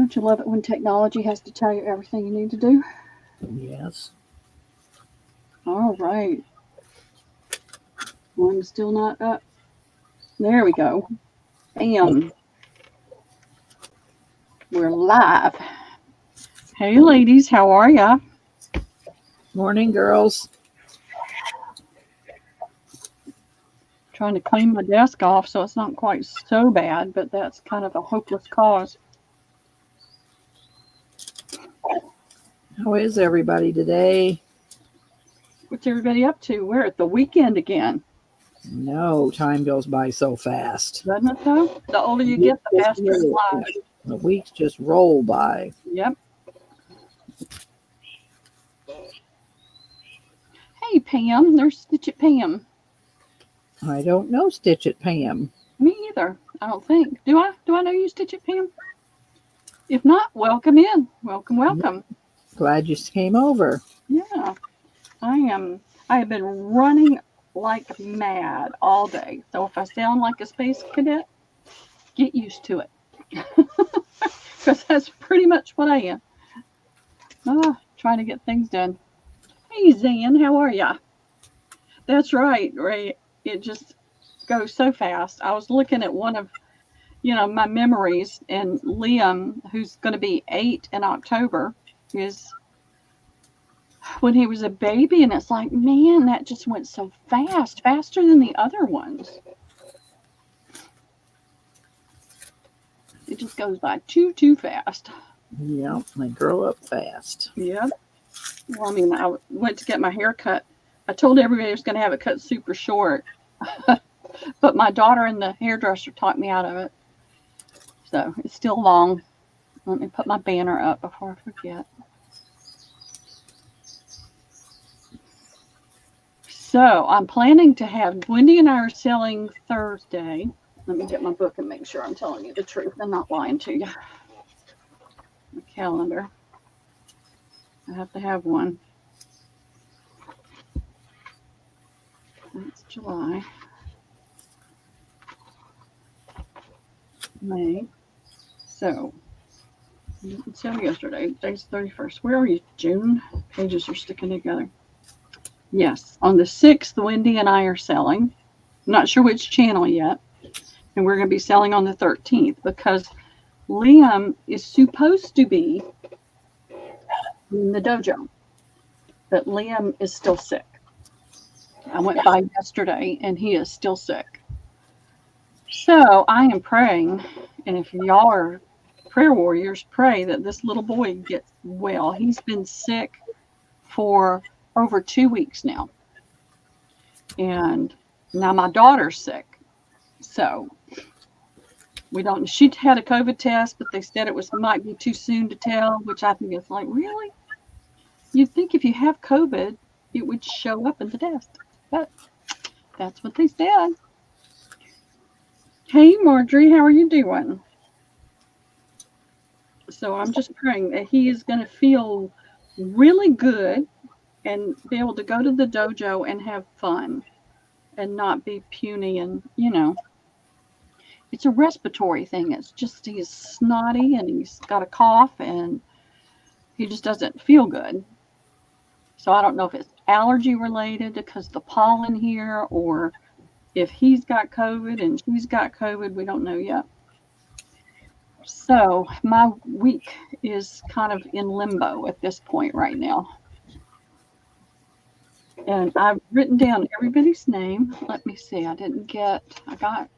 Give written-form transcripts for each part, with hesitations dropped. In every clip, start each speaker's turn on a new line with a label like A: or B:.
A: Don't you love it when technology has to tell you everything you need to do?
B: Yes.
A: All right. I'm still not up. There we go. Bam. We're live. Hey, ladies, how are ya?
B: Morning, girls.
A: Trying to clean my desk off so it's not quite so bad, but that's kind of a hopeless cause.
B: How is everybody today?
A: What's everybody up to? We're at the weekend again.
B: No, time goes by so fast.
A: Doesn't it though? The older you get, the faster it flies.
B: The weeks just roll by.
A: Yep. Hey, Pam. There's Stitch It Pam.
B: I don't know Stitch It Pam.
A: Me either. I don't think. Do I? Do I know you, Stitch It Pam? If not, welcome in. Welcome, welcome.
B: Glad you came over.
A: Yeah. I have been running like mad all day. So if I sound like a space cadet, get used to it. Because that's pretty much what I am. Trying to get things done. Hey, Zan, how are ya? That's right, Ray. It just goes so fast. I was looking at one of, my memories, and Liam, who's going to be 8 in October, is when he was a baby, and it's like, man, that just went so fast, faster than the other ones. It just goes by too fast.
B: Yeah, they grow up fast.
A: Yeah. Well, I went to get my hair cut. I told everybody I was going to have it cut super short, but my daughter and the hairdresser talked me out of it. So it's still long. Let me put my banner up before I forget. So I'm planning to have Wendy and I are selling Thursday. Let me get my book and make sure I'm telling you the truth and not lying to you. My calendar. I have to have one. That's July. May. So, I didn't sell yesterday. Today's 31st. Where are you, June? Pages are sticking together. Yes, on the 6th, Wendy and I are selling. I'm not sure which channel yet. And we're going to be selling on the 13th because Liam is supposed to be in the dojo. But Liam is still sick. I went by yesterday and he is still sick. So I am praying, and if y'all are prayer warriors, pray that this little boy gets well. He's been sick for over 2 weeks now. And now my daughter's sick. So she had a COVID test, but they said it might be too soon to tell, which I think is like, really? You'd think if you have COVID, it would show up in the test. But that's what they said. Hey, Marjorie, how are you doing? So I'm just praying that he is going to feel really good and be able to go to the dojo and have fun and not be puny and, it's a respiratory thing. It's just he's snotty and he's got a cough and he just doesn't feel good. So I don't know if it's allergy related because the pollen here or if he's got COVID and she's got COVID, we don't know yet. So my week is kind of in limbo at this point right now. And I've written down everybody's name. Let me see. I got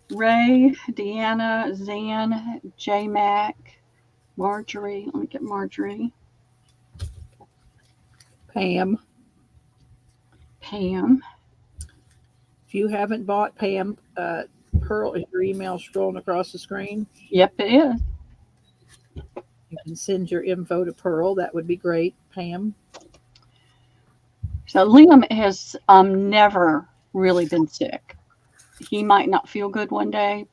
A: Ray, Deanna, Zan, J Mac, Marjorie. Let me get Marjorie.
B: Pam. If you haven't bought Pam, Pearl, is your email scrolling across the screen?
A: Yep, it is.
B: You can send your info to Pearl. That would be great, Pam.
A: So Liam has never really been sick. He might not feel good one day,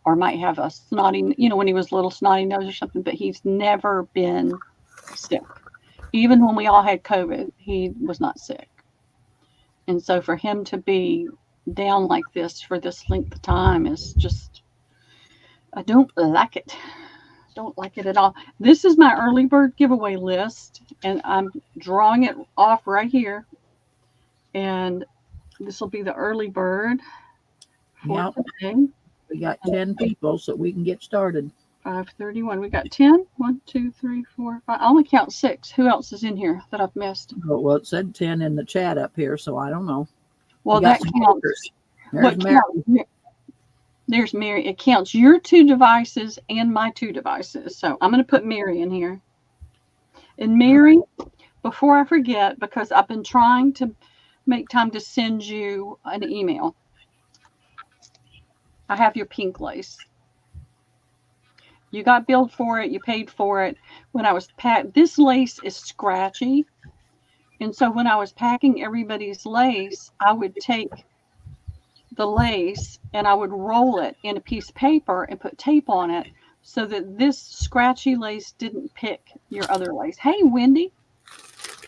A: or might have a snotty, when he was little, snotty nose or something, but he's never been sick. Even when we all had COVID, he was not sick. And so for him to be down like this for this length of time is just, I don't like it. Don't like it at all. This is my early bird giveaway list, and I'm drawing it off right here. And this will be the early bird for
B: Yep.
A: today.
B: We got 10 people, so we can get started.
A: 5:31. We got 10. 1, 2, 3, 4, 5. I only count 6. Who else is in here that I've missed?
B: Oh, well, it said 10 in the chat up here, so I don't know.
A: Well,
B: We got
A: that
B: some
A: counts.
B: takers. There's
A: What
B: Mary.
A: counts? There's Mary. It counts your 2 devices and my 2 devices. So I'm going to put Mary in here. And Mary, before I forget, because I've been trying to make time to send you an email, I have your pink lace. You got billed for it. You paid for it. When I was this lace is scratchy. And so when I was packing everybody's lace, I would take the lace and I would roll it in a piece of paper and put tape on it so that this scratchy lace didn't pick your other lace. Hey, Wendy.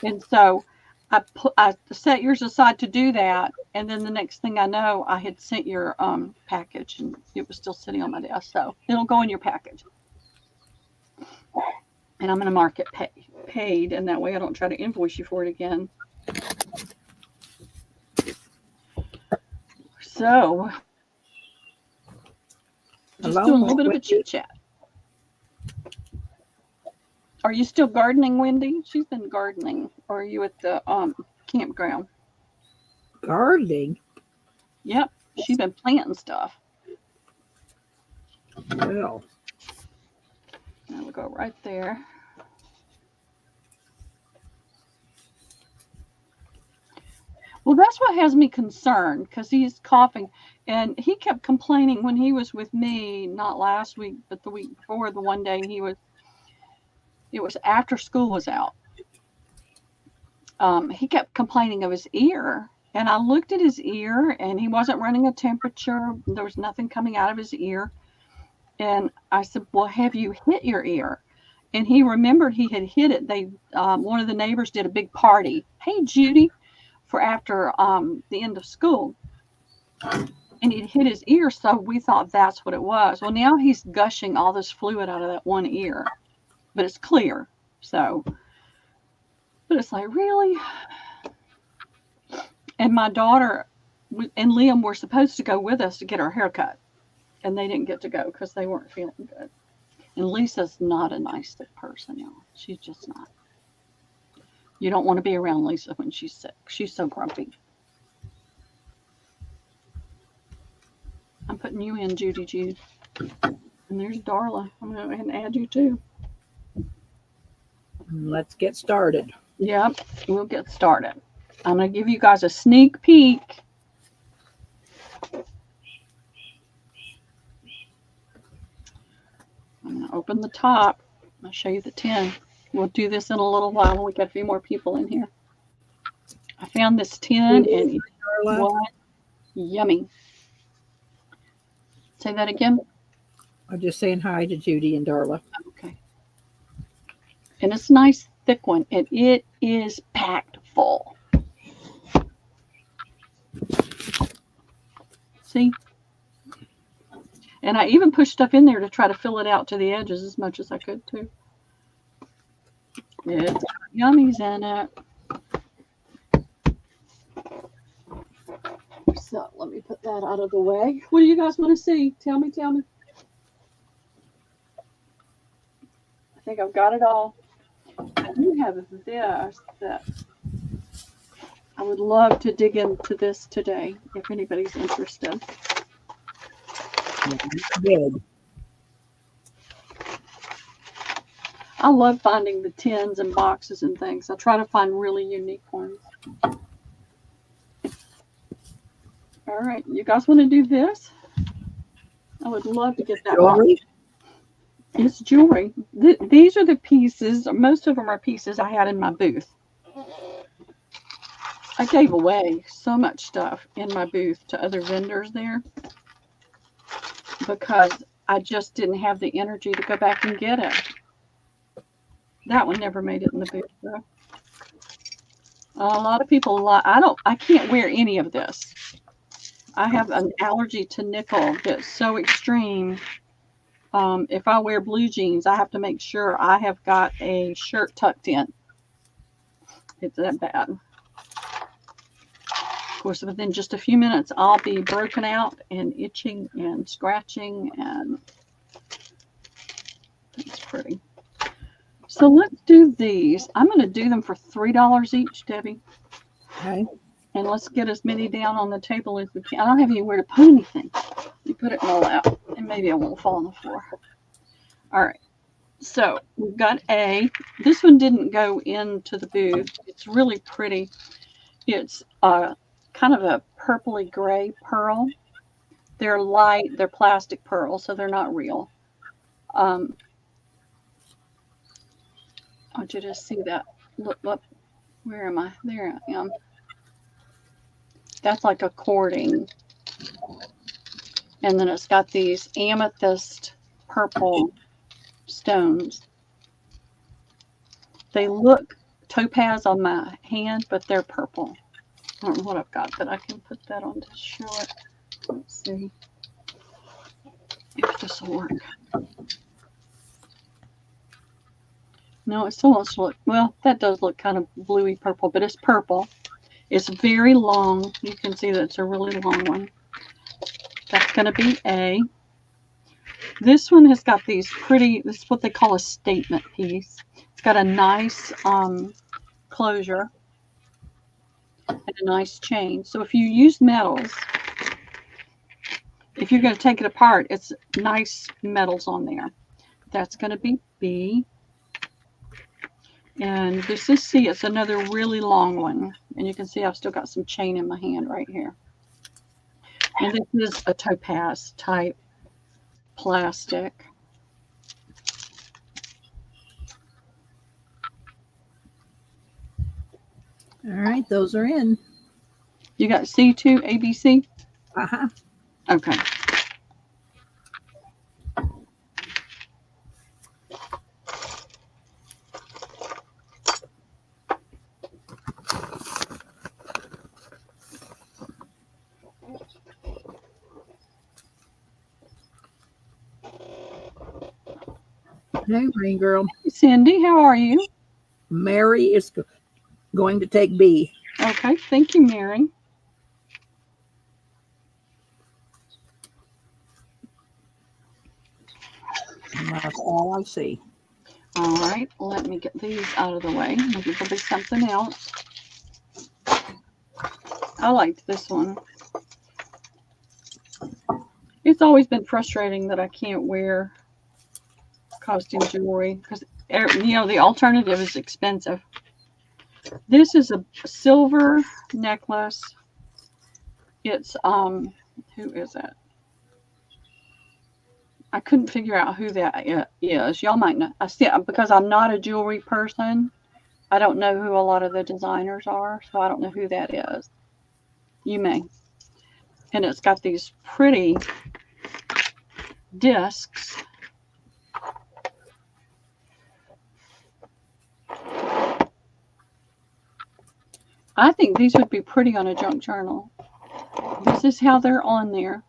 A: And so I set yours aside to do that. And then the next thing I know, I had sent your package and it was still sitting on my desk. So it'll go in your package. And I'm going to mark it paid. And that way I don't try to invoice you for it again. So, just doing a little bit of a chit chat. Are you still gardening, Wendy? She's been gardening. Or are you at the campground?
B: Gardening?
A: Yep, she's been planting stuff.
B: Well,
A: That'll go right there. Well, that's what has me concerned because he's coughing. And he kept complaining when he was with me, not last week, but the week before, the one day it was after school was out. He kept complaining of his ear. And I looked at his ear and he wasn't running a temperature. There was nothing coming out of his ear. And I said, well, have you hit your ear? And he remembered he had hit it. One of the neighbors did a big party. Hey, Judy. For after the end of school, and he'd hit his ear, so we thought that's what it was. Well, now he's gushing all this fluid out of that one ear, but it's clear. So, but it's like, really? And my daughter and Liam were supposed to go with us to get our hair cut, and they didn't get to go because they weren't feeling good. And Lisa's not a nice sick person, y'all. She's just not. You don't want to be around Lisa when she's sick. She's so grumpy. I'm putting you in, Judy Jude. And there's Darla. I'm going to go ahead and add you too.
B: let's get started.
A: Yep, we'll get started. I'm going to give you guys a sneak peek. I'm going to open the top. I'll show you the 10. We'll do this in a little while when we get a few more people in here. I found this 10 and it was yummy. Say that again.
B: I'm just saying hi to Judy and Darla.
A: Okay. And it's a nice thick one, and it is packed full. See? And I even pushed stuff in there to try to fill it out to the edges as much as I could too. It's got yummies in it. So let me put that out of the way. What do you guys want to see? Tell me. I think I've got it all. I do have this that I would love to dig into this today if anybody's interested.
B: Good.
A: I love finding the tins and boxes and things. I try to find really unique ones. All right, you guys want to do this? I would love to get that
B: Jewelry?
A: It's jewelry. These are the pieces. Most of them are pieces I had in my booth. I gave away so much stuff in my booth to other vendors there because I just didn't have the energy to go back and get it. That one never made it in the booth though. A lot of people I can't wear any of this. I have an allergy to nickel that's so extreme. if I wear blue jeans, I have to make sure I have got a shirt tucked in. It's that bad. Of course, within just a few minutes, I'll be broken out and itching and scratching, and it's pretty. So let's do these. I'm going to do them for $3 each, Debbie.
B: Okay.
A: And let's get as many down on the table as we can. I don't have anywhere to put anything. You put it in a lap, and maybe it won't fall on the floor. All right. So we've got A. This one didn't go into the booth. It's really pretty. It's kind of a purpley gray pearl. They're light. They're plastic pearls, so they're not real. I want you to see that. Look. Where am I? There I am. That's like a cording. And then it's got these amethyst purple stones. They look topaz on my hand, but they're purple. I don't know what I've got, but I can put that on to show it. Let's see if this will work. No, it still wants to look, well, that does look kind of bluey purple, but it's purple. It's very long. You can see that it's a really long one. That's going to be A. This one has got these pretty, this is what they call a statement piece. It's got a nice closure and a nice chain. So if you use metals, if you're going to take it apart, it's nice metals on there. That's going to be B. And this is C. It's another really long one. And you can see I've still got some chain in my hand right here. And this is a topaz type plastic.
B: All right, those are in.
A: You got C2, ABC?
B: Uh-huh.
A: Okay.
B: Hey, Rain Girl.
A: Hey, Cindy, how are you?
B: Mary is going to take B.
A: Okay, thank you, Mary.
B: And that's all I see.
A: All right, let me get these out of the way. Maybe there'll be something else. I liked this one. It's always been frustrating that I can't wear costume jewelry because, you know, the alternative is expensive. This is a silver necklace. It's, who is that? I couldn't figure out who that is. Y'all might know. I see, because I'm not a jewelry person, I don't know who a lot of the designers are, so I don't know who that is. You may. And it's got these pretty discs. I think these would be pretty on a junk journal. This is how they're on there.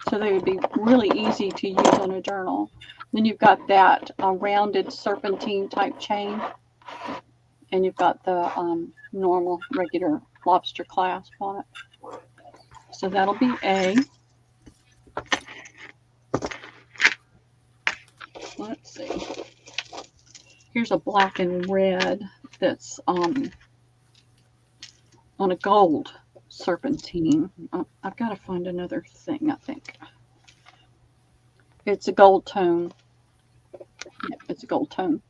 A: So they would be really easy to use on a journal. Then you've got that rounded serpentine type chain. And you've got the normal, regular lobster clasp on it. So that'll be A. Let's see. Here's a black and red that's on a gold serpentine. I've got to find another thing, I think. It's a gold tone. Yeah, it's a gold tone.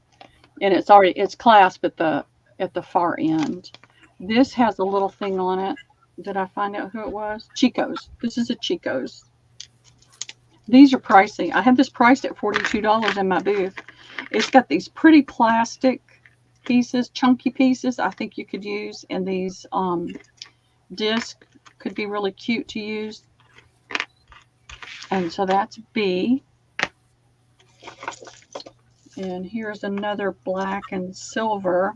A: And it's clasped at the far end. This has a little thing on it. Did I find out who it was? Chico's. This is a Chico's. These are pricey. I had this priced at $42 in my booth. It's got these pretty plastic pieces, chunky pieces I think you could use. And these discs could be really cute to use. And so that's B. And here's another black and silver.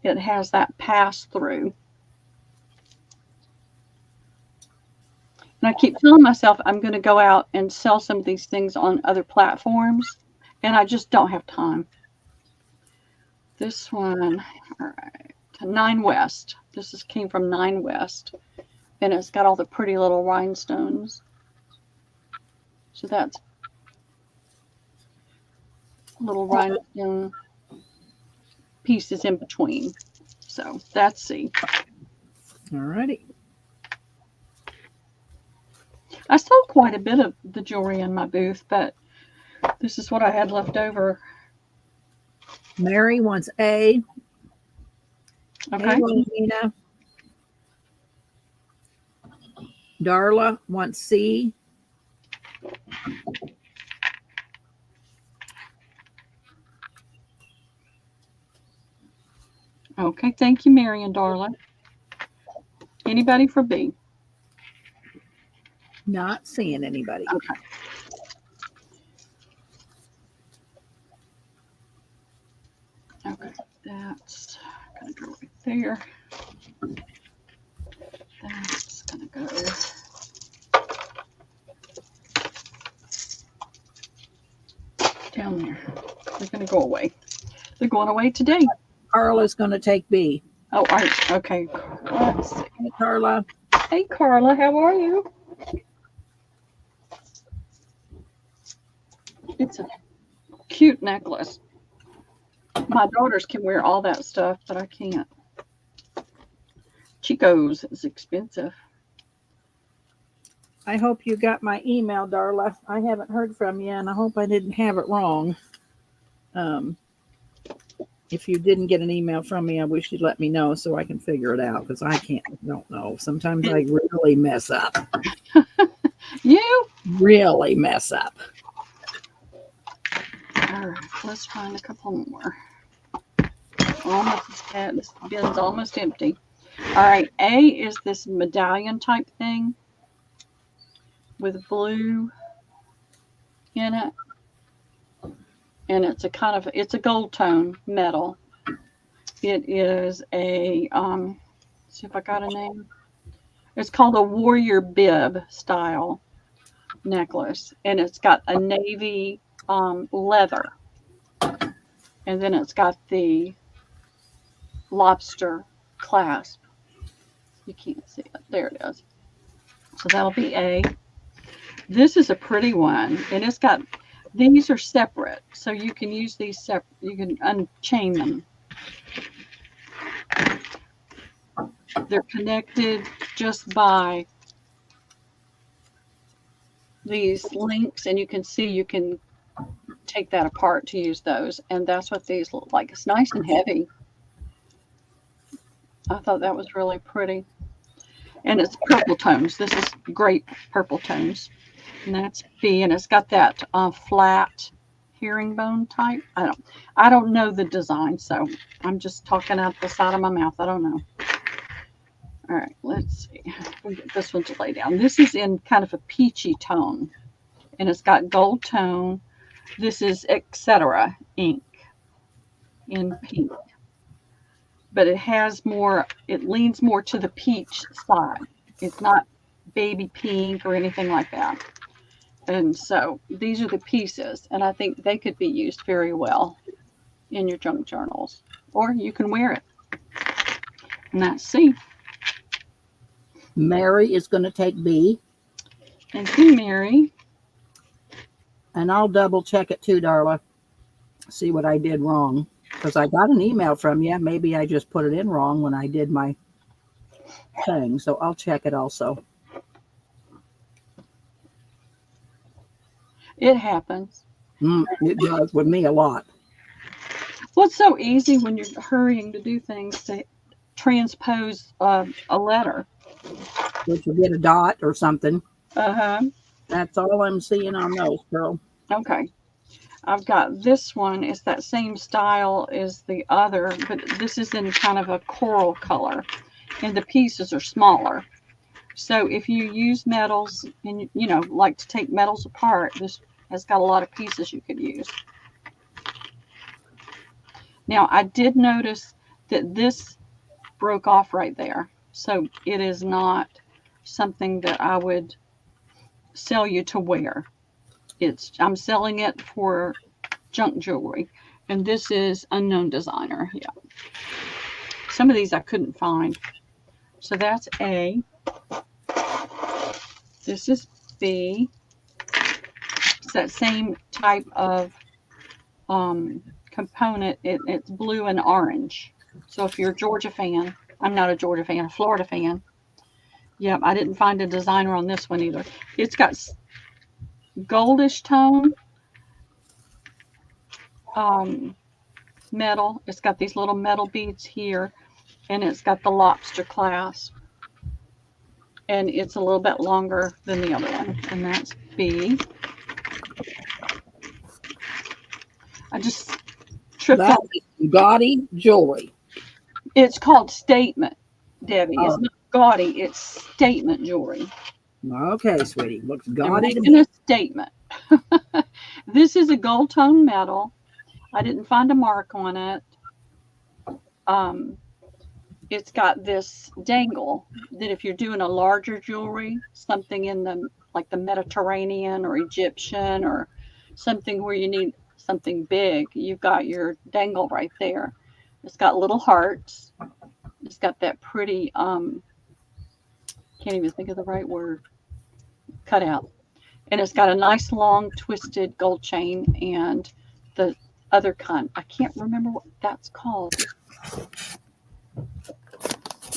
A: It has that pass through. And And I keep telling myself I'm going to go out and sell some of these things on other platforms, and I just don't have time. This one, all right, 9 West. Came from 9 West, and it's got all the pretty little rhinestones. So that's little rhinestone pieces in between. So that's C.
B: All righty.
A: I sold quite a bit of the jewelry in my booth, but this is what I had left over.
B: Mary wants A.
A: Okay.
B: A wants Nina. Darla wants C.
A: Okay. Thank you, Mary and Darla. Anybody for B?
B: Not seeing anybody.
A: Okay. Okay. That's going to go right there. That's going to go down there. They're going to go away. They're going away today.
B: Carla's going to take B.
A: Oh, all right. Okay. Let's see.
B: Hey, Carla.
A: Hey, Carla. How are you? It's a cute necklace. My daughters can wear all that stuff, but I can't. Chico's is expensive.
B: I hope you got my email, Darla. I haven't heard from you, and I hope I didn't have it wrong. If you didn't get an email from me, I wish you'd let me know so I can figure it out, because I don't know. Sometimes I really mess up.
A: You?
B: Really mess up.
A: All right, let's find a couple more. This bin's almost empty. All right, A is this medallion type thing with blue in it. And it's a gold tone metal. It is a, see if I got a name. It's called a warrior bib style necklace. And it's got a navy leather. And then it's got the lobster clasp. You can't see it. There it is. So that'll be A. This is a pretty one. And it's got, these are separate. So you can use these separate. You can unchain them. They're connected just by these links. And you can see you can take that apart to use those. And that's what these look like. It's nice and heavy. I thought that was really pretty. And it's purple tones. This is great purple tones. And that's B. And it's got that flat herringbone type. I don't know the design, so I'm just talking out the side of my mouth. I don't know. All right, let's see. We'll get this one to lay down. This is in kind of a peachy tone. And it's got gold tone. This is Etc. ink in pink. But it has more, it leans more to the peach side. It's not baby pink or anything like that. And so these are the pieces, and I think they could be used very well in your junk journals, or you can wear it. And that's C.
B: Mary is going to take B.
A: Thank you, Mary.
B: And I'll double check it too, Darla. See what I did wrong. Because I got an email from you. Maybe I just put it in wrong when I did my thing. So I'll check it also.
A: It happens.
B: It does with me a lot.
A: Well, it's so easy when you're hurrying to do things to transpose a letter.
B: Did you get a dot or something?
A: Uh-huh.
B: That's all I'm seeing on those, girl.
A: Okay. I've got this one. It's that same style as the other, but this is in kind of a coral color, and the pieces are smaller. So if you use metals and, you know, like to take metals apart, this has got a lot of pieces you could use. Now, I did notice that this broke off right there. So it is not something that I would sell you to wear. I'm selling it for junk jewelry. And this is unknown designer. Yeah. Some of these I couldn't find. So that's A. This is B. It's that same type of component. It's blue and orange. So if you're a Georgia fan, I'm not a Georgia fan, a Florida fan. Yep, I didn't find a designer on this one either. It's got goldish tone metal. It's got these little metal beads here, and it's got the lobster clasp. And it's a little bit longer than the other one, and that's B. I just tripped
B: That's
A: up.
B: gaudy jewelry.
A: It's called statement, Debbie.
B: Oh.
A: It's not gaudy. It's statement jewelry.
B: Okay, sweetie. Looks
A: I'm
B: gaudy to
A: making
B: me.
A: a statement. This is a gold tone metal. I didn't find a mark on it. It's got this dangle that if you're doing a larger jewelry, something in the like the Mediterranean or Egyptian or something where you need something big, you've got your dangle right there. It's got little hearts. It's got that pretty can't even think of the right word, cut out. And it's got a nice long twisted gold chain and the other kind. I can't remember what that's called.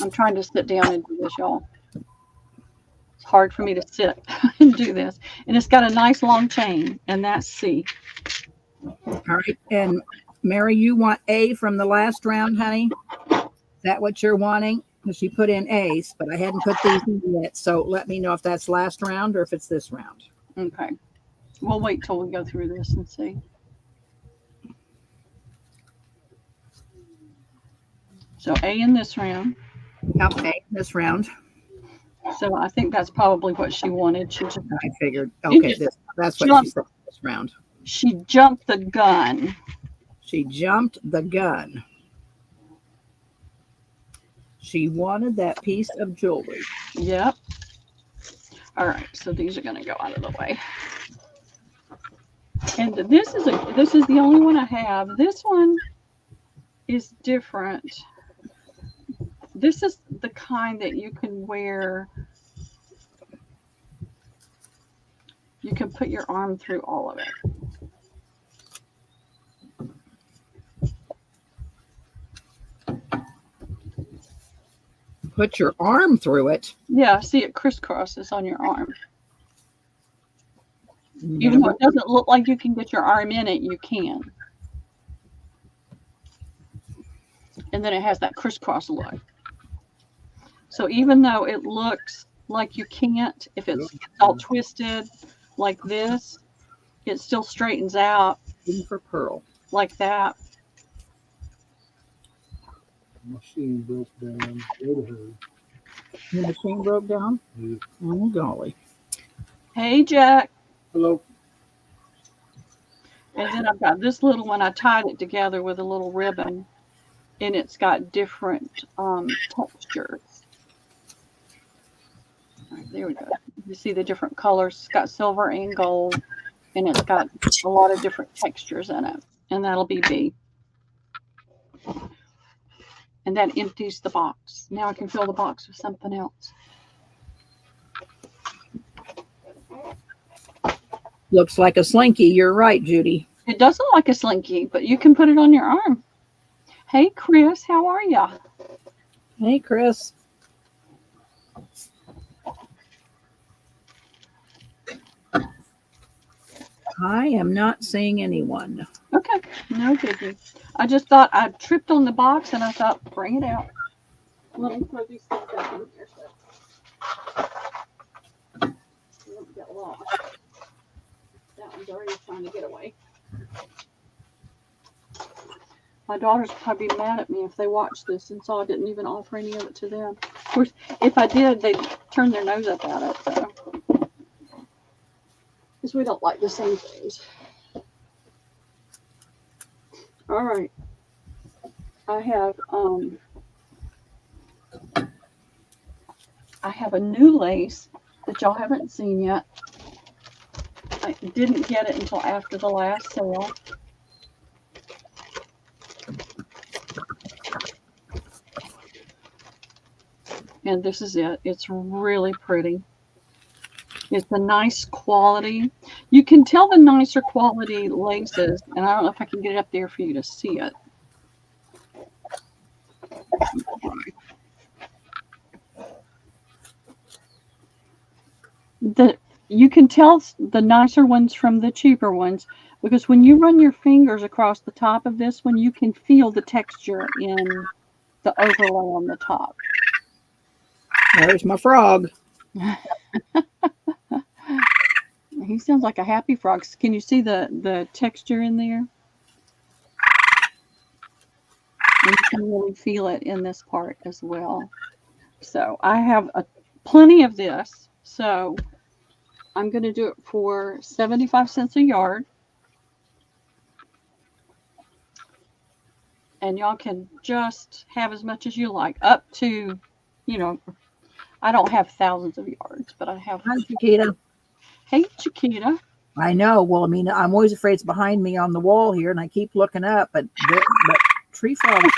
A: I'm trying to sit down and do this, y'all. It's hard for me to sit and do this. And it's got a nice long chain, and that's C.
B: All right. And Mary, you want A from the last round, honey? Is that what you're wanting? Because she put in A's, but I hadn't put these in yet. So let me know if that's last round or if it's this round.
A: Okay. We'll wait till we go through this and see. So A in this round.
B: Okay, this round.
A: So I think that's probably what she wanted. She just,
B: I figured. Okay, that's what she said this round.
A: she jumped the gun.
B: She jumped the gun. She wanted that piece of jewelry.
A: Yep. All right, so these are going to go out of the way. And this is the only one I have. This one is different. This is the kind that you can wear. You can put your arm through all of it.
B: Put your arm through it.
A: Yeah, see it crisscrosses on your arm. Even though it doesn't look like you can get your arm in it, you can. And then it has that crisscross look. So even though it looks like you can't, if it's all twisted like this, it still straightens out
B: for pearl
A: like that.
C: Machine broke down. Go to her.
B: The machine broke down?
C: Yeah.
B: Oh, golly.
A: Hey, Jack.
C: Hello.
A: And then I've got this little one. I tied it together with a little ribbon, and it's got different textures. All right, there we go. You see the different colors. It's got silver and gold, and it's got a lot of different textures in it. And that'll be B. And that empties the box. Now I can fill the box with something else.
B: Looks like a slinky. You're right, Judy.
A: It does look like a slinky, but you can put it on your arm. Hey, Chris, how are you?
B: Hey, Chris. I am not seeing anyone.
A: Okay, no biggie. I just thought I tripped on the box and I thought, bring it out. Let me throw these things back in here so you don't get lost. That one's already trying to get away. My daughters would probably be mad at me if they watched this and saw I didn't even offer any of it to them. Of course, if I did, they'd turn their nose up at it. So. Because we don't like the same things. All right. I have a new lace that y'all haven't seen yet. I didn't get it until after the last sale. And this is it. It's really pretty. It's a nice quality. You can tell the nicer quality laces, and I don't know if I can get it up there for you to see it. You can tell the nicer ones from the cheaper ones because when you run your fingers across the top of this one, you can feel the texture in the overlay on the top.
B: There's my frog.
A: He sounds like a happy frog. Can you see the texture in there? And you can really feel it in this part as well. So I have plenty of this. So I'm going to do it for 75 cents a yard. And y'all can just have as much as you like, up to, you know, I don't have thousands of yards, but I have.
B: Hi, Chiquita.
A: Hey, Chiquita.
B: I know. Well, I mean, I'm always afraid it's behind me on the wall here, and I keep looking up, but tree frogs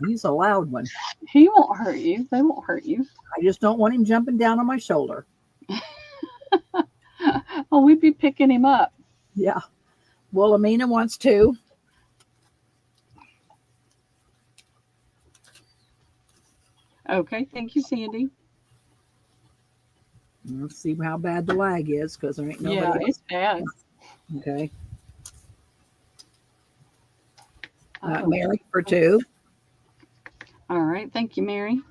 B: he's a loud one.
A: He won't hurt you. They won't hurt you.
B: I just don't want him jumping down on my shoulder.
A: Oh, we'd be picking him up.
B: Yeah. Wilhelmina wants to.
A: Okay, thank you, Sandy.
B: Let's see how bad the lag is, because there ain't nobody else.
A: It's bad.
B: Okay. Mary for 2.
A: All right, thank you, Mary.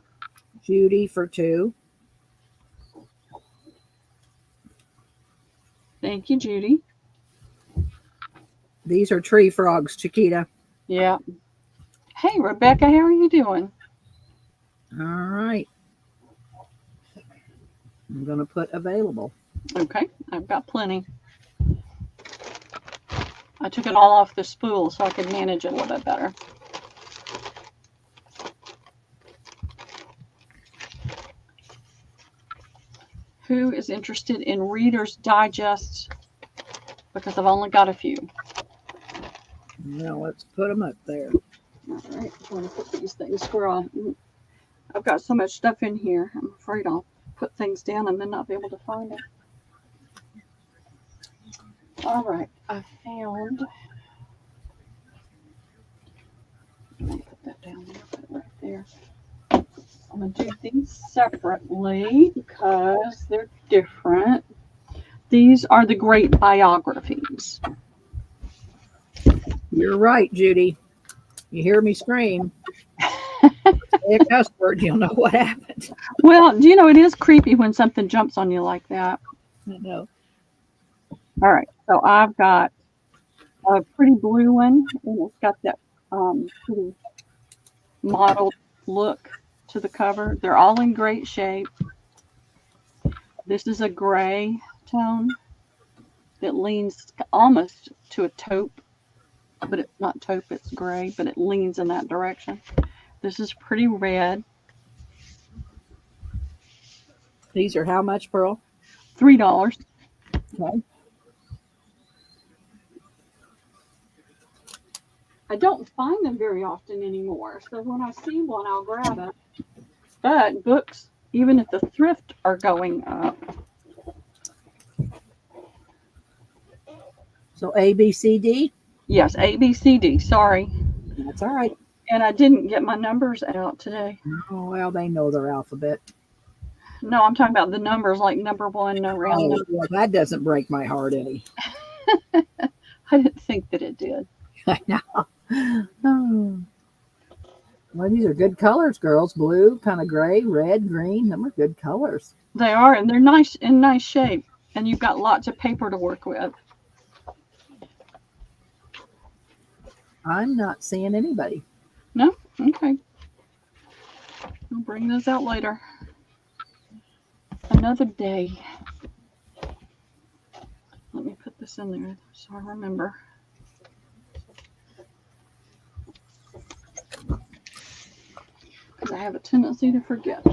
B: Judy for 2.
A: Thank you, Judy.
B: These are tree frogs, Chiquita.
A: Yeah. Hey, Rebecca, how are you doing?
B: All right. I'm going to put available.
A: Okay, I've got plenty. I took it all off the spool so I could manage it a little bit better. Who is interested in Reader's Digest? Because I've only got a few.
B: Now let's put them up there.
A: All right, I'm going to put these things where I've got so much stuff in here. I'm afraid I'll put things down and then not be able to find it. All right, I found. Let me put that down there, put it right there. I'm going to do these separately because they're different. These are the great biographies.
B: You're right, Judy. You hear me scream. Say a cuss word, you'll know what happened.
A: Well, do you know, it is creepy when something jumps on you like that.
B: I know.
A: All right, so I've got a pretty blue one, and it's got that pretty mottled look to the cover. They're all in great shape. This is a gray tone that leans almost to a taupe, but it's not taupe, it's gray, but it leans in that direction. This is pretty red.
B: These are how much, Pearl?
A: $3.
B: Okay.
A: I don't find them very often anymore, so when I see one, I'll grab it. But books, even at the thrift, are going up.
B: So A, B, C, D?
A: Yes, A, B, C, D. Sorry.
B: That's all right.
A: And I didn't get my numbers out today.
B: Oh, well, they know their alphabet.
A: No, I'm talking about the numbers, like number 1, no round number.
B: Well, that doesn't break my heart any.
A: I didn't think that it did.
B: I know. Oh. Well, these are good colors, girls. Blue, kind of gray, red, green. Them are good colors.
A: They are, and they're nice, in nice shape. And you've got lots of paper to work with.
B: I'm not seeing anybody.
A: No? Okay. I'll bring those out later. Another day. Let me put this in there so I remember. Because I have a tendency to forget.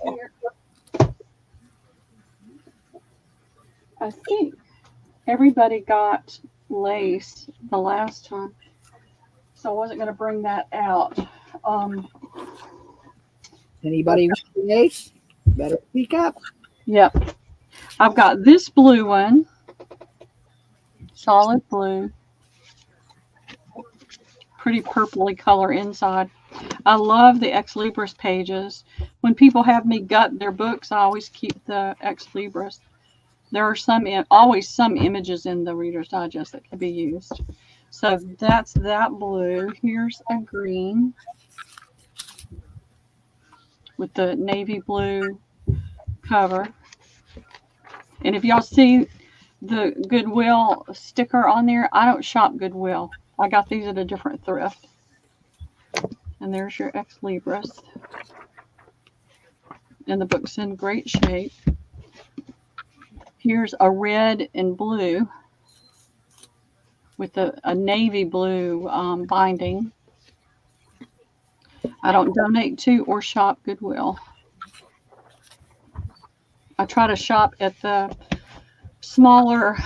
A: Here. I think everybody got lace the last time, so I wasn't going to bring that out. Um,
B: Anybody with the ace? Better speak up.
A: yep, I've got this blue one, solid blue, pretty purpley color inside. I love the Ex Libris pages. When people have me gut their books, I always keep the Ex Libris. There are always some images in the Reader's Digest that can be used. So that's that blue. Here's a green with the navy blue cover. And if y'all see the Goodwill sticker on there, I don't shop Goodwill. I got these at a different thrift. And there's your Ex Libris. And the book's in great shape. Here's a red and blue with a navy blue binding. I don't donate to or shop Goodwill. I try to shop at the smaller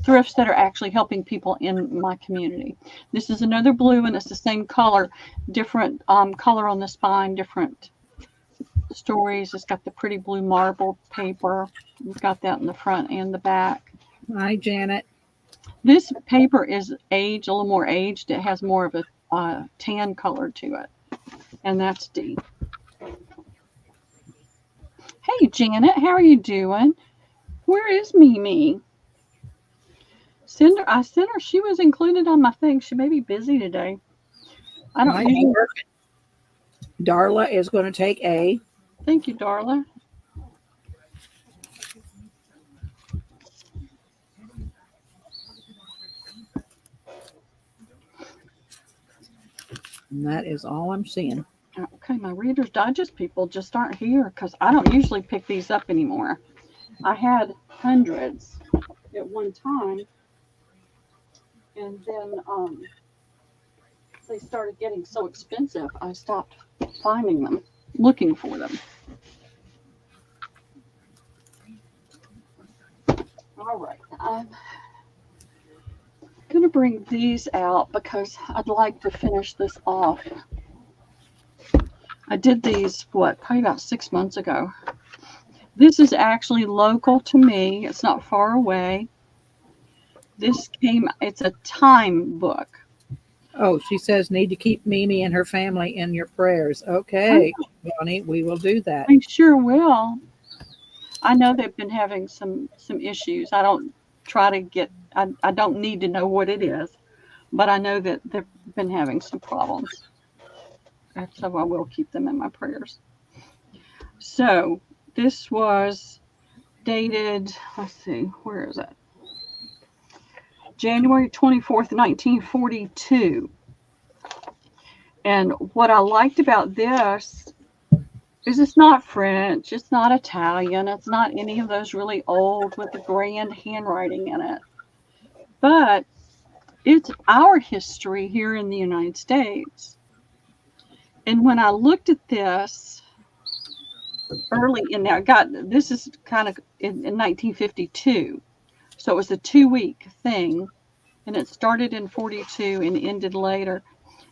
A: thrifts that are actually helping people in my community. This is another blue, and it's the same color, different color on the spine, different stories. It's got the pretty blue marbled paper. We've got that in the front and the back.
B: Hi, Janet.
A: This paper is aged, a little more aged. It has more of a tan color to it, and that's D. Hey, Janet, how are you doing? Where is Mimi? I sent her. She was included on my thing. She may be busy today. I don't know.
B: Darla is going to take A.
A: Thank you, Darla.
B: And that is all I'm seeing.
A: Okay, my Reader's Digest people just aren't here because I don't usually pick these up anymore. I had hundreds at one time, and then they started getting so expensive, I stopped finding them, looking for them. All right, I'm going to bring these out because I'd like to finish this off. I did these, probably about 6 months ago. This is actually local to me. It's not far away. It's a time book.
B: Oh, she says need to keep Mimi and her family in your prayers. Okay, Bonnie, we will do that.
A: I sure will. I know they've been having some issues. I don't try to get, I don't need to know what it is, but I know that they've been having some problems. And so I will keep them in my prayers. So this was dated, let's see, where is it? January 24th, 1942. And what I liked about this is it's not French, it's not Italian, it's not any of those really old with the grand handwriting in it. But it's our history here in the United States. And when I looked at this early in there, this is kind of in 1952. So it was a 2-week thing, and it started in 42 and ended later.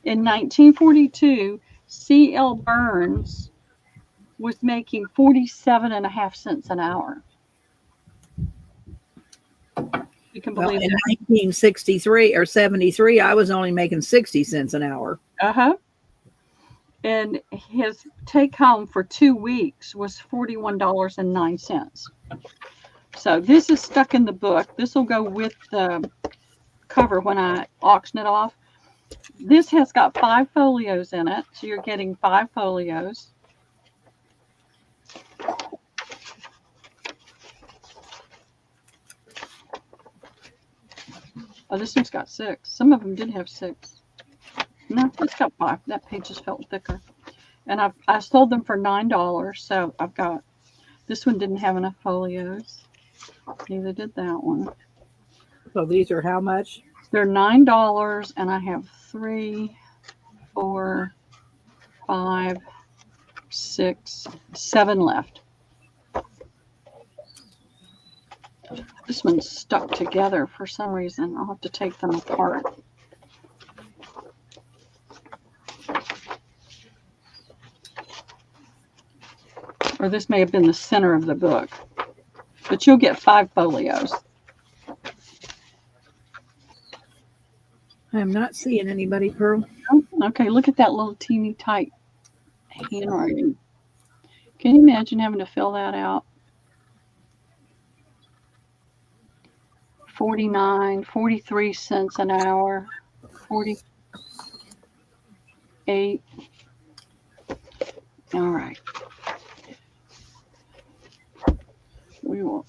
A: In 1942, C.L. Burns was making 47.5 cents an hour. You can believe
B: in
A: that.
B: 1963 or 73, I was only making 60 cents an hour.
A: And his take home for 2 weeks was $41.09. So this is stuck in the book. This will go with the cover when I auction it off. This has got 5 folios in it, so you're getting 5 folios. Oh, this one's got 6. Some of them did have 6. No, it's got 5. That page just felt thicker. And I sold them for $9, so I've got, this one didn't have enough folios. Neither did that one.
B: So these are how much?
A: They're $9, and I have 3, 4, 5, 6, 7 left. This one's stuck together for some reason. I'll have to take them apart. Or this may have been the center of the book. But you'll get 5 folios.
B: I'm not seeing anybody, Pearl.
A: Oh, okay, look at that little teeny tight handwriting. Can you imagine having to fill that out? 43 cents an hour. 48. All right. We will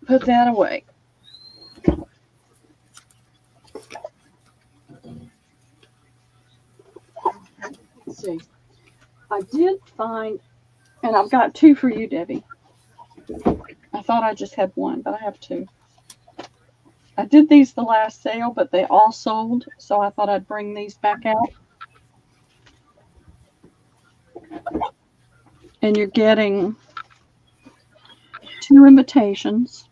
A: put that away. Let's see. I did find, and I've got 2 for you, Debbie. I thought I just had 1, but I have 2. I did these the last sale, but they all sold, so I thought I'd bring these back out. And you're getting 2 invitations.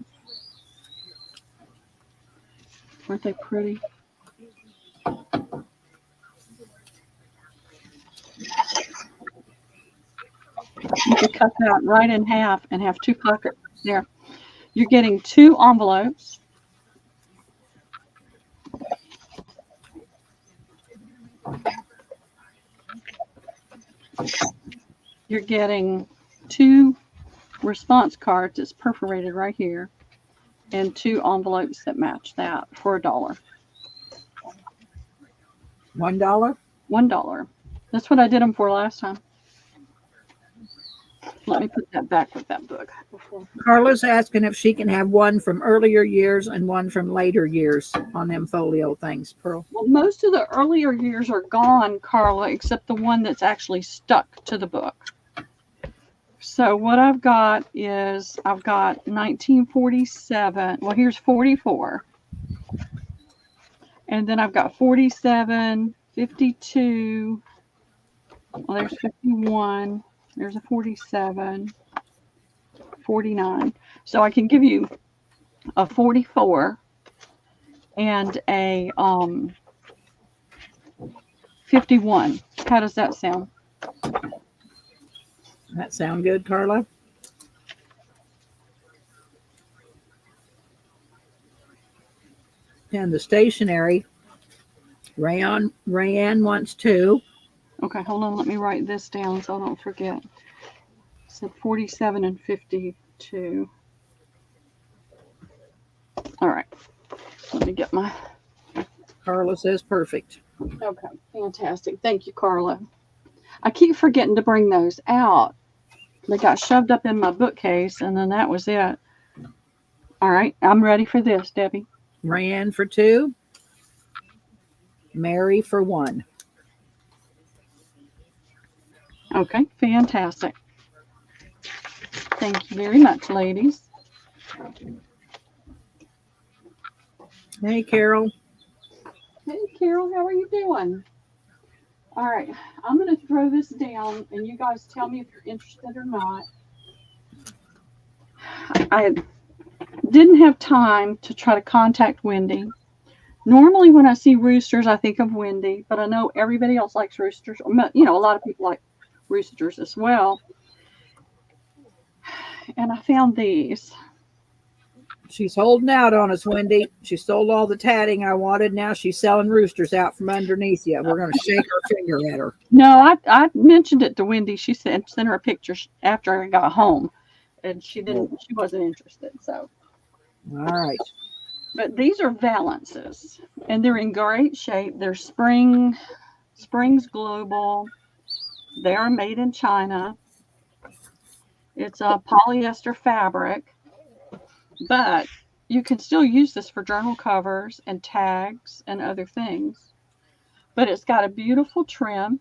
A: Aren't they pretty? You could cut that right in half and have 2 pockets there. You're getting 2 envelopes. You're getting 2 response cards. It's perforated right here. And 2 envelopes that match that for $1.
B: $1?
A: $1. That's what I did them for last time. Let me put that back with that book.
B: Carla's asking if she can have one from earlier years and one from later years on them folio things, Pearl.
A: Well, most of the earlier years are gone, Carla, except the one that's actually stuck to the book. So what I've got is I've got 1947. Well, here's 44. And then I've got 47, 52. Well, there's 51. There's a 47, 49. So I can give you a 44 and a 51. How does that sound?
B: That sound good, Carla? And the stationery, Rayanne wants 2.
A: Okay, hold on. Let me write this down so I don't forget. I said 47 and 52. All right. Let me get my...
B: Carla says perfect.
A: Okay, fantastic. Thank you, Carla. I keep forgetting to bring those out. They got shoved up in my bookcase, and then that was it. All right, I'm ready for this, Debbie.
B: Rayanne for 2. Mary for 1.
A: Okay, fantastic. Thank you very much, ladies.
B: Hey, Carol.
A: Hey, Carol, how are you doing? All right, I'm going to throw this down, and you guys tell me if you're interested or not. I didn't have time to try to contact Wendy. Normally, when I see roosters, I think of Wendy, but I know everybody else likes roosters. You know, a lot of people like roosters as well. And I found these.
B: She's holding out on us, Wendy. She sold all the tatting I wanted. Now she's selling roosters out from underneath you. We're going to shake our finger at her.
A: No, I mentioned it to Wendy. She sent her a picture after I got home, and she wasn't interested. So,
B: all right.
A: But these are valances, and they're in great shape. They're Springs Global. They are made in China. It's a polyester fabric, but you can still use this for journal covers and tags and other things. But it's got a beautiful trim.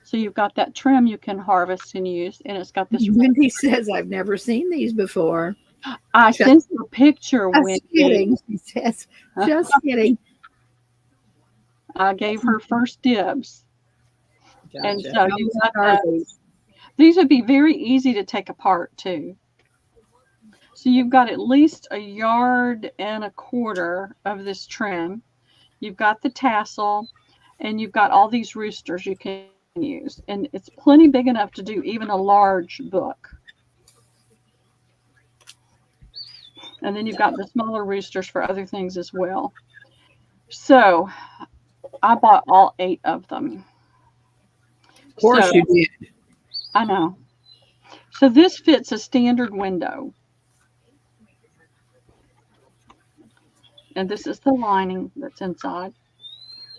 A: So you've got that trim you can harvest and use, and it's got this.
B: Wendy says, I've never seen these before.
A: I sent you a picture, Wendy.
B: Just kidding, she says. Just kidding.
A: I gave her first dibs.
B: Gotcha.
A: And so these would be very easy to take apart too. So you've got at least 1.25 yards of this trim. You've got the tassel, and you've got all these roosters you can use. And it's plenty big enough to do even a large book. And then you've got the smaller roosters for other things as well. So I bought all 8 of them.
B: Of course
A: So,
B: you did.
A: I know. So this fits a standard window. And this is the lining that's inside.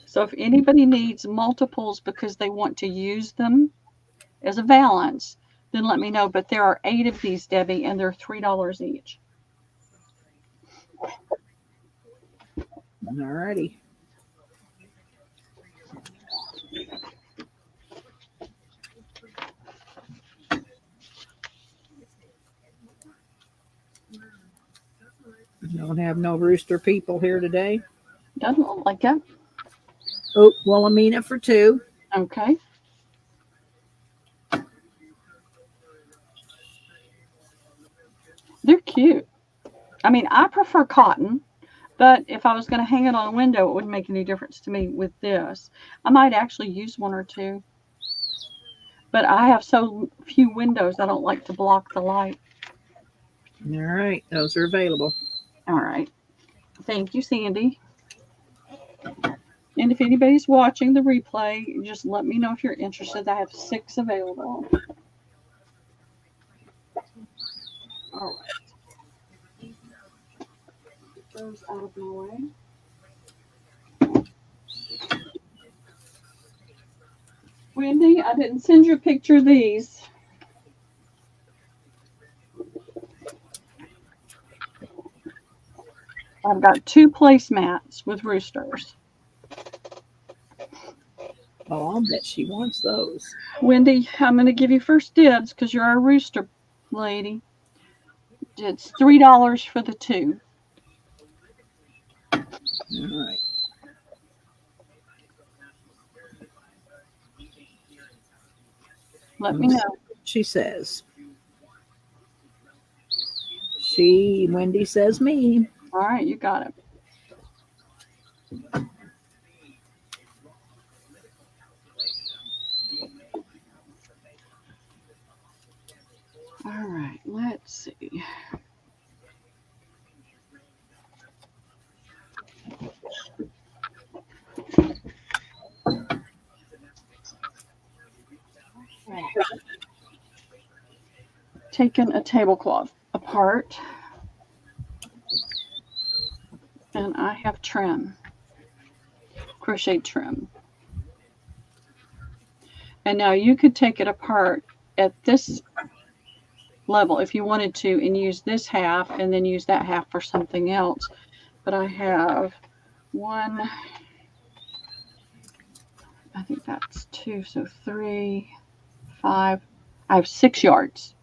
A: So if anybody needs multiples because they want to use them as a valance, then let me know. But there are 8 of these, Debbie, and they're $3 each.
B: All righty. Don't have no rooster people here today.
A: Doesn't look like it.
B: Oh, Wilhelmina for 2.
A: Okay. They're cute. I mean, I prefer cotton, but if I was going to hang it on a window, it wouldn't make any difference to me with this. I might actually use 1 or 2. But I have so few windows, I don't like to block the light.
B: All right, those are available.
A: All right. Thank you, Sandy. And if anybody's watching the replay, just let me know if you're interested. I have 6 available. All right. Get those out of my way. Wendy, I didn't send you a picture of these. I've got 2 placemats with roosters.
B: Oh, I'll bet she wants those.
A: Wendy, I'm going to give you first dibs because you're our rooster lady. It's $3 for the 2.
B: All right.
A: Let me know.
B: She says. Wendy says me.
A: All right, you got it. All right, let's see. Taken a tablecloth apart, and I have trim, crochet trim. And now you could take it apart at this level if you wanted to and use this half and then use that half for something else. But I have 1, I think that's 2, so 3, 5. I have 6 yards.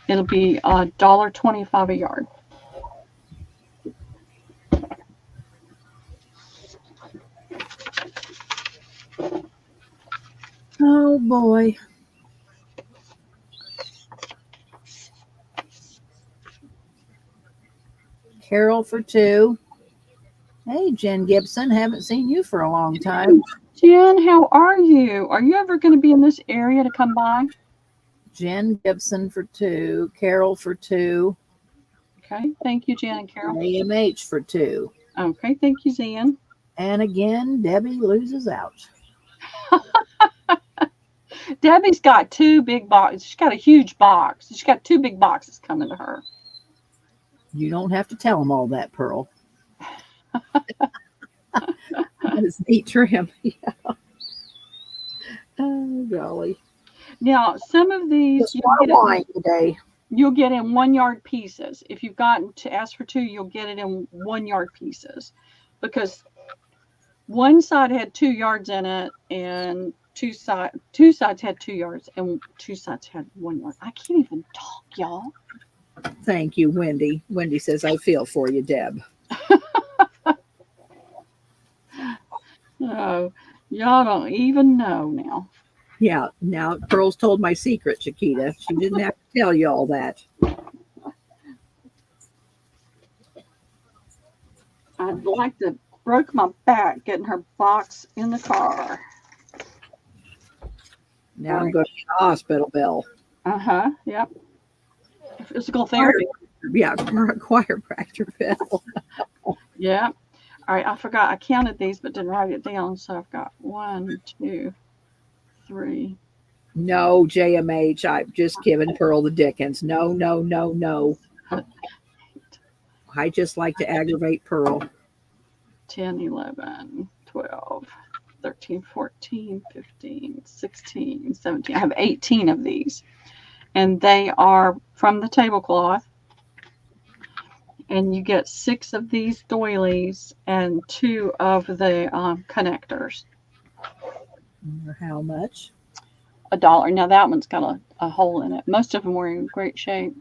A: It'll be $1.25 a yard.
B: Oh boy. Carol for 2. Hey, Jen Gibson, haven't seen you for a long time.
A: Jen, how are you? Are you ever going to be in this area to come by?
B: Jen Gibson for 2. Carol for 2.
A: Okay, thank you, Jen and Carol.
B: AMH for 2.
A: Okay, thank you, Zen.
B: And again, Debbie loses out.
A: Debbie's got 2 big boxes. She's got a huge box. She's got 2 big boxes coming to her.
B: You don't have to tell them all that, Pearl. That is neat trim. Yeah. Oh, golly.
A: Now, some of these you'll get in 1 yard pieces. If you've gotten to ask for 2, you'll get it in 1 yard pieces, because one side had 2 yards in it, and two sides had 2 yards, and 2 sides had 1 yard. I can't even talk, y'all.
B: Thank you, Wendy. Wendy says, I feel for you, Deb.
A: Oh, y'all don't even know now.
B: Yeah. Now Pearl's told my secret, Chiquita. She didn't have to tell you all that.
A: I'd like to broke my back getting her box in the car.
B: Now I'm going to the hospital bill.
A: Yep. Physical therapy.
B: Yeah, chiropractor bill.
A: Yeah. All right. I forgot. I counted these, but didn't write it down. So I've got 1, 2, 3.
B: No, JMH. I've just given Pearl the Dickens. No, no, no, no. I just like to aggravate Pearl.
A: 10, 11, 12, 13, 14, 15, 16, 17. I have 18 of these. And they are from the tablecloth. And you get 6 of these doilies and 2 of the connectors.
B: How much?
A: $1. Now that one's got a hole in it. Most of them were in great shape.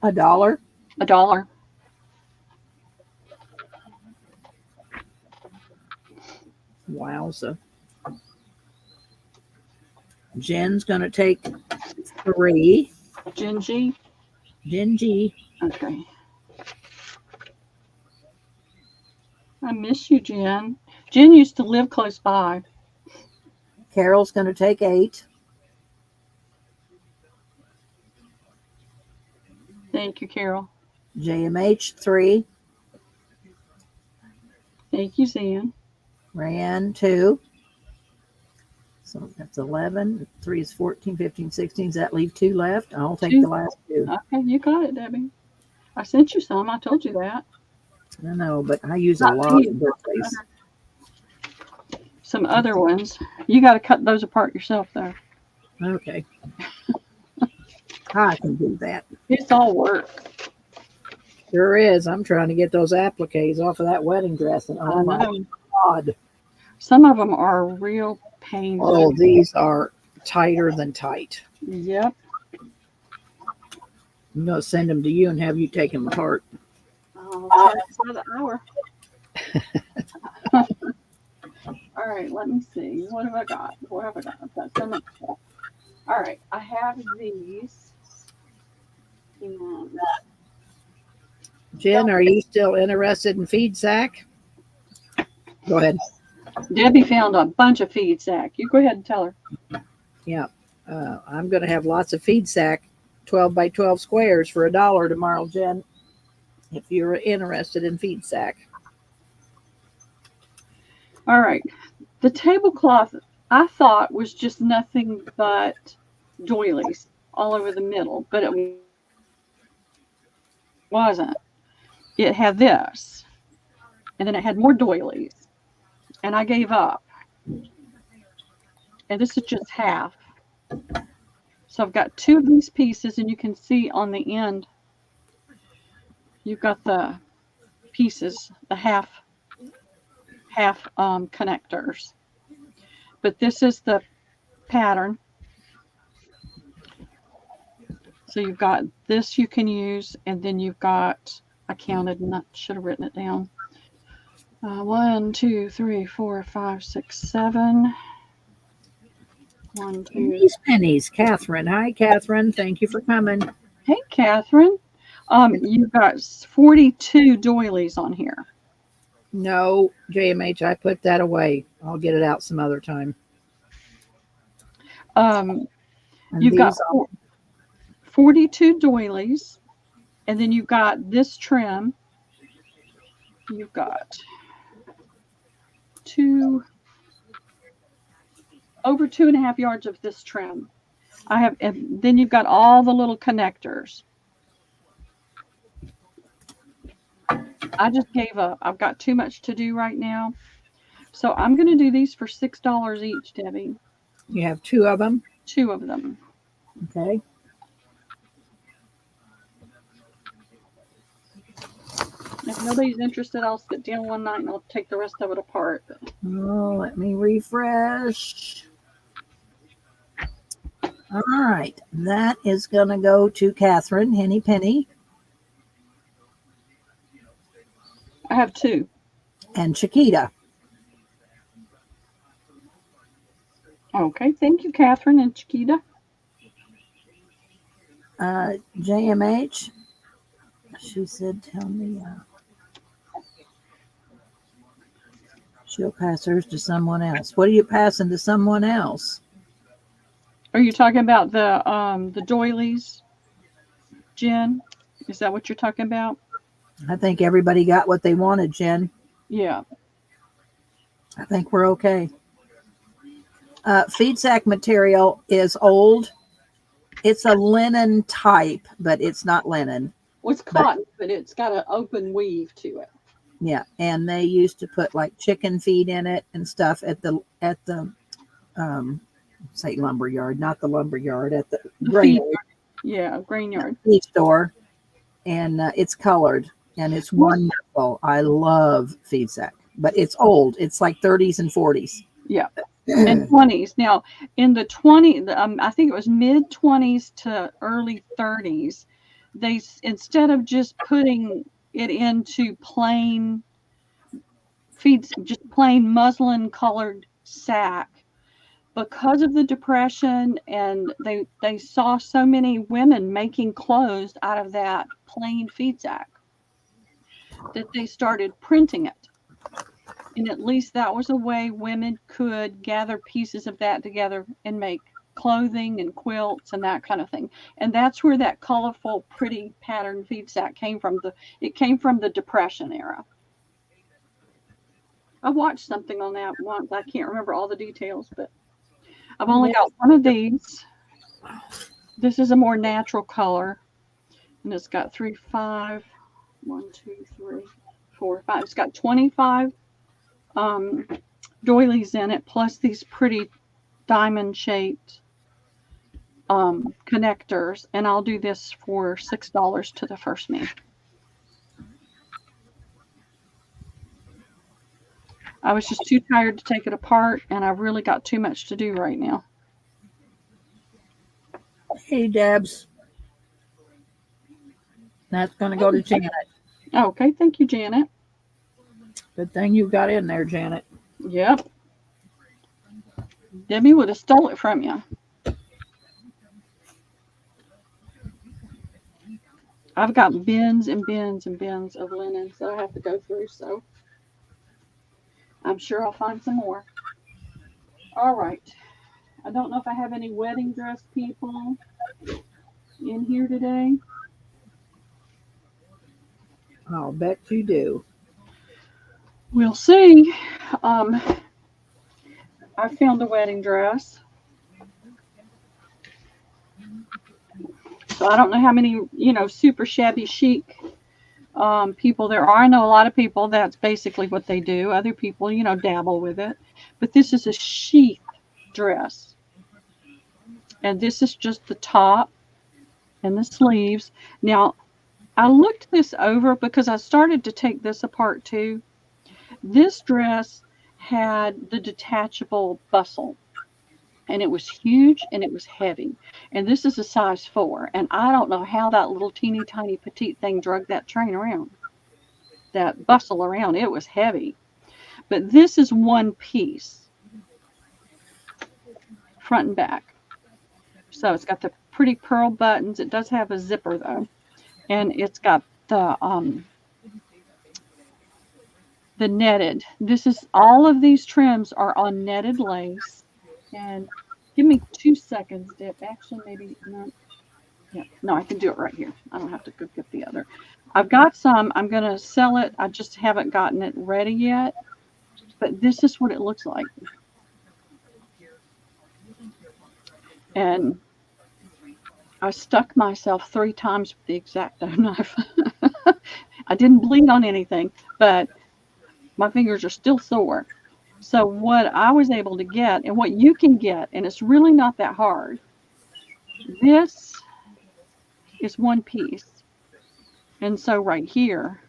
B: $1?
A: $1.
B: Wowza. Jen's going to take 3.
A: Gingy.
B: Gingy.
A: Okay. I miss you, Jen. Jen used to live close by.
B: Carol's going to take 8.
A: Thank you, Carol.
B: JMH 3.
A: Thank you, Zan.
B: Rayanne 2. So that's 11. 3 is 14, 15, 16. Does that leave 2 left? I'll take
A: 2.
B: the last 2.
A: Okay, you got it, Debbie. I sent you some. I told you that.
B: I know, but I use a
A: Not
B: lot
A: me.
B: of birthdays.
A: Some other ones. You got to cut those apart yourself, though.
B: Okay. I can do that.
A: It's all work.
B: Sure is. I'm trying to get those appliques off of that wedding dress. And oh my God.
A: Some of them are real pain.
B: Oh, these are tighter than tight.
A: Yep.
B: I'm going to send them to you and have you take them apart.
A: I'll try for the hour. All right, let me see. What have I got? What have I got? I've got so much stuff. All right, I have these. And
B: Jen, are you still interested in feed sack? Go ahead.
A: Debbie found a bunch of feed sack. You go ahead and tell her.
B: Yeah. I'm going to have lots of feed sack, 12 by 12 squares for $1 tomorrow, Jen, if you're interested in feed sack.
A: All right. The tablecloth, I thought, was just nothing but doilies all over the middle, but it wasn't. It had this, and then it had more doilies, and I gave up. And this is just half. So I've got 2 of these pieces, and you can see on the end, you've got the pieces, the half connectors. But this is the pattern. So you've got this you can use, and then you've got, I counted and I should have written it down. 1, 2, 3, 4, 5, 6, 7. 1, 2.
B: These pennies, Catherine. Hi, Catherine. Thank you for coming.
A: Hey, Catherine. You've got 42 doilies on here.
B: No, JMH, I put that away. I'll get it out some other time.
A: You've got 42 doilies, and then you've got this trim. You've got over 2.5 yards of this trim. And then you've got all the little connectors. I just gave up. I've got too much to do right now. So I'm going to do these for $6 each, Debbie.
B: You have 2 of them?
A: 2 of them.
B: Okay.
A: If nobody's interested, I'll sit down one night and I'll take the rest of it apart.
B: Oh, let me refresh. All right. That is going to go to Catherine, Henny Penny.
A: I have 2.
B: And Chiquita.
A: Okay, thank you, Catherine and Chiquita.
B: JMH, she said, tell me, she'll pass hers to someone else. What are you passing to someone else?
A: Are you talking about the doilies, Jen? Is that what you're talking about?
B: I think everybody got what they wanted, Jen.
A: Yeah.
B: I think we're okay. Feed sack material is old. It's a linen type, but it's not linen.
A: Well, it's cotton, but it's got an open weave to it.
B: Yeah, and they used to put like chicken feed in it and stuff at the say lumber yard, not the lumber yard, at the grain
A: Grain yard.
B: feed store, and it's colored and it's wonderful. I love feed sack, but it's old. It's like 30s and 40s.
A: Yeah. And 20s. Now, in the 20s, I think it was mid 20s to early 30s, they, instead of just putting it into plain feeds, just plain muslin colored sack, because of the depression, and they saw so many women making clothes out of that plain feed sack, that they started printing it. And at least that was a way women could gather pieces of that together and make clothing and quilts and that kind of thing. And that's where that colorful, pretty pattern feed sack came from. It came from the Depression era. I watched something on that once. I can't remember all the details, but I've only got one of these. This is a more natural color, and it's got 3, 5, 1, 2, 3, 4, 5. It's got 25 doilies in it, plus these pretty diamond shaped connectors, and I'll do this for $6 to the first me. I was just too tired to take it apart, and I've really got too much to do right now.
B: Hey, Debs. That's going to go to Janet.
A: Okay, thank you, Janet.
B: Good thing you got in there, Janet.
A: Yep. Debbie would have stole it from you. I've got bins and bins and bins of linen that I have to go through, so I'm sure I'll find some more. All right. I don't know if I have any wedding dress people in here today.
B: I'll bet you do.
A: We'll see. I found a wedding dress. So I don't know how many, super shabby chic people there are. I know a lot of people, that's basically what they do. Other people, dabble with it. But this is a sheath dress. And this is just the top and the sleeves. Now, I looked this over because I started to take this apart too. This dress had the detachable bustle, and it was huge and it was heavy. And this is a size 4, and I don't know how that little teeny tiny petite thing drug that train around, that bustle around. It was heavy. But this is one piece, front and back. So it's got the pretty pearl buttons. It does have a zipper though, and it's got the netted. This is, all of these trims are on netted lace. And give me 2 seconds, Dip. Actually, maybe not. Yeah, no, I can do it right here. I don't have to go get the other. I've got some. I'm going to sell it. I just haven't gotten it ready yet. But this is what it looks like. And I stuck myself 3 times with the X-Acto knife. I didn't bleed on anything, but my fingers are still sore. So what I was able to get, and what you can get, and it's really not that hard, this is one piece. And so right here,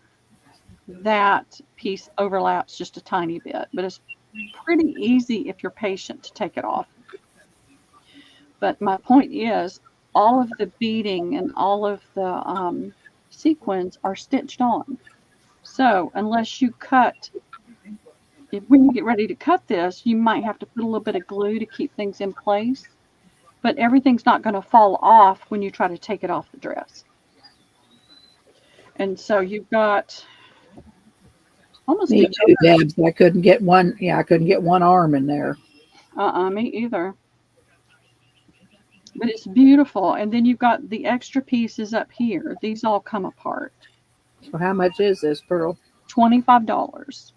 A: that piece overlaps just a tiny bit, but it's pretty easy if you're patient to take it off. But my point is, all of the beading and all of the sequins are stitched on. So unless you cut when you get ready to cut this, you might have to put a little bit of glue to keep things in place, but everything's not going to fall off when you try to take it off the dress. And so you've got almost
B: Me too, Debs. I couldn't get one. Yeah, I couldn't get one arm in there.
A: me either. But it's beautiful. And then you've got the extra pieces up here. These all come apart.
B: So how much is this, Pearl?
A: $25.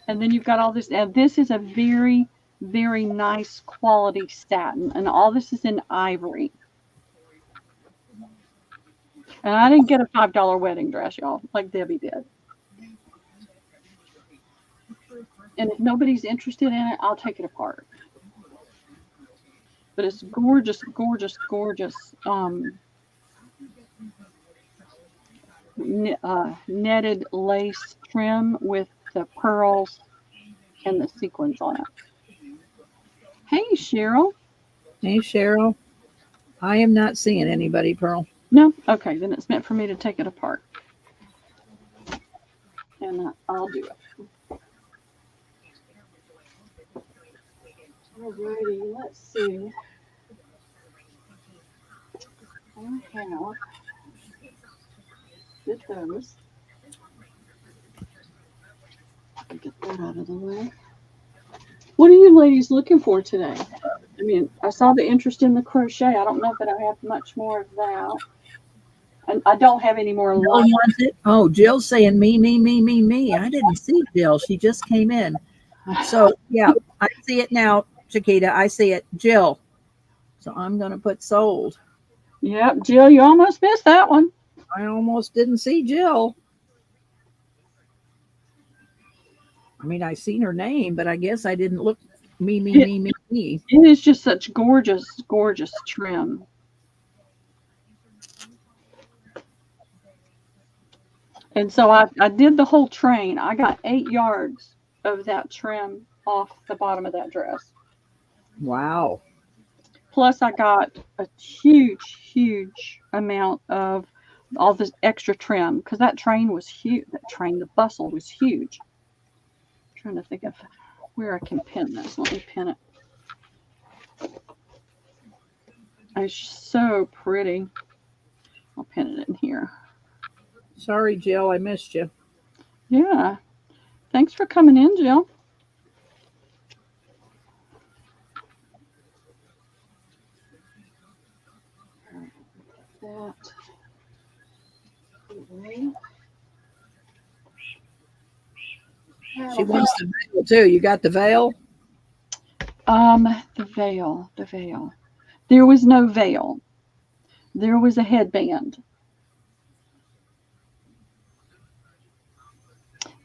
A: And then you've got all this. And this is a very, very nice quality satin. And all this is in ivory. And I didn't get a $5 wedding dress, y'all, like Debbie did. And if nobody's interested in it, I'll take it apart. But it's gorgeous, gorgeous, gorgeous netted lace trim with the pearls and the sequins on it. Hey, Cheryl.
B: Hey, Cheryl. I am not seeing anybody, Pearl.
A: No? Okay, then it's meant for me to take it apart. And I'll do it. Alrighty, let's see. I have did those. Get that out of the way. What are you ladies looking for today? I mean, I saw the interest in the crochet. I don't know that I have much more of that. And I don't have any more.
B: Jill wants it. Oh, Jill's saying me. I didn't see Jill. She just came in. So, yeah, I see it now, Chiquita. I see it. Jill. So I'm going to put sold.
A: Yep, Jill, you almost missed that one.
B: I almost didn't see Jill. I mean, I seen her name, but I guess I didn't look me.
A: It is just such gorgeous, gorgeous trim. And so I did the whole train. I got 8 yards of that trim off the bottom of that dress.
B: Wow.
A: Plus I got a huge, huge amount of all this extra trim because that train was huge. The bustle was huge. I'm trying to think of where I can pin this. Let me pin it. It's so pretty. I'll pin it in here.
B: Sorry, Jill, I missed you.
A: Yeah. Thanks for coming in, Jill. That away.
B: She wants the veil too. You got the veil?
A: The veil. There was no veil. There was a headband.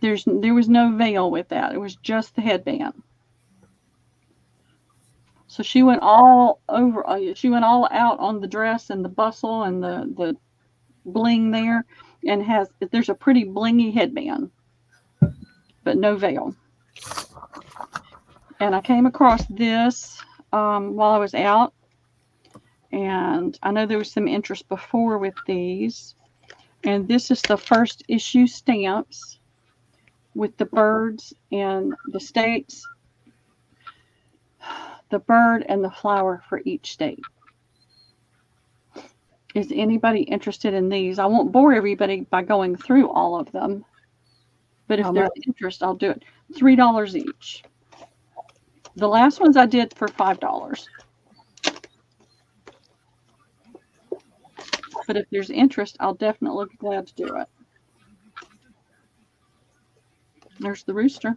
A: There was no veil with that. It was just the headband. So she went all over. She went all out on the dress and the bustle and the bling there, and there's a pretty blingy headband, but no veil. And I came across this while I was out, and I know there was some interest before with these. And this is the first issue stamps with the birds and the states. The bird and the flower for each state. Is anybody interested in these? I won't bore everybody by going through all of them, but if there's interest, I'll do it. $3 each. The last ones I did for $5. But if there's interest, I'll definitely be glad to do it. There's the rooster.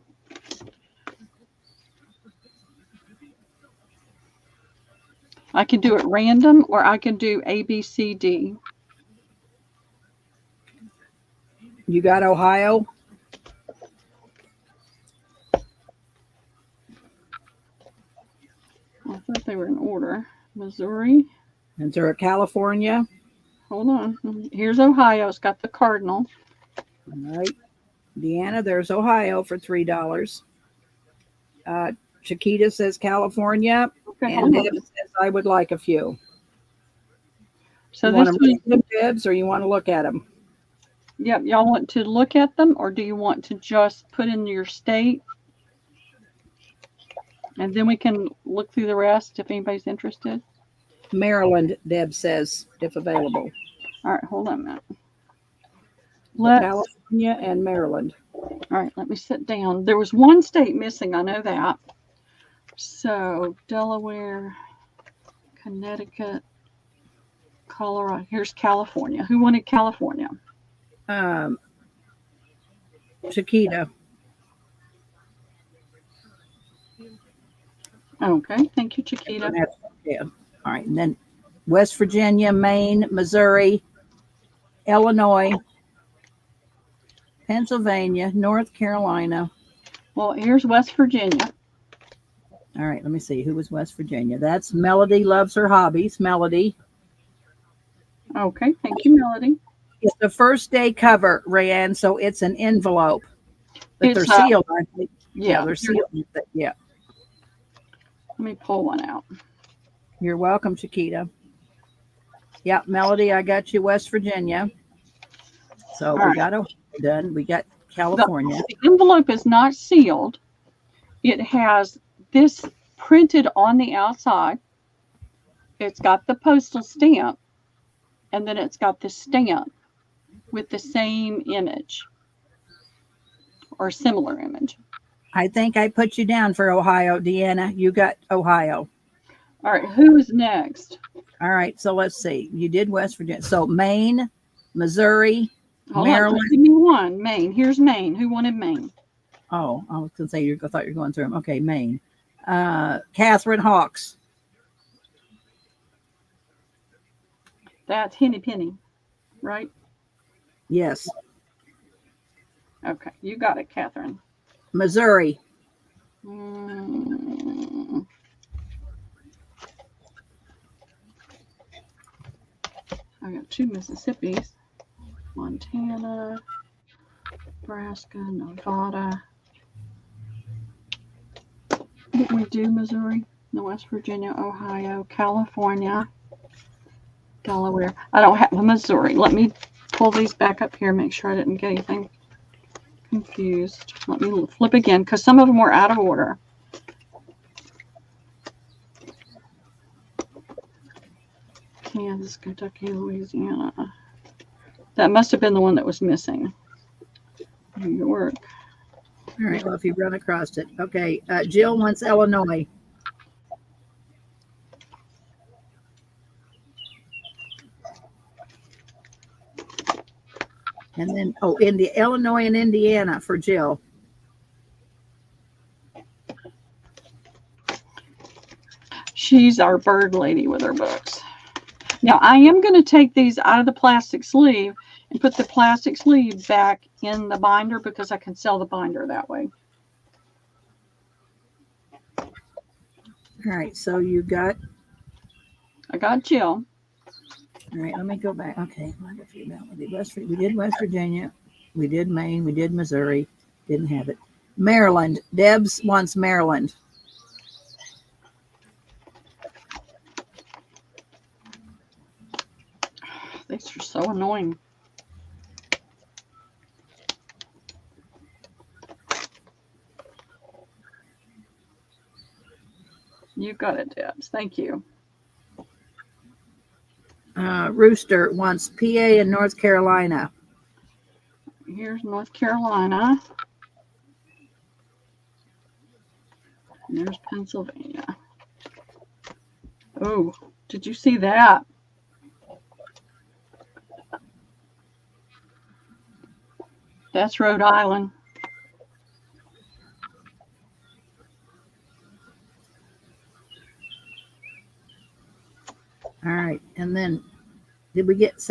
A: I can do it random, or I can do A, B, C, D.
B: You got Ohio?
A: I thought they were in order. Missouri.
B: Is there a California?
A: Hold on. Here's Ohio. It's got the cardinal.
B: All right. Deanna, there's Ohio for $3. Chiquita says California.
A: Okay,
B: And Deb says I would like a few.
A: So
B: you
A: this
B: want to read them, Debs, or you want to look at them?
A: Yep. Y'all want to look at them, or do you want to just put in your state? And then we can look through the rest if anybody's interested.
B: Maryland, Deb says, if available.
A: All right, hold on a minute.
B: California and Maryland.
A: All right, let me sit down. There was one state missing, I know that. So Delaware, Connecticut, Colorado. Here's California. Who wanted California?
B: Chiquita.
A: Okay, thank you, Chiquita.
B: Yeah. All right. And then West Virginia, Maine, Missouri, Illinois, Pennsylvania, North Carolina.
A: Well, here's West Virginia.
B: All right. Let me see. Who was West Virginia? That's Melody Loves Her Hobbies. Melody.
A: Okay, thank you, Melody.
B: It's the first day cover, Rayanne, so it's an envelope. But
A: It's,
B: they're sealed, aren't they?
A: Yeah,
B: they're sealed. Yeah.
A: Let me pull one out.
B: You're welcome, Chiquita. Yeah, Melody, I got you West Virginia. So we got Ohio done. We got California.
A: The envelope is not sealed. It has this printed on the outside. It's got the postal stamp, and then it's got the stamp with the same image or similar image.
B: I think I put you down for Ohio, Deanna. You got Ohio.
A: All right, who's next?
B: All right, so let's see. You did West Virginia. So Maine, Missouri,
A: Hold
B: Maryland.
A: on, give me one. Maine. Here's Maine. Who wanted Maine?
B: Oh, I was going to say, I thought you were going through them. Okay, Maine. Catherine Hawks.
A: That's Henny Penny, right?
B: Yes.
A: Okay, you got it, Catherine.
B: Missouri.
A: I got two Mississippis. Montana, Nebraska, Nevada. Didn't we do Missouri? No, West Virginia, Ohio, California, Delaware. I don't have Missouri. Let me pull these back up here, make sure I didn't get anything confused. Let me flip again because some of them were out of order. Kansas, Kentucky, Louisiana. That must have been the one that was missing. New York.
B: All right, well, if you run across it. Okay, Jill wants Illinois. And then, Illinois and Indiana for Jill.
A: She's our bird lady with her books. Now, I am going to take these out of the plastic sleeve and put the plastic sleeve back in the binder because I can sell the binder that way.
B: All right, so
A: I got Jill.
B: All right, let me go back. Okay, we did West Virginia. We did Maine. We did Missouri. Didn't have it. Maryland. Debs wants Maryland.
A: These are so annoying. You got it, Debs. Thank you.
B: Rooster wants PA and North Carolina.
A: Here's North Carolina. And there's Pennsylvania. Oh, did you see that? That's Rhode Island.
B: All right, and then did we get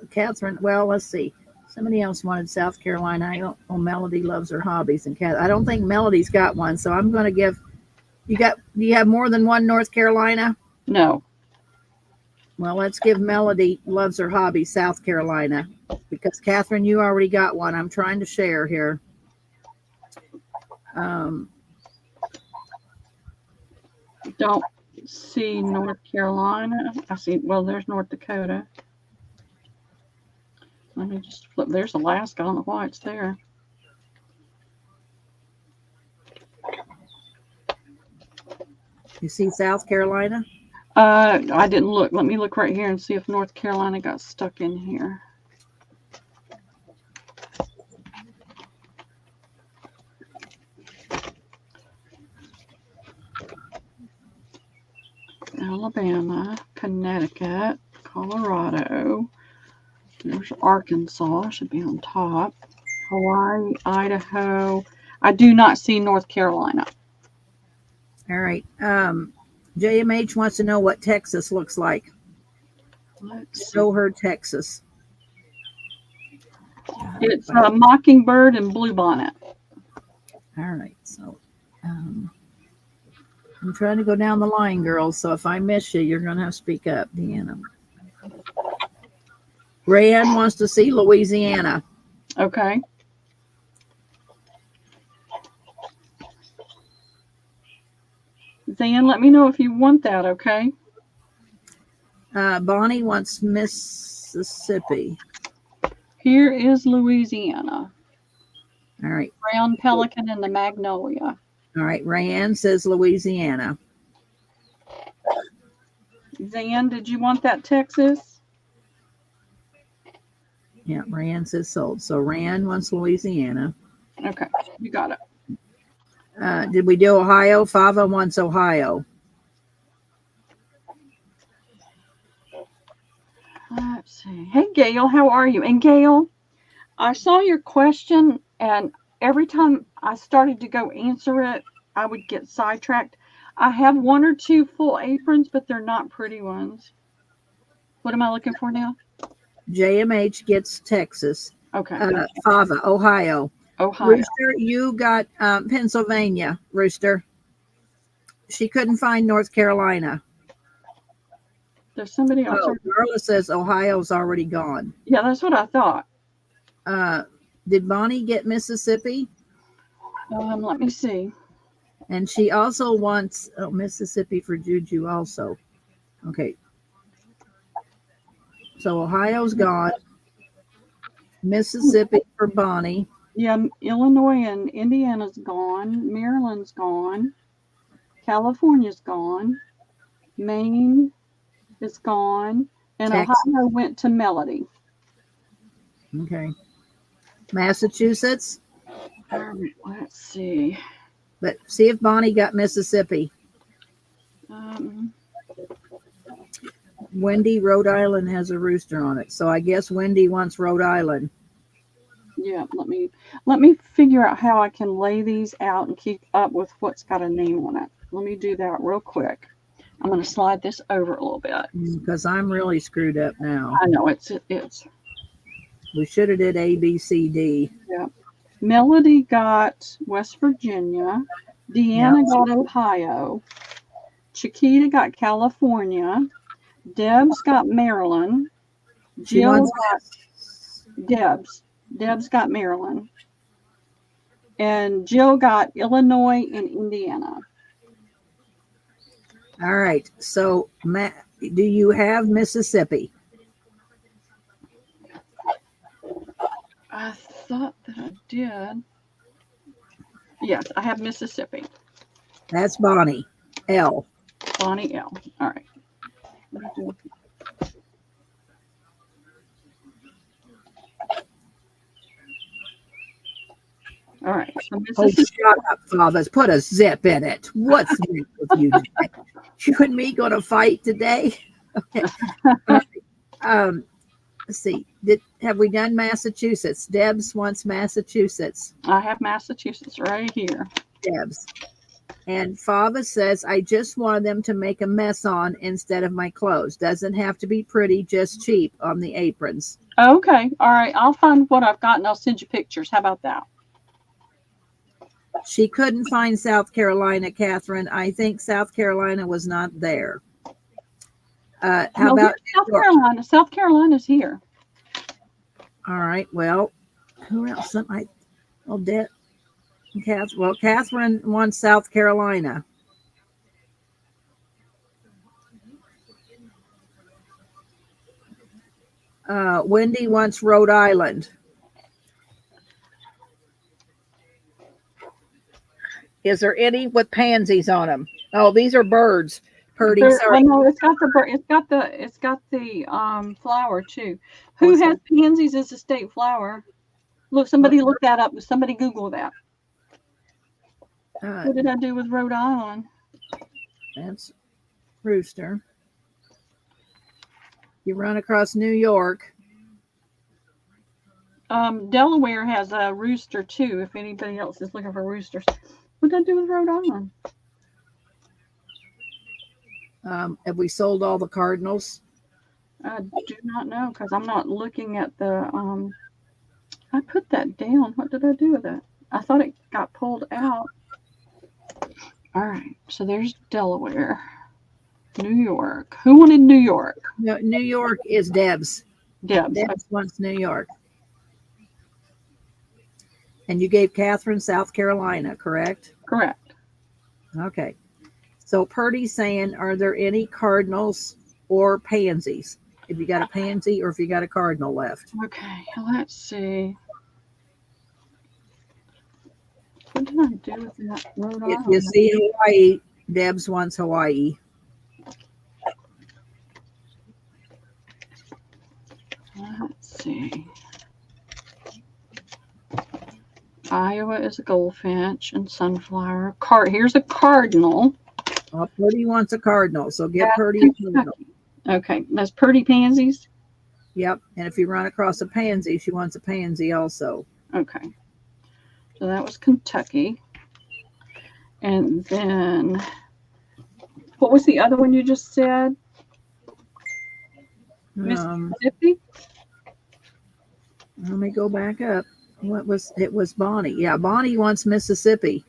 B: Catherine? Well, let's see. Somebody else wanted South Carolina. I don't know. Melody Loves Her Hobbies, and I don't think Melody's got one, so I'm going to give. Do you have more than one North Carolina?
A: No.
B: Well, let's give Melody Loves Her Hobbies South Carolina, because Catherine, you already got one. I'm trying to share here.
A: Don't see North Carolina. I see, well, there's North Dakota. Let me just flip. There's Alaska. I don't know why it's there.
B: You see South Carolina?
A: I didn't look. Let me look right here and see if North Carolina got stuck in here. Alabama, Connecticut, Colorado. There's Arkansas. Should be on top. Hawaii, Idaho. I do not see North Carolina.
B: All right. JMH wants to know what Texas looks like.
A: Let's
B: Show her Texas.
A: It's Mockingbird and Bluebonnet.
B: All right. So I'm trying to go down the line, girls. So if I miss you, you're going to have to speak up, Deanna. Rayanne wants to see Louisiana.
A: Okay. Zan, let me know if you want that, okay?
B: Bonnie wants Mississippi.
A: Here is Louisiana.
B: All right.
A: Brown pelican and the magnolia.
B: All right. Rayanne says Louisiana.
A: Zan, did you want that Texas?
B: Yeah, Rayanne says sold. So Rayanne wants Louisiana.
A: Okay, you got it.
B: Did we do Ohio? Fava wants Ohio.
A: Let's see. Hey, Gail, how are you? And Gail, I saw your question, and every time I started to go answer it, I would get sidetracked. I have one or two full aprons, but they're not pretty ones. What am I looking for now?
B: JMH gets Texas.
A: Okay.
B: Fava, Ohio.
A: Ohio.
B: Rooster, you got Pennsylvania, Rooster. She couldn't find North Carolina.
A: There's somebody else.
B: Oh, Marla says Ohio's already gone.
A: Yeah, that's what I thought.
B: Did Bonnie get Mississippi?
A: Let me see.
B: And she also wants Mississippi for Juju also. Okay. So Ohio's gone. Mississippi for Bonnie.
A: Yeah, Illinois and Indiana's gone. Maryland's gone. California's gone. Maine is gone. And
B: Texas.
A: Ohio went to Melody.
B: Okay. Massachusetts.
A: Let's see.
B: But see if Bonnie got Mississippi. Wendy, Rhode Island has a rooster on it. So I guess Wendy wants Rhode Island.
A: Yeah, let me figure out how I can lay these out and keep up with what's got a name on it. Let me do that real quick. I'm going to slide this over a little bit.
B: Because I'm really screwed up now.
A: I know it's.
B: We should have did A, B, C, D.
A: Yeah. Melody got West Virginia. Deanna got Ohio. Chiquita got California. Deb's got Maryland. Jill got Deb's got Maryland. And Jill got Illinois and Indiana.
B: All right. So, Matt, do you have Mississippi?
A: I thought that I did. Yes, I have Mississippi.
B: That's Bonnie. L.
A: Bonnie L. All right. All right. So
B: Oh, shut up, fathers. Put a zip in it. What's new with you today? You and me going to fight today? Okay. Let's see. Have we done Massachusetts? Debs wants Massachusetts.
A: I have Massachusetts right here.
B: Debs. And Fava says, I just wanted them to make a mess on instead of my clothes. Doesn't have to be pretty, just cheap on the aprons.
A: Okay. All right. I'll find what I've got and I'll send you pictures. How about that?
B: She couldn't find South Carolina, Catherine. I think South Carolina was not there. How about
A: South Carolina? South Carolina's here.
B: All right. Well, who else? Catherine wants South Carolina. Wendy wants Rhode Island. Is there any with pansies on them? Oh, these are birds. Purdy,
A: Well,
B: sorry.
A: no, it's got the flower too. Who
B: it's
A: has pansies as a state flower? Look, somebody look that up. Somebody Google that. What did I do with Rhode Island?
B: That's rooster. You run across New York.
A: Delaware has a rooster too. If anybody else is looking for roosters, what did I do with Rhode Island?
B: Have we sold all the cardinals?
A: I do not know because I'm not looking at the. I put that down. What did I do with it? I thought it got pulled out. All right, so there's Delaware, New York. Who wanted New York?
B: No, New York is Deb's.
A: Debs.
B: Deb's wants New York. And you gave Catherine South Carolina, correct?
A: Correct.
B: Okay. So Purdy's saying, are there any cardinals or pansies? If you got a pansy or if you got a cardinal left.
A: Okay, let's see. What did I do with that Rhode
B: If
A: Island?
B: you see Hawaii, Deb's wants Hawaii.
A: Let's see. Iowa is a goldfinch and sunflower. Here's a cardinal.
B: Well, Purdy wants a cardinal, so get Purdy a cardinal.
A: Okay, that's Purdy pansies.
B: Yep, and if you run across a pansy, she wants a pansy also.
A: Okay, so that was Kentucky. And then, what was the other one you just said? Mississippi?
B: Let me go back up. It was Bonnie. Yeah, Bonnie wants Mississippi.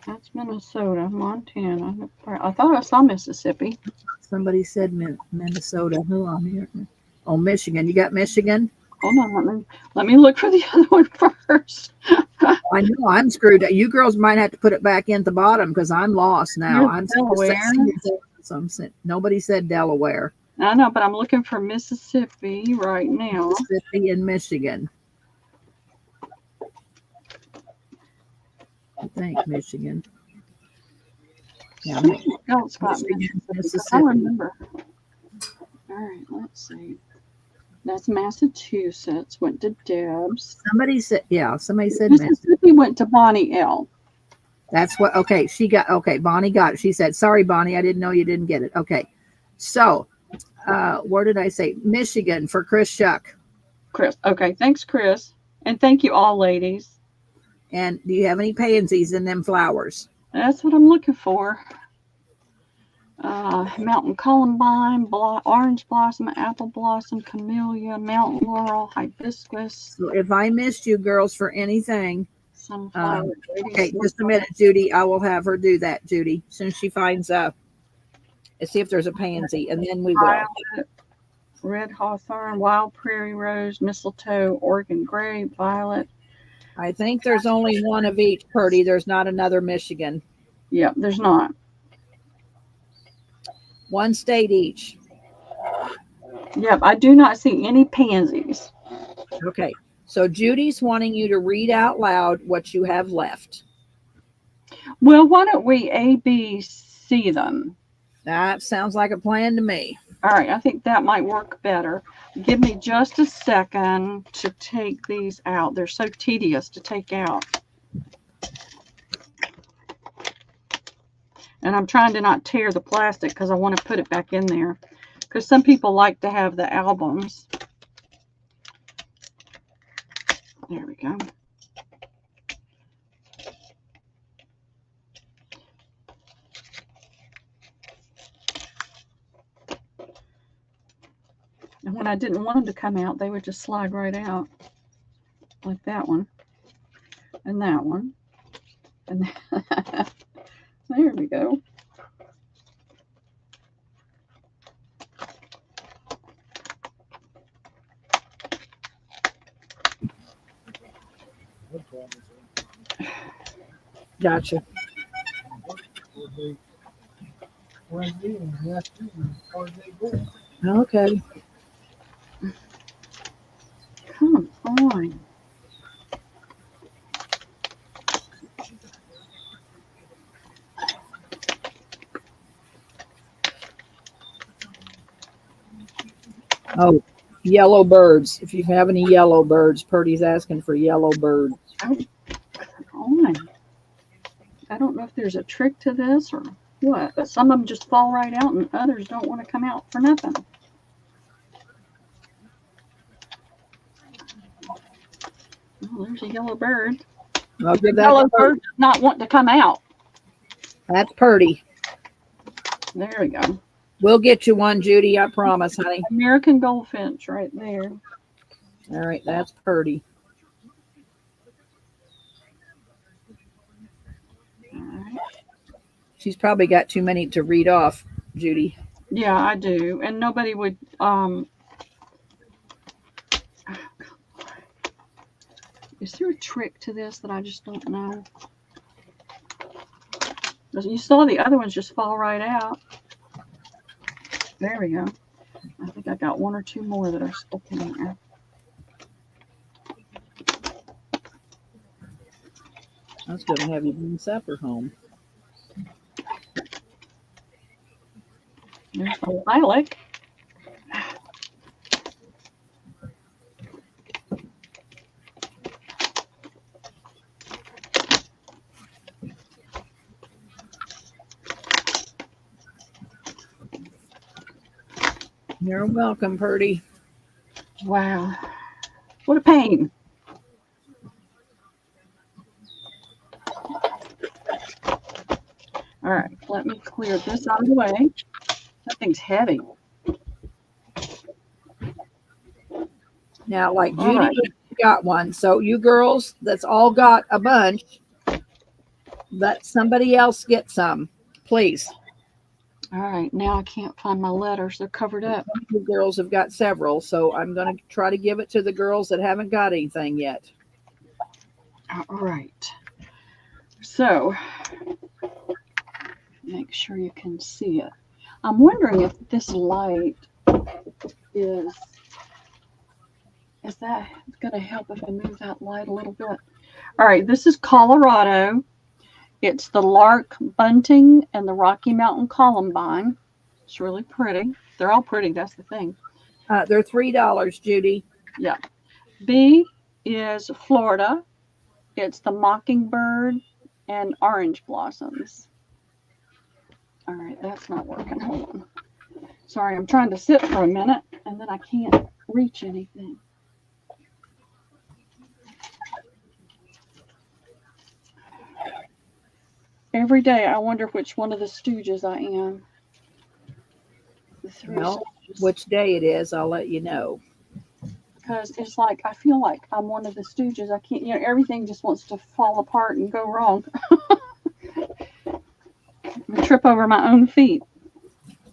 A: That's Minnesota, Montana. I thought I saw Mississippi.
B: Somebody said Minnesota. Who on here? Oh, Michigan. You got Michigan?
A: Hold on, let me look for the other one first.
B: I know I'm screwed. You girls might have to put it back in the bottom because I'm lost now. I'm
A: Delaware.
B: Nobody said Delaware.
A: I know, but I'm looking for Mississippi right now.
B: Mississippi and Michigan. I think Michigan. Yeah,
A: Else got Mississippi. I remember. All right, let's see. That's Massachusetts. Went to Deb's.
B: Somebody said
A: Mississippi went to Bonnie L.
B: That's what. Okay, Bonnie got it. She said, "Sorry, Bonnie, I didn't know you didn't get it." Okay, so where did I say? Michigan for Chris Shuck.
A: Chris. Okay, thanks, Chris, and thank you all, ladies.
B: And do you have any pansies in them flowers?
A: That's what I'm looking for. Mountain columbine, orange blossom, apple blossom, camellia, mountain laurel, hibiscus.
B: So if I missed you girls for anything,
A: sunflower.
B: Okay, just a minute, Judy. I will have her do that, Judy, as soon as she finds let's see if there's a pansy, and then we will.
A: Violet, red hawthorn, wild prairie rose, mistletoe, Oregon grape, violet.
B: I think there's only one of each, Purdy. There's not another Michigan.
A: Yep, there's not.
B: One state each.
A: Yep, I do not see any pansies.
B: Okay, so Judy's wanting you to read out loud what you have left.
A: Well, why don't we ABC them?
B: That sounds like a plan to me.
A: All right, I think that might work better. Give me just a second to take these out. They're so tedious to take out. And I'm trying to not tear the plastic because I want to put it back in there. Because some people like to have the albums. There we go. And when I didn't want them to come out, they would just slide right out. Like that one. And that one. And that. There we go.
B: Gotcha.
C: When they go.
B: Okay.
A: Come on.
B: Oh, yellow birds. If you have any yellow birds, Purdy's asking for yellow birds.
A: Oh, come on. I don't know if there's a trick to this or what, but some of them just fall right out and others don't want to come out for nothing. Oh, there's a yellow bird.
B: I'll give that
A: Yellow
B: to Purdy.
A: bird does not want to come out.
B: That's Purdy.
A: There we go.
B: We'll get you one, Judy. I promise, honey.
A: American goldfinch right there.
B: All right, that's Purdy.
A: All right.
B: She's probably got too many to read off, Judy.
A: Yeah, I do. And nobody would is there a trick to this that I just don't know? You saw the other ones just fall right out. There we go. I think I got one or two more that are stuck in there.
B: I was going to have you bring supper home.
A: There's the lilac.
B: You're welcome, Purdy.
A: Wow. What a pain. All right, let me clear this out of the way. That thing's heavy.
B: Now, like
A: All
B: Judy
A: right.
B: got one. So you girls that's all got a bunch, let somebody else get some, please.
A: All right, now I can't find my letters. They're covered up.
B: You girls have got several, so I'm going to try to give it to the girls that haven't got anything yet.
A: All right. So, make sure you can see it. I'm wondering if this light is that going to help if I move that light a little bit? All right, this is Colorado. It's the lark bunting and the Rocky Mountain columbine. It's really pretty. They're all pretty. That's the thing.
B: They're $3, Judy.
A: Yeah. B is Florida. It's the mockingbird and orange blossoms. All right, that's not working. Hold on. Sorry, I'm trying to sit for a minute and then I can't reach anything. Every day I wonder which one of the Stooges I am. The three
B: Well,
A: Stooges.
B: which day it is, I'll let you know.
A: Because it's like I feel like I'm one of the Stooges. I can't, everything just wants to fall apart and go wrong. I trip over my own feet.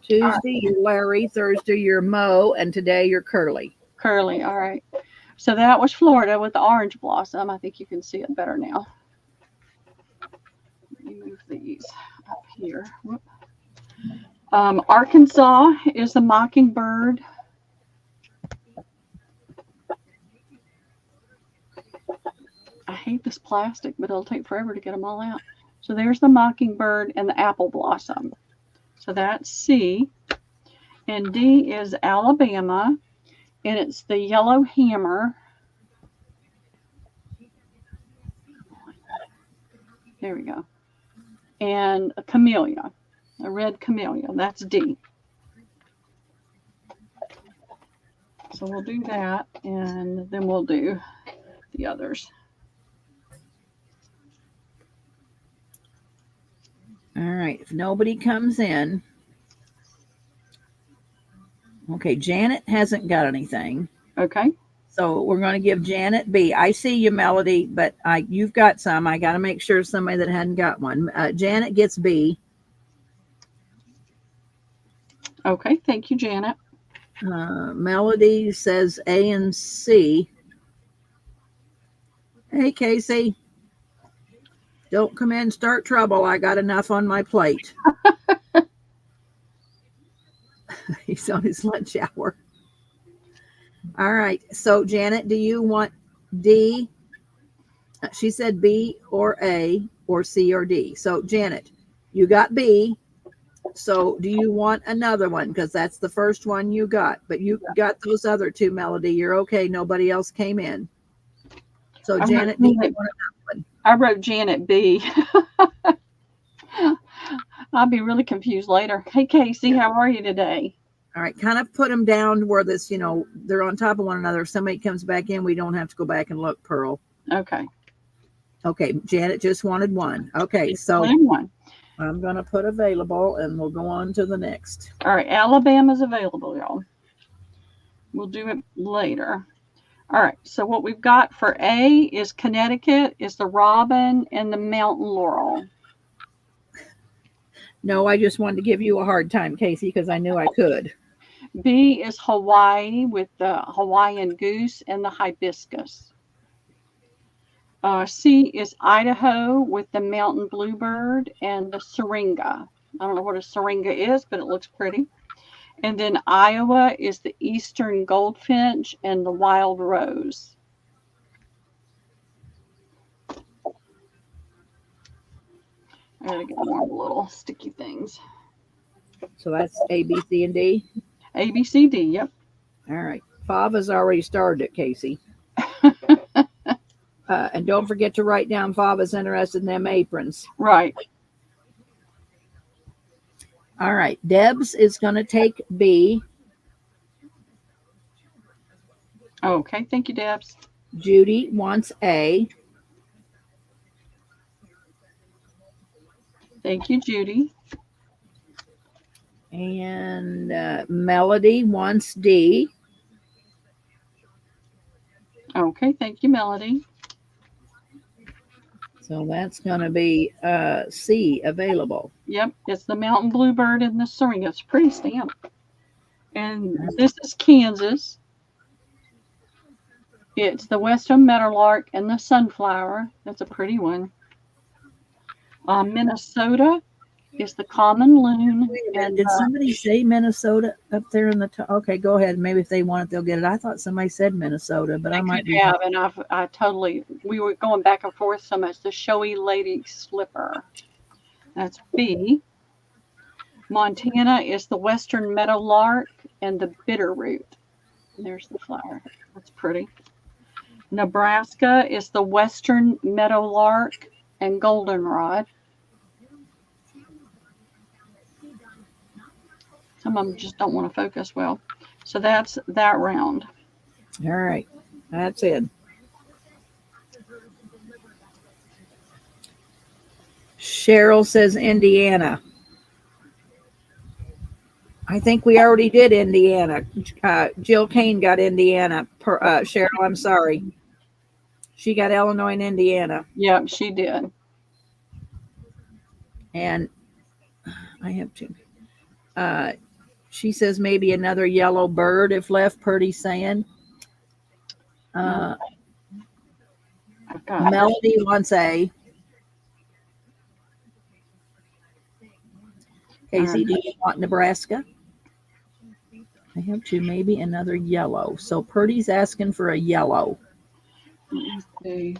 B: Tuesday, you're Larry. Thursday, you're Mo. And today, you're Curly.
A: Curly, all right. So that was Florida with the orange blossom. I think you can see it better now. Let me move these up here. Whoop. Arkansas is the mockingbird. I hate this plastic, but it'll take forever to get them all out. So there's the mockingbird and the apple blossom. So that's C. And D is Alabama, and it's the yellow hammer. There we go. And a camellia, a red camellia. That's D. So we'll do that, and then we'll do the others.
B: All right. If nobody comes in. Okay, Janet hasn't got anything.
A: Okay.
B: So we're going to give Janet B. I see you, Melody, but you've got some. I got to make sure somebody that hadn't got one. Janet gets B.
A: Okay. Thank you, Janet.
B: Melody says A and C. Hey, Casey. Don't come in and start trouble. I got enough on my plate. He's on his lunch hour. All right. So, Janet, do you want D? She said B or A or C or D. So, Janet, you got B. So, do you want another one? Because that's the first one you got. But you got those other two, Melody. You're okay. Nobody else came in. So, Janet, do you want another one?
A: I wrote Janet B. I'll be really confused later. Hey, Casey, how are you today?
B: All right. Kind of put them down where this, they're on top of one another. If somebody comes back in, we don't have to go back and look, Pearl.
A: Okay.
B: Okay. Janet just wanted one. Okay. So,
A: One.
B: I'm going to put available and we'll go on to the next.
A: All right. Alabama's available, y'all. We'll do it later. All right. So what we've got for A is Connecticut, is the robin, and the mountain laurel.
B: No, I just wanted to give you a hard time, Casey, because I knew I could.
A: B is Hawaii with the Hawaiian goose and the hibiscus. C is Idaho with the mountain bluebird and the syringa. I don't know what a syringa is, but it looks pretty. And then Iowa is the eastern goldfinch and the wild rose. I gotta get more of the little sticky things.
B: So that's A, B, C, and D?
A: A, B, C, D, yep.
B: All right. Fava's already started it, Casey. And don't forget to write down Fava's interested in them aprons.
A: Right.
B: All right. Debs is going to take B.
A: Okay, thank you, Debs.
B: Judy wants A.
A: Thank you, Judy.
B: And Melody wants D.
A: Okay, thank you, Melody.
B: So that's going to be C, available.
A: Yep, it's the mountain bluebird and the syringa. It's a pretty stamp. And this is Kansas. It's the western meadowlark and the sunflower. That's a pretty one. Minnesota is the common loon. And,
B: did somebody say Minnesota up there in the top? Okay, go ahead. Maybe if they want it, they'll get it. I thought somebody said Minnesota, but I might be.
A: Have, and I totally, we were going back and forth so much. The showy lady slipper. That's B. Montana is the western meadowlark and the bitterroot. There's the flower. That's pretty. Nebraska is the western meadowlark and goldenrod. Some of them just don't want to focus well. So that's that round.
B: All right. That's it. Cheryl says Indiana. I think we already did Indiana. Jill Kane got Indiana. Cheryl, I'm sorry. She got Illinois and Indiana.
A: Yep, she did.
B: And I have two. She says maybe another yellow bird if left, Purdy's saying. Melody wants A. Casey, do you want Nebraska? I have two, maybe another yellow. So Purdy's asking for a yellow.
A: Okay.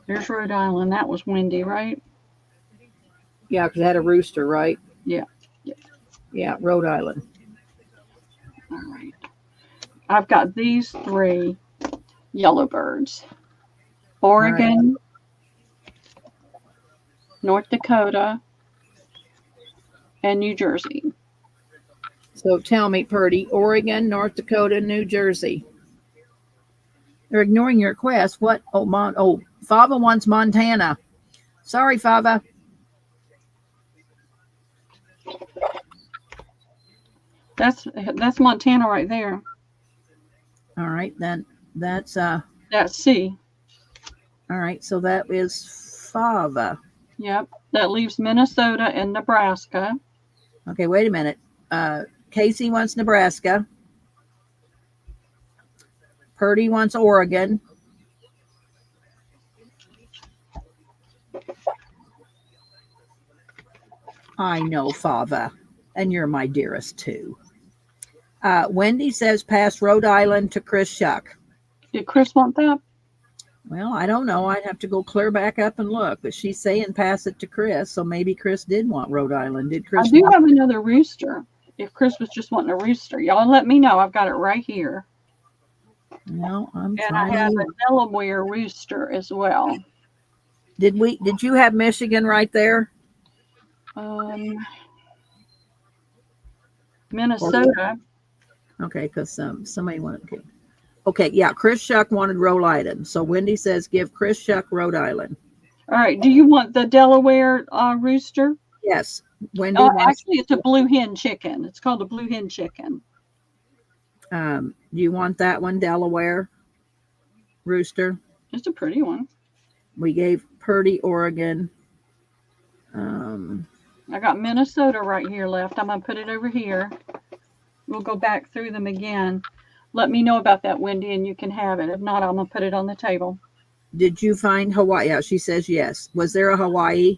A: There's Rhode Island. That was windy, right?
B: Yeah, because it had a rooster, right?
A: Yeah.
B: Yeah, Rhode Island.
A: All right. I've got these three yellow birds. Oregon, North Dakota, and New Jersey.
B: So tell me, Purdy, Oregon, North Dakota, New Jersey. They're ignoring your request. What? Fava wants Montana. Sorry, Fava.
A: That's Montana right there.
B: All right, then that's
A: C.
B: All right, so that is Fava.
A: Yep. That leaves Minnesota and Nebraska.
B: Okay, wait a minute. Casey wants Nebraska. Purdy wants Oregon. I know, Fava, and you're my dearest too. Wendy says pass Rhode Island to Chris Shuck.
A: Did Chris want that?
B: Well, I don't know. I'd have to go clear back up and look, but she's saying pass it to Chris, so maybe Chris did want Rhode Island. Did Chris
A: I do
B: want
A: have another rooster. If Chris was just wanting a rooster, y'all let me know. I've got it right here.
B: No, I'm
A: And I
B: trying
A: have
B: to
A: a Delaware rooster as well.
B: Did you have Michigan right there?
A: Minnesota.
B: Okay, because somebody wanted. Okay, yeah, Chris Shuck wanted Rhode Island. So Wendy says give Chris Shuck Rhode Island.
A: All right. Do you want the Delaware rooster?
B: Yes. Wendy wants.
A: Actually, it's a blue hen chicken. It's called a blue hen chicken.
B: Do you want that one, Delaware rooster?
A: It's a pretty one.
B: We gave Purdy, Oregon.
A: I got Minnesota right here left. I'm going to put it over here. We'll go back through them again. Let me know about that, Wendy, and you can have it. If not, I'm going to put it on the table.
B: Did you find Hawaii? Yeah, she says yes. Was there a Hawaii?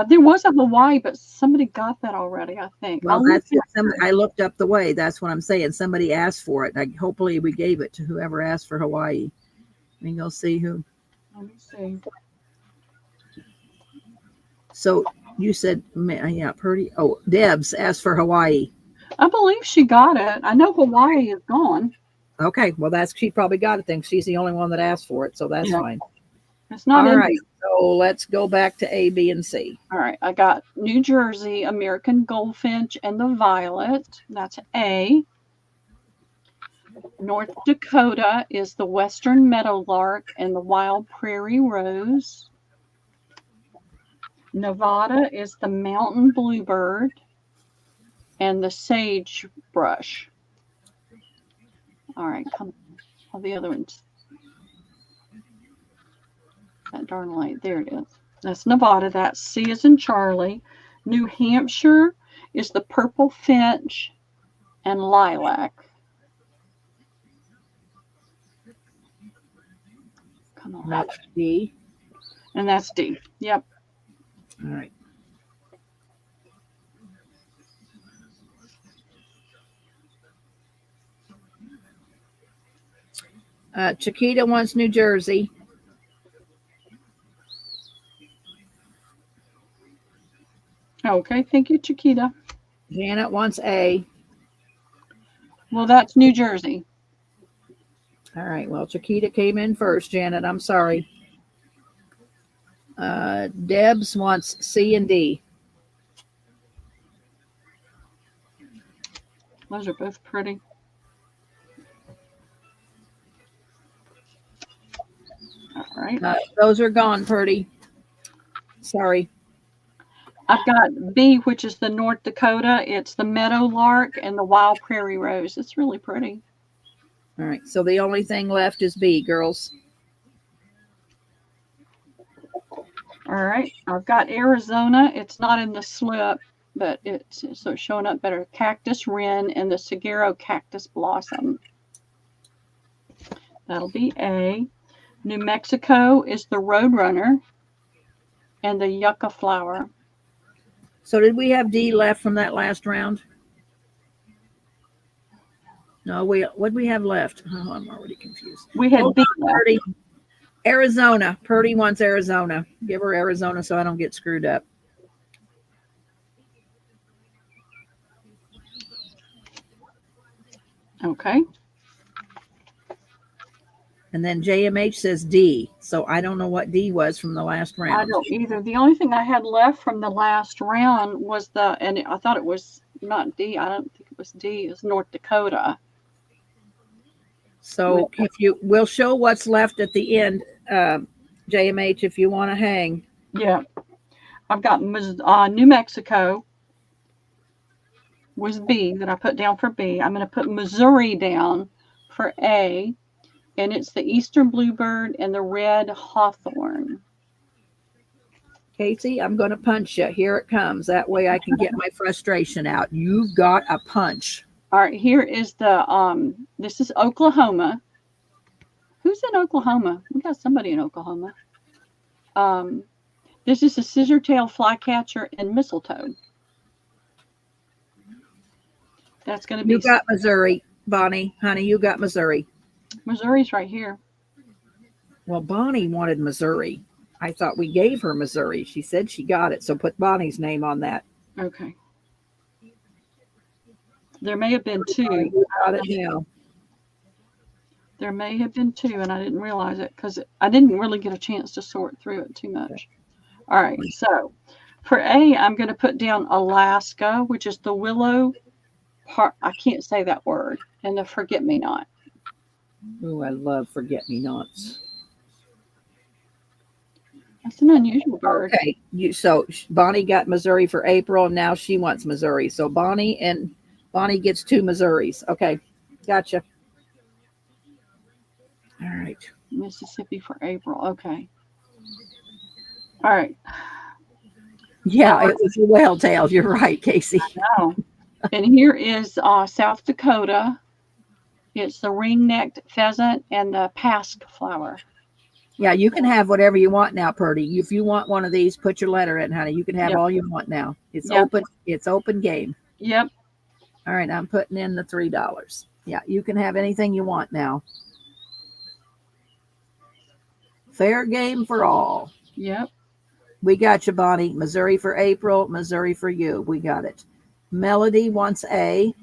A: There was a Hawaii, but somebody got that already, I think.
B: Well, I looked up the way. That's what I'm saying. Somebody asked for it. Hopefully we gave it to whoever asked for Hawaii. Let me go see who.
A: Let me see.
B: So you said, yeah, Purdy. Oh, Debs asked for Hawaii.
A: I believe she got it. I know Hawaii is gone.
B: Okay, well, she probably got it then. She's the only one that asked for it, so that's fine.
A: It's not
B: all
A: in
B: right. So let's go back to A, B, and C.
A: All right, I got New Jersey, American Goldfinch, and the Violet. That's A. North Dakota is the Western Meadowlark and the Wild Prairie Rose. Nevada is the Mountain Bluebird and the Sagebrush. All right, come on. All the other ones. That darn light. There it is. That's Nevada. That's C as in Charlie. New Hampshire is the Purple Finch and Lilac. Come on.
B: That's D.
A: And that's D. Yep.
B: All right. Chiquita wants New Jersey.
A: Okay, thank you, Chiquita.
B: Janet wants A.
A: Well, that's New Jersey.
B: All right. Well, Chiquita came in first, Janet. I'm sorry. Debs wants C and D.
A: Those are both pretty. All right.
B: Those are gone, Purdy. Sorry.
A: I've got B, which is the North Dakota. It's the Meadowlark and the Wild Prairie Rose. It's really pretty.
B: All right. So the only thing left is B, girls.
A: All right. I've got Arizona. It's not in the slip, but it's showing up better. Cactus Wren and the Saguaro Cactus Blossom. That'll be A. New Mexico is the Roadrunner and the Yucca Flower.
B: So did we have D left from that last round? No, what do we have left? Oh, I'm already confused.
A: We had B left.
B: Purdy. Arizona. Purdy wants Arizona. Give her Arizona so I don't get screwed up.
A: Okay.
B: And then JMH says D. So I don't know what D was from the last round.
A: I don't either. The only thing I had left from the last round was I thought it was not D. I don't think it was D. It's North Dakota.
B: So we'll show what's left at the end, JMH, if you want to hang.
A: Yeah. I've got New Mexico was B that I put down for B. I'm going to put Missouri down for A. And it's the Eastern Bluebird and the Red Hawthorn.
B: Casey, I'm going to punch you. Here it comes. That way I can get my frustration out. You've got a punch.
A: All right, here is this is Oklahoma. Who's in Oklahoma? We got somebody in Oklahoma. This is a scissortail flycatcher and mistletoe. That's going to be
B: You got Missouri, Bonnie, honey. You got Missouri.
A: Missouri's right here.
B: Well, Bonnie wanted Missouri. I thought we gave her Missouri. She said she got it, so put Bonnie's name on that.
A: Okay. There may have been two.
B: You got it now.
A: There may have been two, and I didn't realize it because I didn't really get a chance to sort through it too much. All right, so for A, I'm going to put down Alaska, which is the willow part. I can't say that word, and the forget-me-not.
B: Oh, I love forget-me-nots.
A: That's an unusual bird.
B: Okay, so Bonnie got Missouri for April, and now she wants Missouri. So Bonnie gets 2 Missouris. Okay, gotcha. All right.
A: Mississippi for April. Okay. All right.
B: Yeah, it was a whale tail. You're right, Casey.
A: Now, and here is South Dakota. It's the ring-necked pheasant and the pasque flower.
B: Yeah, you can have whatever you want now, Purdy. If you want one of these, put your letter in, honey. You can have all you want now. It's open. It's open game.
A: Yep.
B: All right, I'm putting in the $3. Yeah, you can have anything you want now. Fair game for all.
A: Yep.
B: We got you, Bonnie. Missouri for April, Missouri for you. We got it. Melody wants A.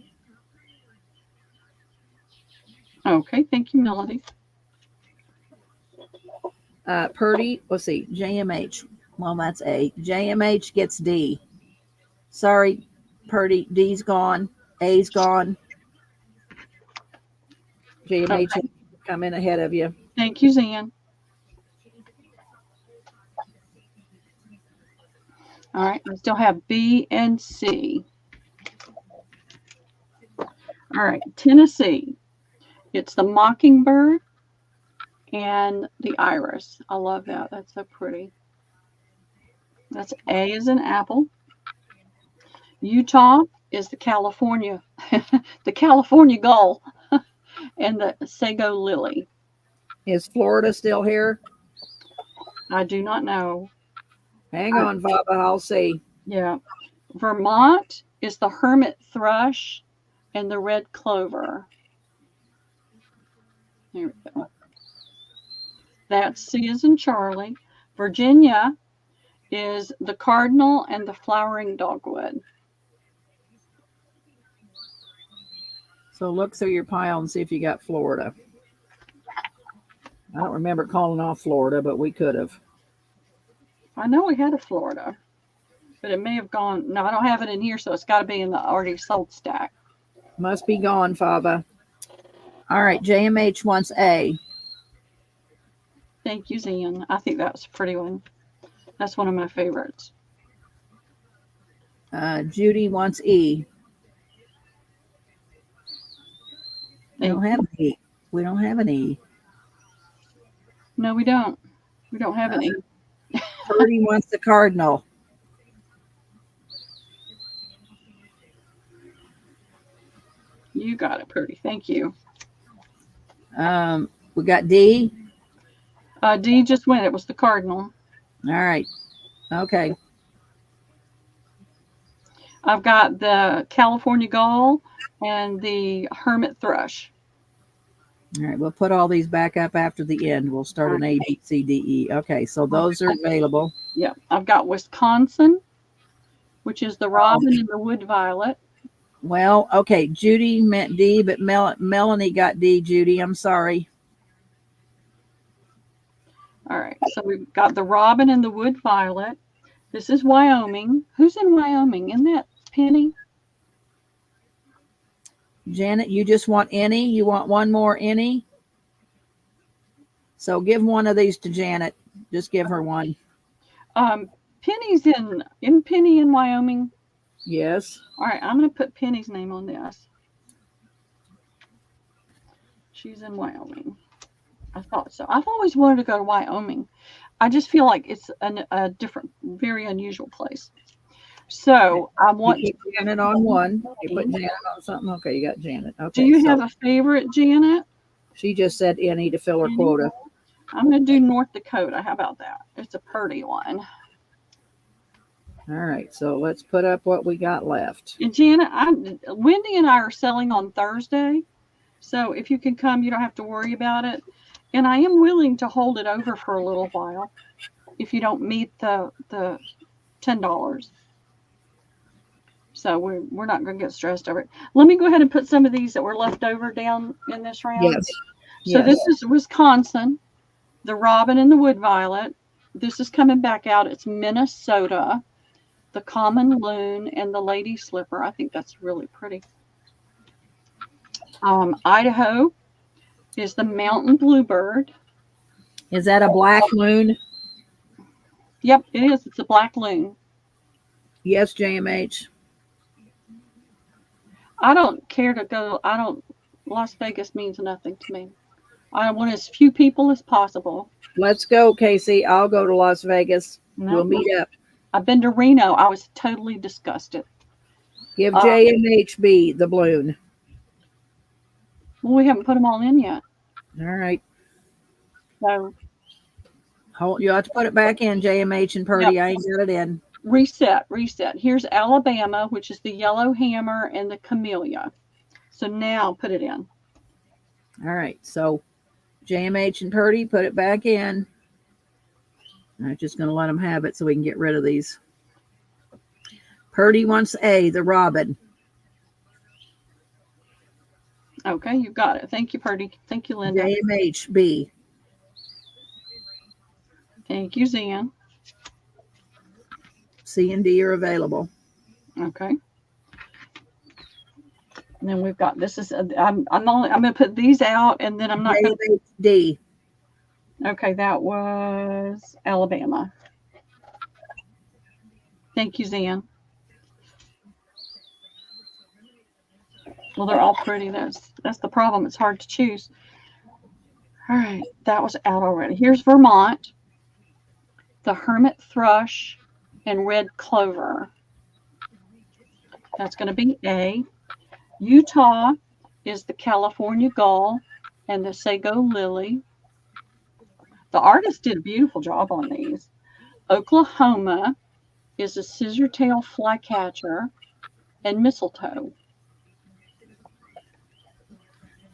A: Okay, thank you, Melody.
B: Purdy, let's see, JMH. Well, that's A. JMH gets D. Sorry, Purdy, D's gone. A's gone. JMH will come in ahead of you.
A: Thank you, Zan. All right, I still have B and C. All right, Tennessee. It's the mockingbird and the iris. I love that. That's so pretty. That's A as in apple. Utah is the California, the California gull, and the sago lily.
B: Is Florida still here?
A: I do not know.
B: Hang on, Baba. I'll see.
A: Yeah. Vermont is the hermit thrush and the red clover. Here we go. That's C as in Charlie. Virginia is the cardinal and the flowering dogwood.
B: So look through your pile and see if you got Florida. I don't remember calling off Florida, but we could have.
A: I know we had a Florida, but it may have gone. No, I don't have it in here, so it's got to be in the already sold stack.
B: Must be gone, Fava. All right, JMH wants A.
A: Thank you, Zan. I think that was a pretty one. That's one of my favorites.
B: Judy wants E. We don't have an E. We don't have an E.
A: No, we don't. We don't have any.
B: Purdy wants the cardinal.
A: You got it, Purdy. Thank you.
B: We got D.
A: D just went. It was the cardinal.
B: All right. Okay.
A: I've got the California gull and the hermit thrush.
B: All right. We'll put all these back up after the end. We'll start an A, B, C, D, E. Okay. So those are available.
A: Yeah. I've got Wisconsin, which is the robin and the wood violet.
B: Well, okay. Judy meant D, but Melanie got D, Judy. I'm sorry.
A: All right. So we've got the robin and the wood violet. This is Wyoming. Who's in Wyoming? Isn't that Penny?
B: Janet, you just want any? You want one more any? So give one of these to Janet. Just give her one.
A: Penny's in Penny in Wyoming.
B: Yes.
A: All right, I'm going to put Penny's name on this. She's in Wyoming. I thought so. I've always wanted to go to Wyoming. I just feel like it's a different, very unusual place. So I want
B: you put Janet on one. You put Janet on something. Okay, you got Janet. Okay.
A: Do you have a favorite, Janet?
B: She just said any to fill her quota.
A: I'm going to do North Dakota. How about that? It's a pretty one.
B: All right, so let's put up what we got left.
A: And Janet, Wendy and I are selling on Thursday. So if you can come, you don't have to worry about it. And I am willing to hold it over for a little while if you don't meet the $10. So we're not going to get stressed over it. Let me go ahead and put some of these that were left over down in this round.
B: Yes.
A: So this is Wisconsin, the robin and the wood violet. This is coming back out. It's Minnesota, the common loon, and the lady slipper. I think that's really pretty. Idaho is the mountain bluebird.
B: Is that a black loon?
A: Yep, it is. It's a black loon.
B: Yes, JMH.
A: I don't care to go. Las Vegas means nothing to me. I want as few people as possible.
B: Let's go, Casey. I'll go to Las Vegas.
A: No,
B: We'll meet up.
A: I've been to Reno. I was totally disgusted.
B: Give JMHB the balloon.
A: Well, we haven't put them all in yet.
B: All right.
A: So
B: You have to put it back in, JMH and Purdy.
A: Yep.
B: I ain't got it in.
A: reset. Here's Alabama, which is the yellow hammer and the camellia. So now put it in.
B: All right. So JMH and Purdy, put it back in. I'm just going to let them have it so we can get rid of these. Purdy wants A, the robin.
A: Okay, you got it. Thank you, Purdy. Thank you, Linda.
B: JMH, B.
A: Thank you, Zan.
B: C and D are available.
A: Okay. And then we've got I'm going to put these out, and then I'm not going to.
B: JMH, D.
A: Okay, that was Alabama. Thank you, Zan. Well, they're all pretty. That's the problem. It's hard to choose. All right, that was out already. Here's Vermont, the hermit thrush, and red clover. That's going to be A. Utah is the California gull and the sago lily. The artist did a beautiful job on these. Oklahoma is a scissortail flycatcher and mistletoe.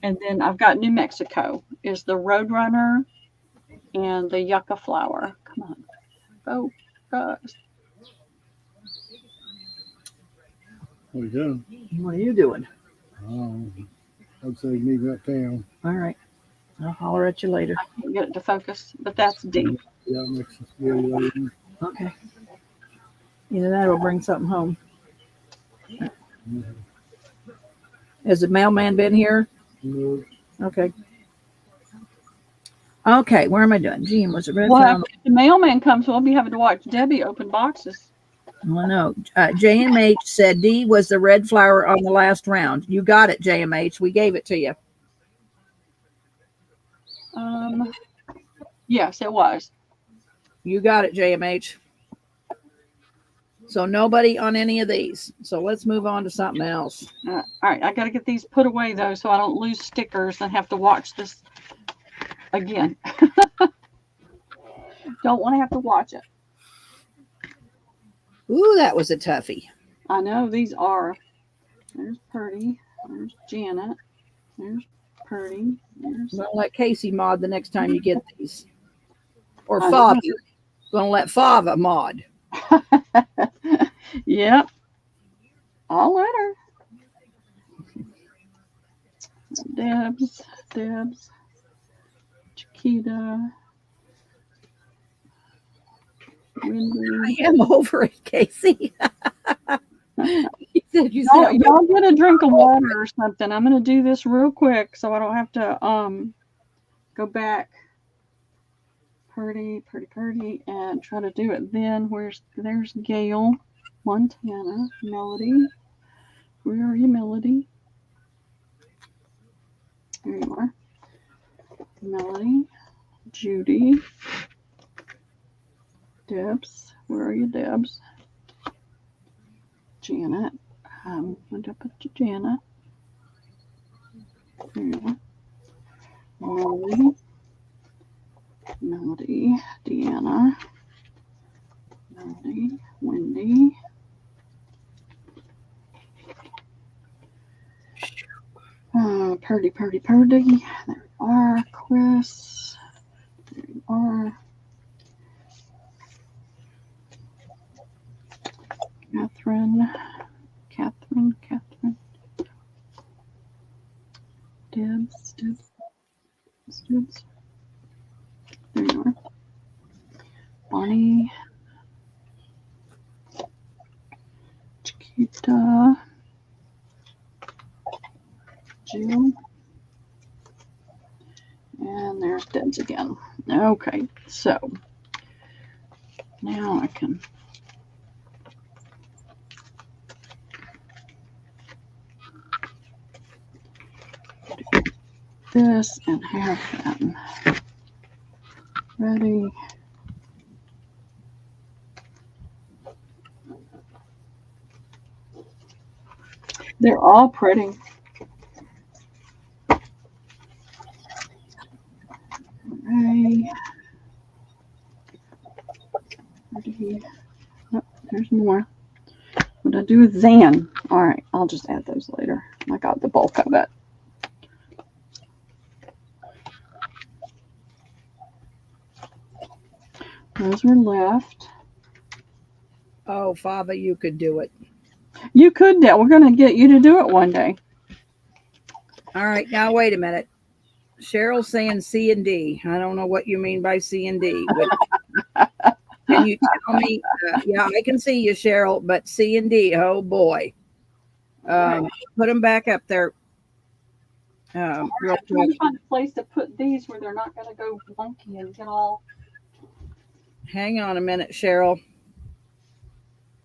A: And then I've got New Mexico is the roadrunner and the yucca flower. Come on. Oh, guys.
C: What are you doing?
B: What are you doing?
C: I'd say meet uptown.
B: All right. I'll holler at you later.
A: I can't get it to focus, but that's D.
C: Yeah, makes us feel later.
B: Okay. Either that or bring something home. Has the mailman been here?
C: No,
B: Okay. Okay, where am I doing? Gene, was it red?
A: Well, if the mailman comes, we'll be having to watch Debbie open boxes.
B: Well, no. JMH said D was the red flower on the last round. You got it, JMH. We gave it to you.
A: Yes, it was.
B: You got it, JMH. So nobody on any of these. So let's move on to something else.
A: All right, I got to get these put away, though, so I don't lose stickers and have to watch this again. Don't want to have to watch it.
B: Ooh, that was a toughie.
A: I know these are. There's Purdy. There's Janet. There's Purdy. There's...
B: I'm going to let Casey mod the next time you get these. Or
A: I
B: Fava.
A: know.
B: Going to let Fava mod.
A: Yep. I'll let her. Debs. Chiquita. Wendy.
B: I am over it, Casey. You
A: No,
B: said
A: y'all get a drink of water or something. I'm going to do this real quick so I don't have to go back. Purdy, and try to do it then. There's Gail, Montana, Melody. Where are you, Melody? There you are. Melody, Judy, Debs. Where are you, Debs? Janet. I'm going to put you, Janet. There you are. Melody, Deanna, Wendy. Purdy. There you are, Chris. There you are. Catherine. Dibs. There you are. Bonnie. Chiquita. Jill. And there's Debs again. Okay, so now I can do this and have them ready. They're all pretty. Right. Oh, there's more. What I do with Zan? All right, I'll just add those later. I got the bulk of it. Those were left.
B: Oh, Father, you could do it.
A: You could do. We're going to get you to do it one day.
B: All right, now wait a minute. Cheryl's saying C and D. I don't know what you mean by C and D. Can you tell me? Yeah, I can see you, Cheryl, but C and D, oh boy. Put them back up there. Real
A: I'm trying
B: quick.
A: to find a place to put these where they're not going to go wonky and get all.
B: Hang on a minute, Cheryl.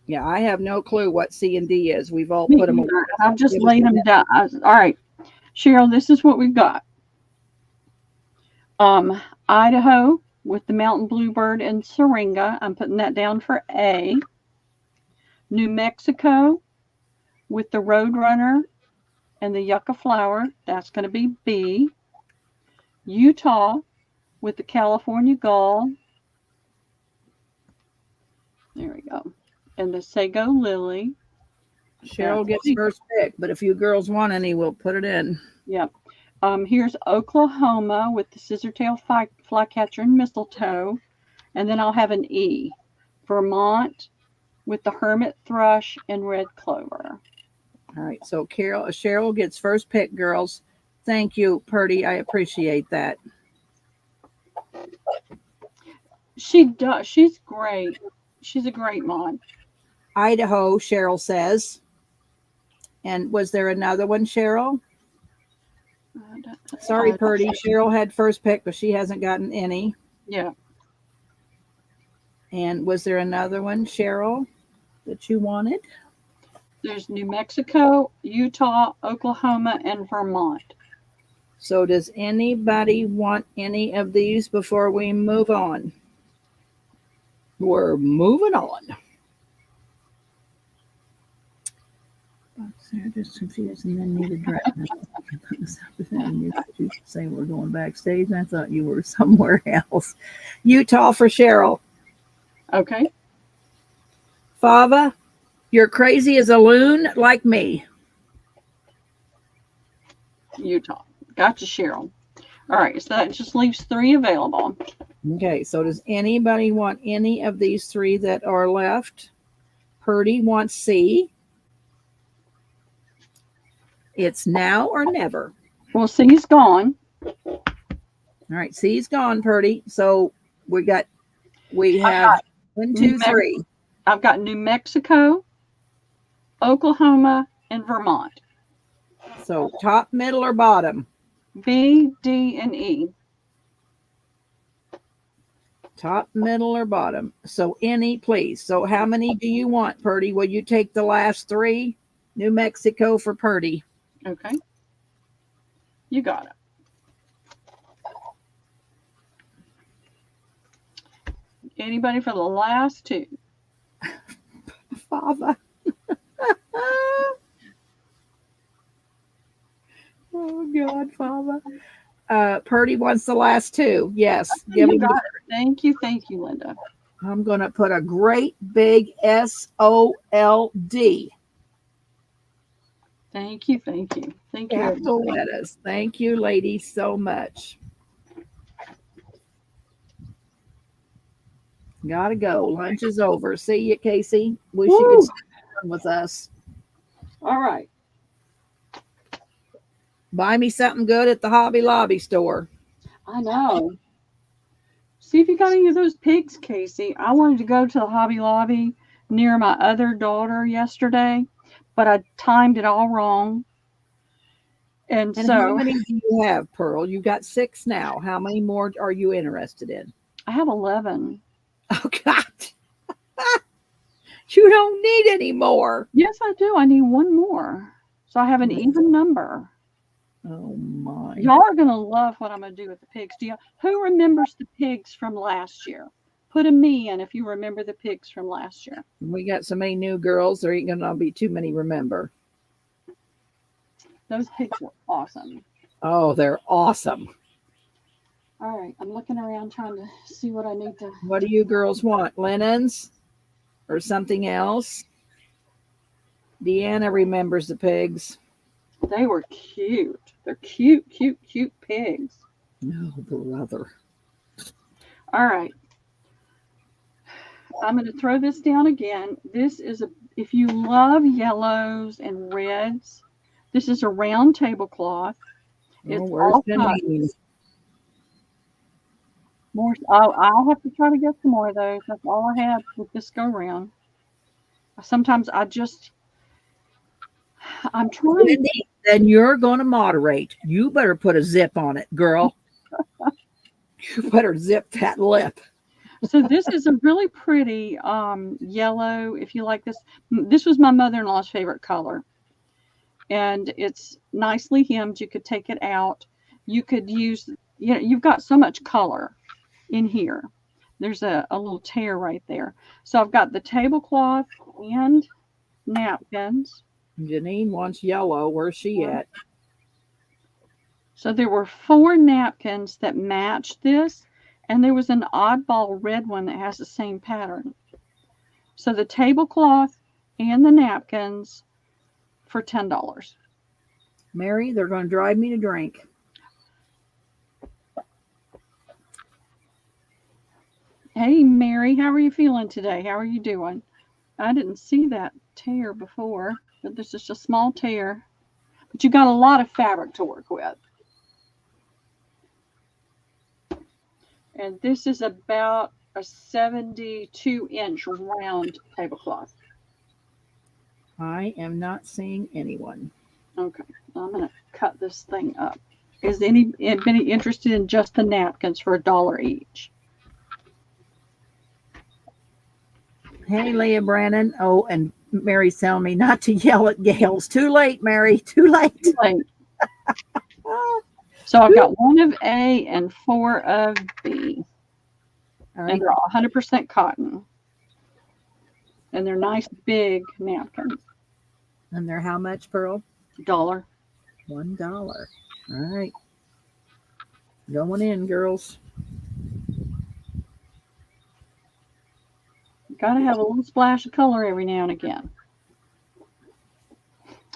B: Yeah, I have no clue what C and D is. We've all put them away.
A: I've just laid them down. All right, Cheryl, this is what we've got. Idaho with the mountain bluebird and syringa. I'm putting that down for A. New Mexico with the roadrunner and the yucca flower. That's going to be B. Utah with the California gull. There we go. And the sago lily.
B: Cheryl gets first pick, but if you girls want any, we'll put it in.
A: Yep. Here's Oklahoma with the scissortail flycatcher and mistletoe. And then I'll have an E. Vermont with the hermit thrush and red clover.
B: All right. So Cheryl gets first pick, girls. Thank you, Purdy. I appreciate that.
A: She does. She's great. She's a great mod.
B: Idaho, Cheryl says. And was there another one, Cheryl? Sorry, Purdy. Cheryl had first pick, but she hasn't gotten any.
A: Yeah.
B: And was there another one, Cheryl, that you wanted?
A: There's New Mexico, Utah, Oklahoma, and Vermont.
B: So does anybody want any of these before we move on? We're moving on. Sarah just confused and then needed draft. You say we're going backstage. I thought you were somewhere else. Utah for Cheryl.
A: Okay.
B: Fava, you're crazy as a loon like me.
A: Utah. Gotcha, Cheryl. All right, so that just leaves 3 available.
B: Okay, so does anybody want any of these 3 that are left? Purdy wants C. It's now or never.
A: Well, C's gone.
B: All right, C's gone, Purdy. So we have 1, 2, 3.
A: I've got New Mexico, Oklahoma, and Vermont.
B: So top, middle, or bottom?
A: B, D, and E.
B: Top, middle, or bottom. So any, please. So how many do you want, Purdy? Will you take the last 3? New Mexico for Purdy.
A: Okay. You got it. Anybody for the last 2?
B: Fava. Oh, God, Fava. Purdy wants the last 2. Yes.
A: You got it. Thank you, Linda.
B: I'm going to put a great big SOLD.
A: Thank you. Thank you. Thank you.
B: Capital
A: everybody.
B: letters. Thank you, ladies, so much. Gotta go. Lunch is over. See you, Casey. Wish you could
A: Woo!
B: stay on with us.
A: All right.
B: Buy me something good at the Hobby Lobby store.
A: I know. See if you got any of those pigs, Casey. I wanted to go to the Hobby Lobby near my other daughter yesterday, but I timed it all wrong. And
B: And how
A: so
B: many do you have, Pearl? You've got 6 now. How many more are you interested in?
A: I have 11.
B: Oh, God. You don't need any more.
A: Yes, I do. I need one more. So I have an even number.
B: Oh, my.
A: Y'all are going to love what I'm going to do with the pigs. Who remembers the pigs from last year? Put a me in if you remember the pigs from last year.
B: We got so many new girls. There ain't going to be too many remember.
A: Those pigs were awesome.
B: Oh, they're awesome.
A: All right. I'm looking around trying to see what I need to.
B: What do you girls want? Linens or something else? Deanna remembers the pigs.
A: They were cute. They're cute, cute, cute pigs.
B: No, brother.
A: All right. I'm going to throw this down again. This is if you love yellows and reds, this is a round tablecloth. It's
B: Where's
A: all
B: Janine?
A: more. I'll have to try to get some more of those. That's all I had with this go round. Sometimes I'm trying.
B: Wendy, then you're going to moderate. You better put a zip on it, girl. You better zip that lip.
A: So this is a really pretty yellow. If you like this, this was my mother-in-law's favorite color. And it's nicely hemmed. You could take it out. You could use, you've got so much color in here. There's a little tear right there. So I've got the tablecloth and napkins.
B: Janine wants yellow. Where's she at?
A: So there were 4 napkins that matched this, and there was an oddball red one that has the same pattern. So the tablecloth and the napkins for $10.
B: Mary, they're going to drive me to drink.
A: Hey, Mary, how are you feeling today? How are you doing? I didn't see that tear before, but this is just a small tear. But you got a lot of fabric to work with. And this is about a 72-inch round tablecloth.
B: I am not seeing anyone.
A: Okay, I'm going to cut this thing up. Is anybody interested in just the napkins for $1 each?
B: Hey, Leah Brannon. Oh, and Mary's telling me not to yell at Gales. Too late, Mary. Too late.
A: So I've got 1 of A and 4 of B.
B: All right.
A: And they're all 100% cotton. And they're nice big napkins.
B: And they're how much, Pearl?
A: $1.
B: $1. All right. Going in, girls.
A: Got to have a little splash of color every now and again.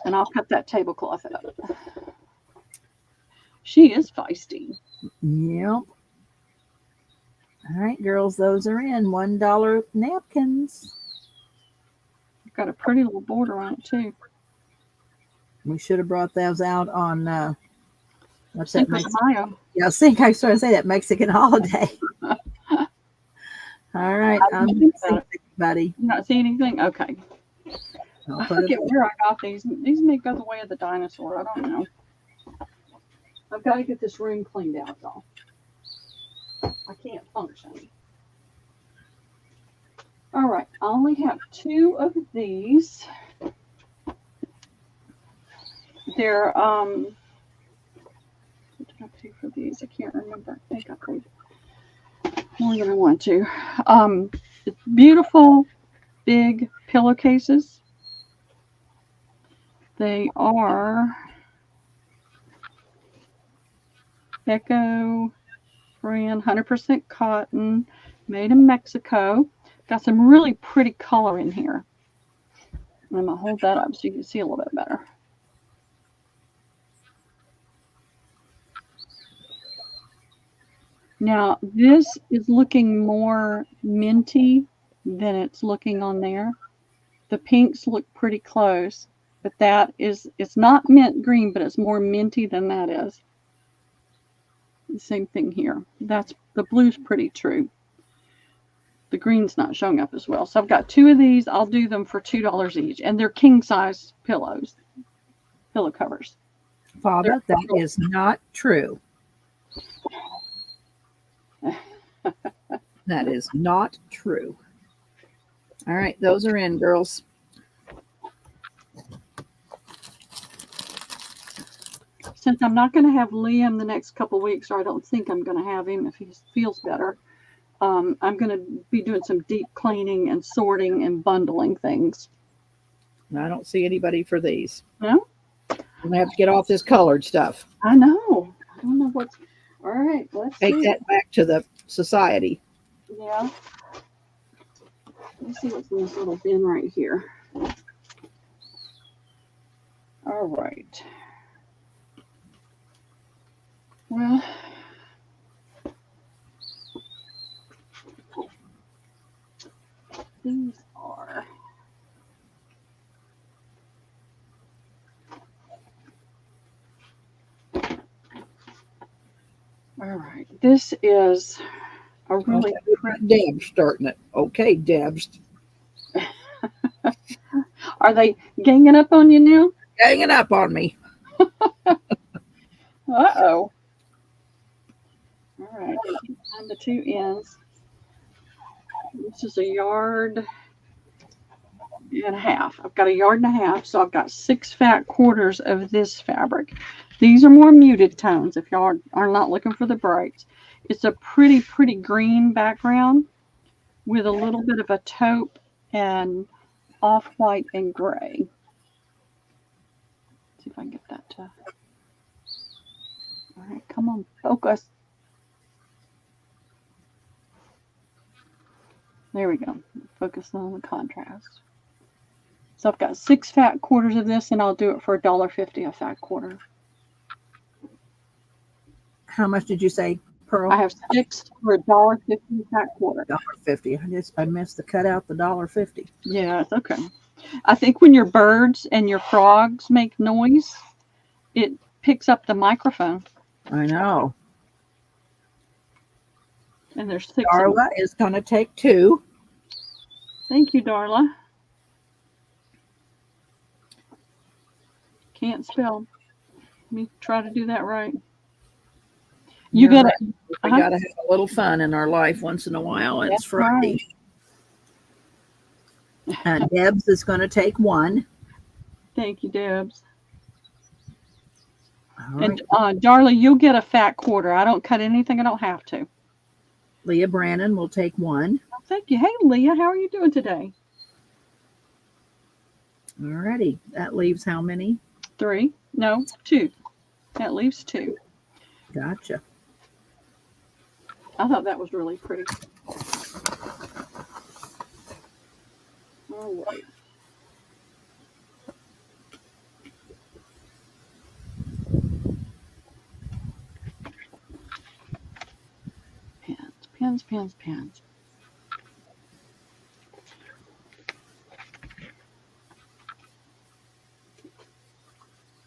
A: And I'll cut that tablecloth up. She is feisty.
B: Yep. All right, girls, those are in. $1 napkins.
A: Got a pretty little border on it, too.
B: We should have brought those out on what's that?
A: Cinco de Mayo.
B: Yeah, I think I started to say that Mexican holiday. All right, I'm buddy.
A: You not see anything? Okay. I forget where I got these. These may go the way of the dinosaur. I don't know. I've got to get this room cleaned out, though. I can't function. All right. I only have 2 of these. They're, what did I do for these? I can't remember. I think I paid more than I want to. It's beautiful, big pillowcases. They are Echo Korean, 100% cotton, made in Mexico. Got some really pretty color in here. I'm going to hold that up so you can see a little bit better. Now, this is looking more minty than it's looking on there. The pinks look pretty close, but it's not mint green, but it's more minty than that is. The same thing here. The blue's pretty true. The green's not showing up as well. So I've got 2 of these. I'll do them for $2 each. And they're king size pillow covers.
B: Father, that is not true. That is not true. All right, those are in, girls.
A: Since I'm not going to have Liam the next couple weeks, or I don't think I'm going to have him if he feels better, I'm going to be doing some deep cleaning and sorting and bundling things.
B: I don't see anybody for these.
A: No?
B: I'm going to have to get off this colored stuff.
A: I know. I don't know what's... All right, let's
B: Take
A: see.
B: that back to the society.
A: Yeah. Let's see what's in this little bin right here. All right. Well, these are... All right. This is a really pretty...
B: Deb's starting it. Okay, Deb's.
A: Are they ganging up on you now?
B: Hanging up on me.
A: Uh-oh. All right. On the 2 ends. This is 1.5 yards. I've got 1.5 yards, so I've got 6 fat quarters of this fabric. These are more muted tones if y'all are not looking for the brights. It's a pretty, pretty green background with a little bit of a taupe and off-white and gray. See if I can get that to... All right, come on, focus. There we go. Focus on the contrast. So I've got 6 fat quarters of this, and I'll do it for $1.50 a fat quarter.
B: How much did you say, Pearl?
A: I have 6 for $1.50 a fat quarter.
B: $1.50. I missed the cut out the $1.50.
A: Yeah, it's okay. I think when your birds and your frogs make noise, it picks up the microphone.
B: I know.
A: And there's 6.
B: Darla is going to take 2.
A: Thank you, Darla. Can't spell. Let me try to do that right. You got it.
B: We got to have a little fun in our life once in a while. It's
A: That's
B: Friday. Right. Debs is going to take 1.
A: Thank you, Debs.
B: All
A: And
B: right.
A: Darla, you'll get a fat quarter. I don't cut anything I don't have to.
B: Leah Brannon will take 1.
A: Thank you. Hey, Leah, how are you doing today?
B: All righty. That leaves how many?
A: 3. No, 2. That leaves 2.
B: Gotcha.
A: I thought that was really pretty. All right. Pens.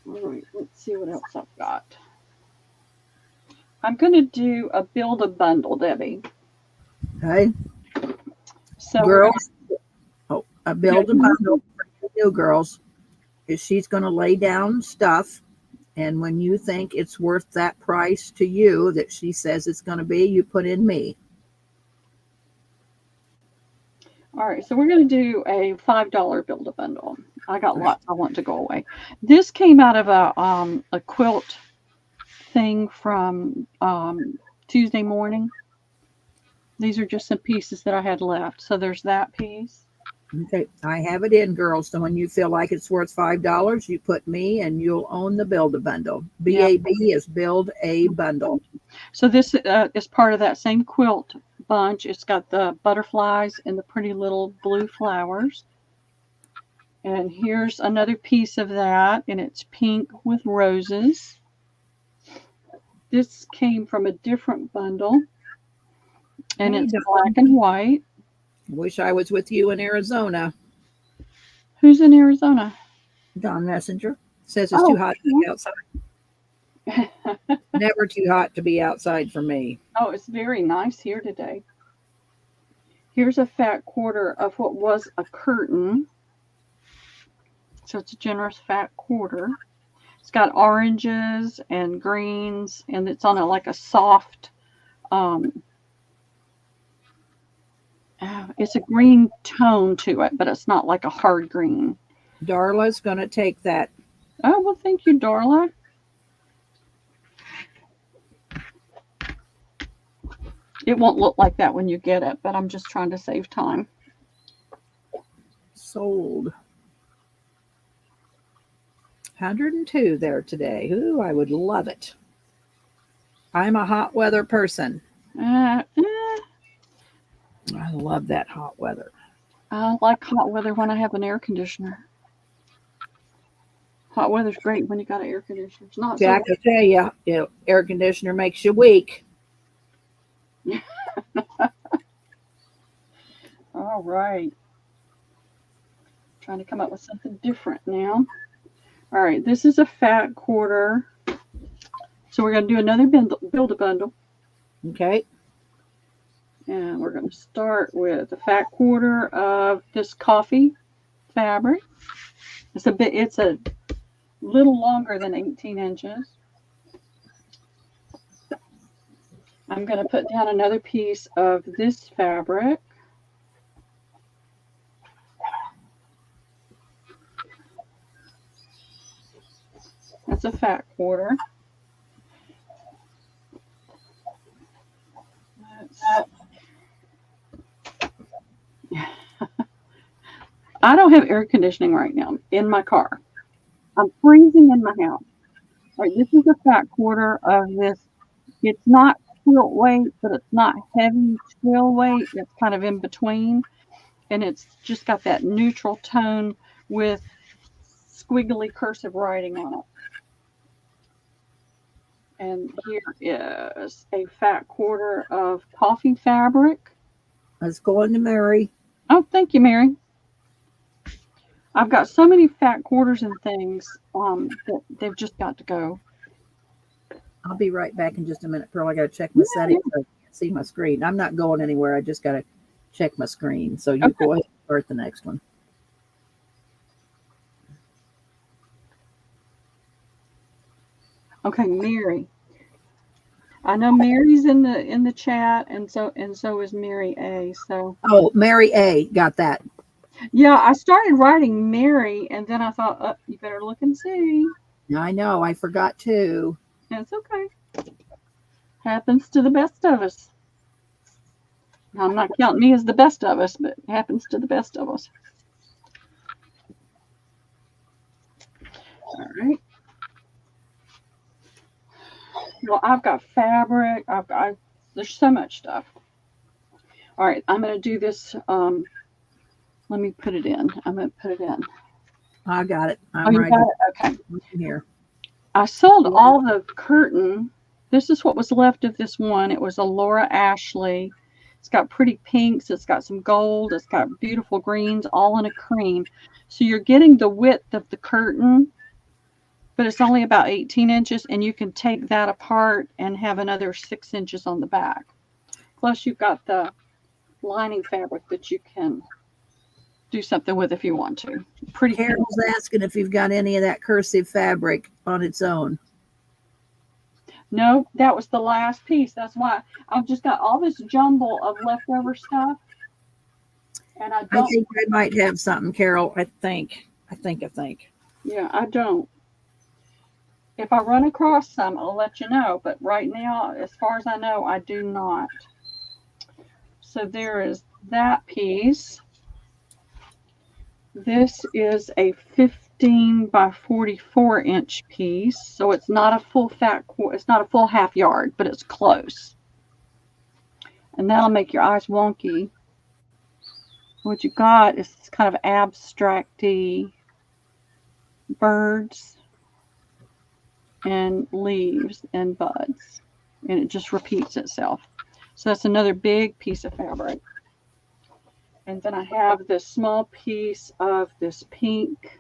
A: All right, let's see what else I've got. I'm going to do a build a bundle, Debbie.
B: Okay.
A: So
B: Girls, a build a bundle for you girls is she's going to lay down stuff, and when you think it's worth that price to you that she says it's going to be, you put in me.
A: all right, so we're going to do a $5 build a bundle. I got lots I want to go away. This came out of a quilt thing from Tuesday morning. These are just some pieces that I had left. So there's that piece.
B: Okay, I have it in, girls. So when you feel like it's worth $5, you put me and you'll own the build a bundle.
A: Yeah.
B: BAB is build a bundle.
A: So this is part of that same quilt bunch. It's got the butterflies and the pretty little blue flowers. And here's another piece of that, and it's pink with roses. This came from a different bundle, and
B: Hey,
A: it's
B: Dawn.
A: black and white.
B: Wish I was with you in Arizona.
A: Who's in Arizona?
B: Don Messenger says it's too hot to be outside. Never too hot to be outside for me.
A: Oh, it's very nice here today. Here's a fat quarter of what was a curtain. So it's a generous fat quarter. It's got oranges and greens, and it's on like a soft, it's a green tone to it, but it's not like a hard green.
B: Darla's going to take that.
A: Oh, well, thank you, Darla. It won't look like that when you get it, but I'm just trying to save time.
B: Sold. 102 there today. Ooh, I would love it. I'm a hot weather person. I love that hot weather.
A: I like hot weather when I have an air conditioner. Hot weather's great when you got an air conditioner. It's not
B: Jack, I tell you, air conditioner makes you weak.
A: All right. Trying to come up with something different now. All right, this is a fat quarter. So we're going to do another build a bundle.
B: Okay.
A: And we're going to start with a fat quarter of this coffee fabric. It's a little longer than 18 inches. I'm going to put down another piece of this fabric. That's a fat quarter. I don't have air conditioning right now in my car. I'm freezing in my house. All right, this is a fat quarter of this. It's not quilt weight, but it's not heavy twill weight. It's kind of in between. And it's just got that neutral tone with squiggly cursive writing on it. And here is a fat quarter of coffee fabric.
B: Let's go on to Mary.
A: Oh, thank you, Mary. I've got so many fat quarters and things that they've just got to go.
B: I'll be right back in just a minute, Pearl. I got to check my settings. I can't see my screen. I'm not going anywhere. I just got to check my screen. So you go ahead and start the next one.
A: Okay, Mary. I know Mary's in the chat, and so is Mary A. So
B: Mary A. Got that.
A: Yeah, I started writing Mary, and then I thought, you better look and see.
B: I know. I forgot too.
A: That's okay. Happens to the best of us. I'm not counting me as the best of us, but it happens to the best of us. All right. Well, I've got fabric. There's so much stuff. All right, I'm going to do this. Let me put it in. I'm going to put it in.
B: I got it.
A: You got it? Okay.
B: Here.
A: I sold all the curtain. This is what was left of this one. It was a Laura Ashley. It's got pretty pinks. It's got some gold. It's got beautiful greens, all in a cream. So you're getting the width of the curtain, but it's only about 18 inches, and you can take that apart and have another 6 inches on the back. Plus, you've got the lining fabric that you can do something with if you want to. Pretty.
B: Carol's asking if you've got any of that cursive fabric on its own.
A: No, that was the last piece. That's why I've just got all this jumble of leftover stuff. And I
B: think I might have something, Carol. I think.
A: Yeah, I don't. If I run across some, I'll let you know. But right now, as far as I know, I do not. So there is that piece. This is a 15 by 44 inch piece, so it's not a full it's not a full half yard, but it's close. And that'll make your eyes wonky. What you got is kind of abstract-y birds and leaves and buds, and it just repeats itself. So that's another big piece of fabric. And then I have this small piece of this pink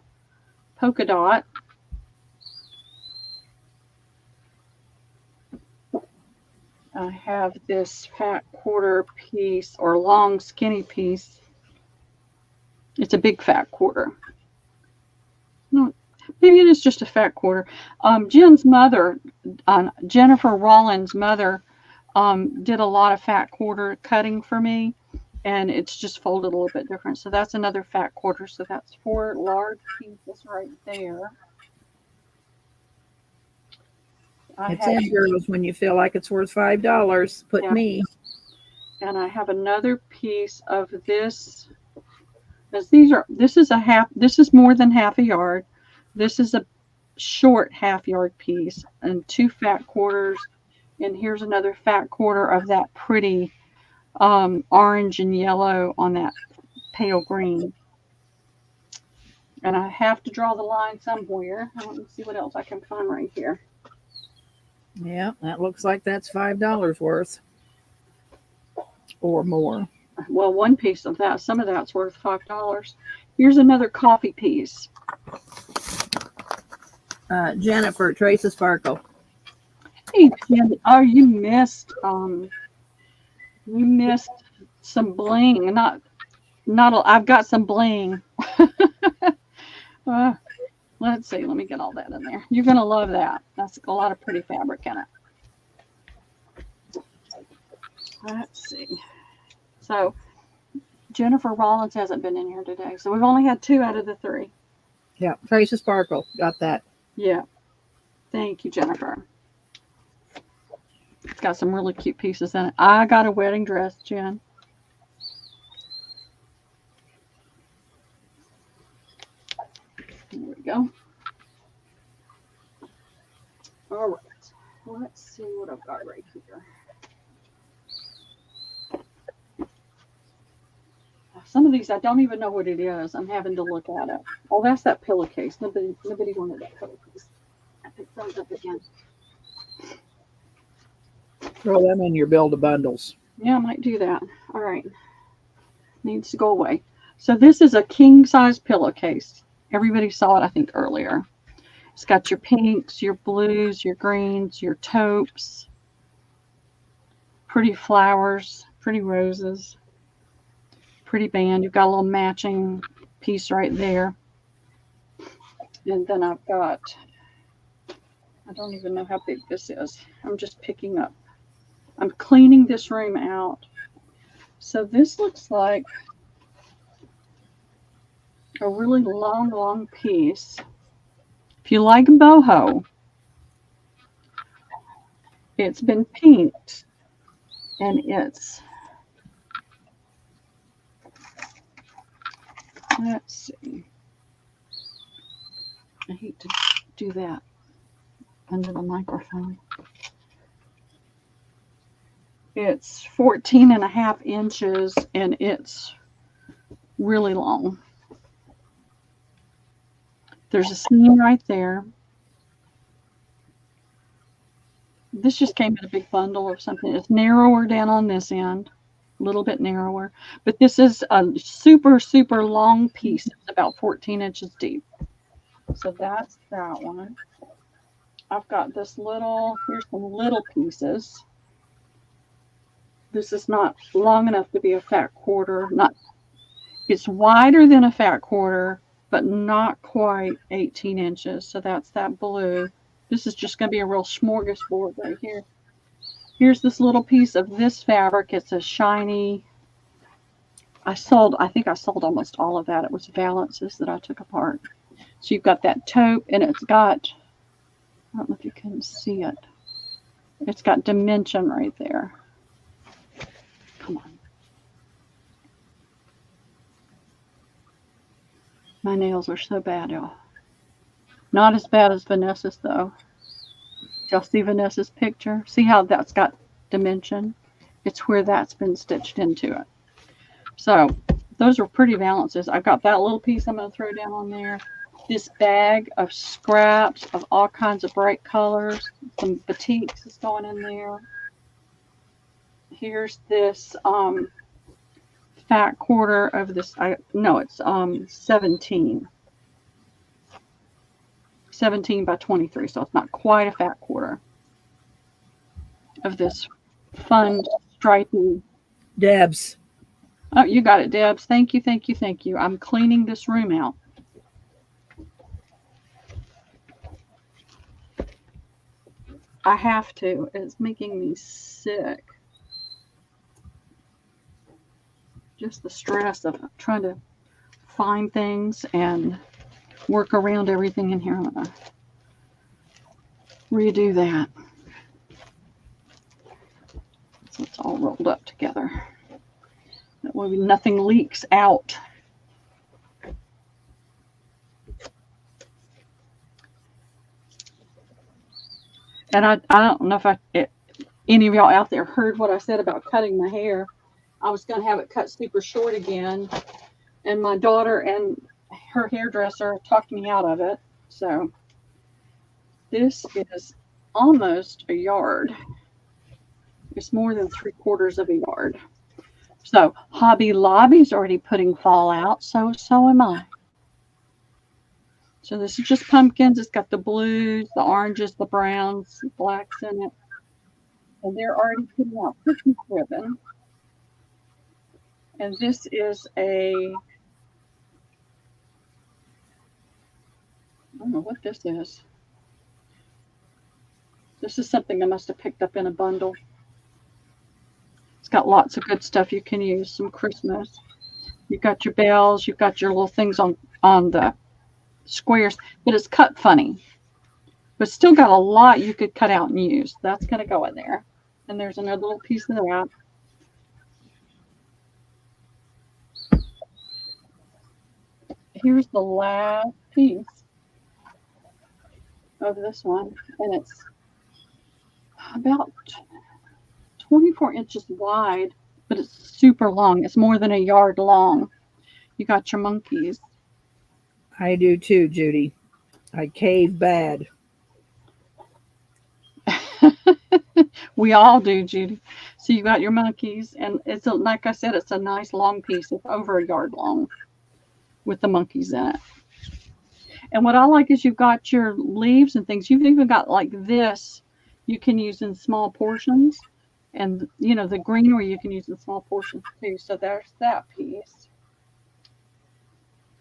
A: polka dot. I have this fat quarter piece or long skinny piece. It's a big fat quarter. No, maybe it is just a fat quarter. Jen's mother, Jennifer Rollins' mother, did a lot of fat quarter cutting for me, and it's just folded a little bit different. So that's another fat quarter. So that's 4 large pieces right there.
B: It's in girls when you feel like it's worth $5. Put
A: Yeah.
B: me.
A: And I have another piece of this. This is more than half a yard. This is a short half yard piece and 2 fat quarters. And here's another fat quarter of that pretty orange and yellow on that pale green. And I have to draw the line somewhere. Let me see what else I can find right here.
B: Yeah, that looks like that's $5 worth or more.
A: Well, one piece of that, some of that's worth $5. Here's another coffee piece.
B: Jennifer, Trace of Sparkle.
A: Hey, Jen, oh, you missed some bling. I've got some bling. Let's see. Let me get all that in there. You're gonna love that. That's a lot of pretty fabric in it. Let's see. So Jennifer Rollins hasn't been in here today, so we've only had 2 out of the 3.
B: Yeah, Trace of Sparkle. Got that.
A: Yeah. Thank you, Jennifer. It's got some really cute pieces in it. I got a wedding dress, Jen. There we go. All right. Let's see what I've got right here. Some of these I don't even know what it is. I'm having to look at it. Oh, that's that pillowcase. Nobody wanted that pillowcase. I picked those up again.
B: Throw them in your build a bundles.
A: Yeah, I might do that. All right. Needs to go away. So this is a king size pillowcase. Everybody saw it, I think, earlier. It's got your pinks, your blues, your greens, your taupes, pretty flowers, pretty roses, pretty band. You've got a little matching piece right there. And then I've got, I don't even know how big this is. I'm just picking up. I'm cleaning this room out. So this looks like a really long piece. If you like boho, it's been pinked and it's, let's see. I hate to do that under the microphone. It's 14.5 inches and it's really long. There's a seam right there. This just came in a big bundle or something. It's narrower down on this end, a little bit narrower. But this is a super long piece. It's about 14 inches deep. So that's that one. I've got this little, here's some little pieces. This is not long enough to be a fat quarter. It's wider than a fat quarter, but not quite 18 inches. So that's that blue. This is just going to be a real smorgasbord right here. Here's this little piece of this fabric. It's a shiny. I think I sold almost all of that. It was valances that I took apart. So you've got that taupe, and it's got, I don't know if you can see it. It's got dimension right there. Come on. My nails are so bad, y'all. Not as bad as Vanessa's, though. Y'all see Vanessa's picture? See how that's got dimension? It's where that's been stitched into it. So those are pretty balances. I've got that little piece I'm going to throw down on there. This bag of scraps of all kinds of bright colors. Some batiks is going in there. Here's this fat quarter of this. No, it's 17. 17 by 23, so it's not quite a fat quarter of this fun stripy.
B: Debs.
A: Oh, you got it, Debs. Thank you, thank you, thank you. I'm cleaning this room out. I have to. It's making me sick. Just the stress of trying to find things and work around everything in here. I'm going to redo that. So it's all rolled up together. That way nothing leaks out. And I don't know if any of y'all out there heard what I said about cutting my hair. I was going to have it cut super short again. And my daughter and her hairdresser talked me out of it. So this is almost a yard. It's more than 3/4 of a yard. So Hobby Lobby's already putting fall out. So am I. So this is just pumpkins. It's got the blues, the oranges, the browns, the blacks in it. And they're already putting out Christmas ribbon. And this is I don't know what this is. This is something I must have picked up in a bundle. It's got lots of good stuff you can use. Some Christmas. You've got your bells. You've got your little things on the squares. But it's cut funny. But still got a lot you could cut out and use. That's going to go in there. And there's another little piece of that. Here's the last piece of this one. And it's about 24 inches wide, but it's super long. It's more than a yard long. You got your monkeys.
B: I do too, Judy. I cave bad.
A: We all do, Judy. So you got your monkeys, and it's like I said, it's a nice long piece. It's over a yard long with the monkeys in it. And what I like is you've got your leaves and things. You've even got like this you can use in small portions. And, the greenery you can use in small portions too. So there's that piece.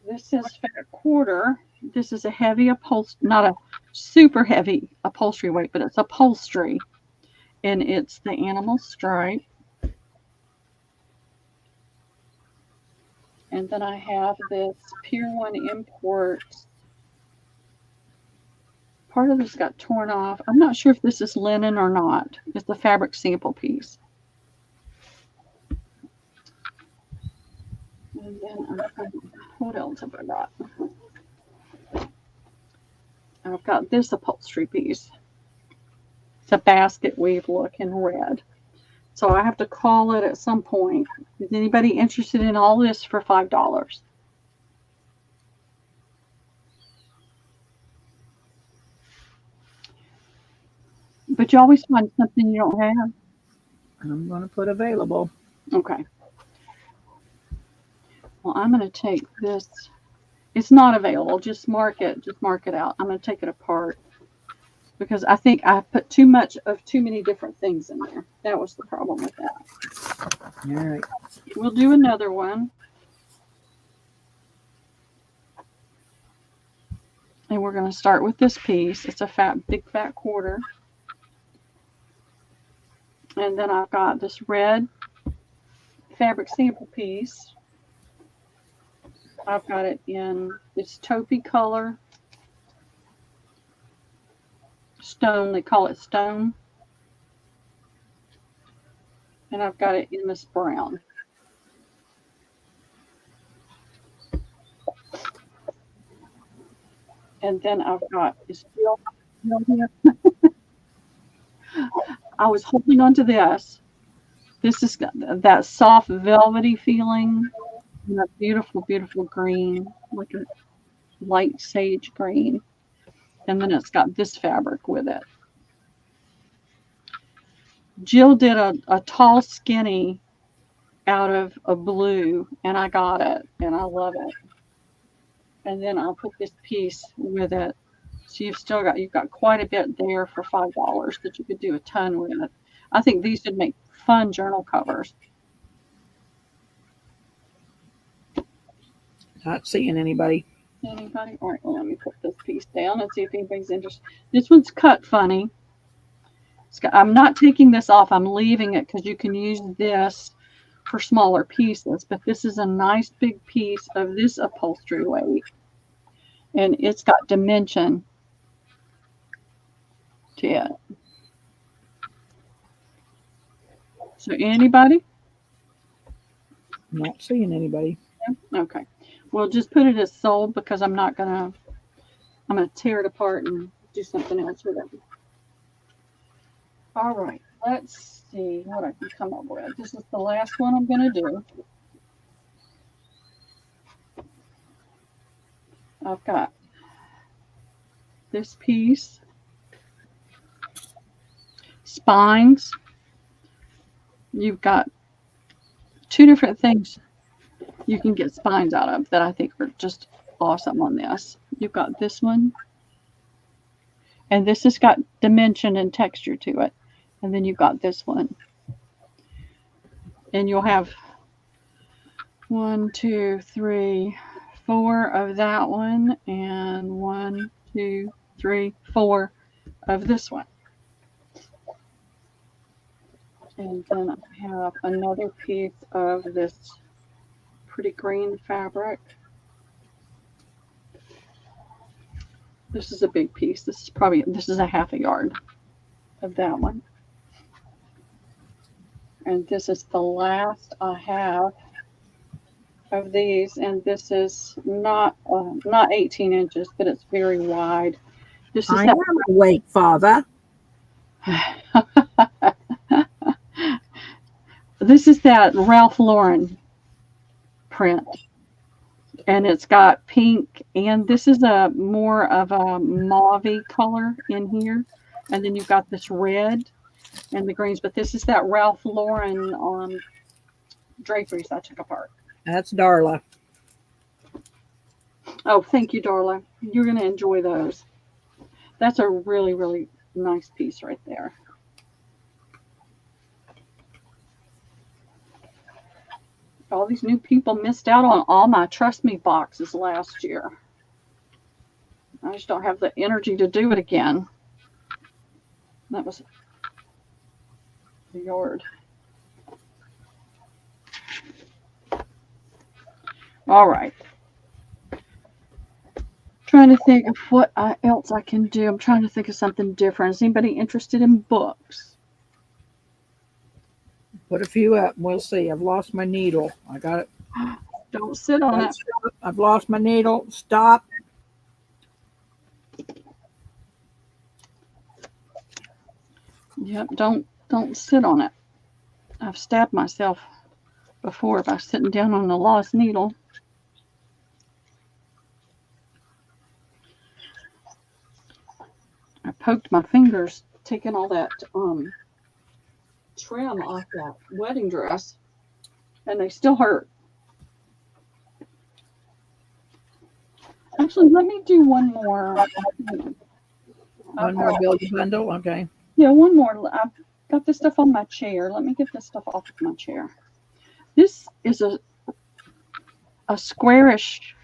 A: This is fat quarter. This is a heavy upholstery, not a super heavy upholstery weight, but it's upholstery. And it's the animal stripe. And then I have this Pier 1 Imports. Part of this got torn off. I'm not sure if this is linen or not. It's the fabric sample piece. And then what else have I got? I've got this upholstery piece. It's a basket weave look in red. So I have to call it at some point. Is anybody interested in all this for $5? But you always find something you don't have.
B: I'm going to put available.
A: Okay. Well, I'm going to take this. It's not available. Just mark it. Just mark it out. I'm going to take it apart because I think I put too many different things in there. That was the problem with that.
B: All right.
A: We'll do another one. And we're going to start with this piece. It's a big fat quarter. And then I've got this red fabric sample piece. I've got it in this taupey color. Stone, they call it stone. And I've got it in this brown. And then I've got is Jill here. I was holding on to this. This is got that soft velvety feeling. And that beautiful, beautiful green, like a light sage green. And then it's got this fabric with it. Jill did a tall skinny out of a blue, and I got it, and I love it. And then I'll put this piece with it. So you've got quite a bit there for $5 that you could do a ton with. I think these would make fun journal covers.
B: Not seeing anybody.
A: Anybody? All right, well, let me put this piece down and see if anybody's interested. This one's cut funny. I'm not taking this off. I'm leaving it because you can use this for smaller pieces. But this is a nice big piece of this upholstery weight. And it's got dimension to it. So anybody?
B: Not seeing anybody.
A: Okay. Well, just put it as sold because I'm gonna tear it apart and do something else with it. All right, let's see what I can come up with. This is the last one I'm gonna do. I've got this piece, spines. You've got two different things you can get spines out of that I think are just awesome on this. You've got this one, and this has got dimension and texture to it. And then you've got this one. And you'll have 1, 2, 3, 4 of that one, and 1, 2, 3, 4 of this one. And then I have another piece of this pretty green fabric. This is a big piece. This is a half a yard of that one. And this is the last I have of these, and this is not 18 inches, but it's very wide. This is
B: I am awake, Father.
A: This is that Ralph Lauren print, and it's got pink, and this is a more of a mauve color in here, and then you've got this red and the greens, but this is that Ralph Lauren draperies I took apart.
B: That's Darla.
A: Oh, thank you, Darla. You're going to enjoy those. That's a really, really nice piece right there. All these new people missed out on all my Trust Me boxes last year. I just don't have the energy to do it again. That was the yard. All right. Trying to think of what else I can do. I'm trying to think of something different. Is anybody interested in books?
B: Put a few up and we'll see. I've lost my needle. I got it.
A: Don't sit on it.
B: I've lost my needle. Stop.
A: Yep, don't sit on it. I've stabbed myself before by sitting down on a lost needle. I poked my fingers taking all that trim off that wedding dress, and they still hurt. Actually, let me do one more.
B: One more building bundle. Okay.
A: Yeah, one more. I've got this stuff on my chair. Let me get this stuff off of my chair. This is a squarish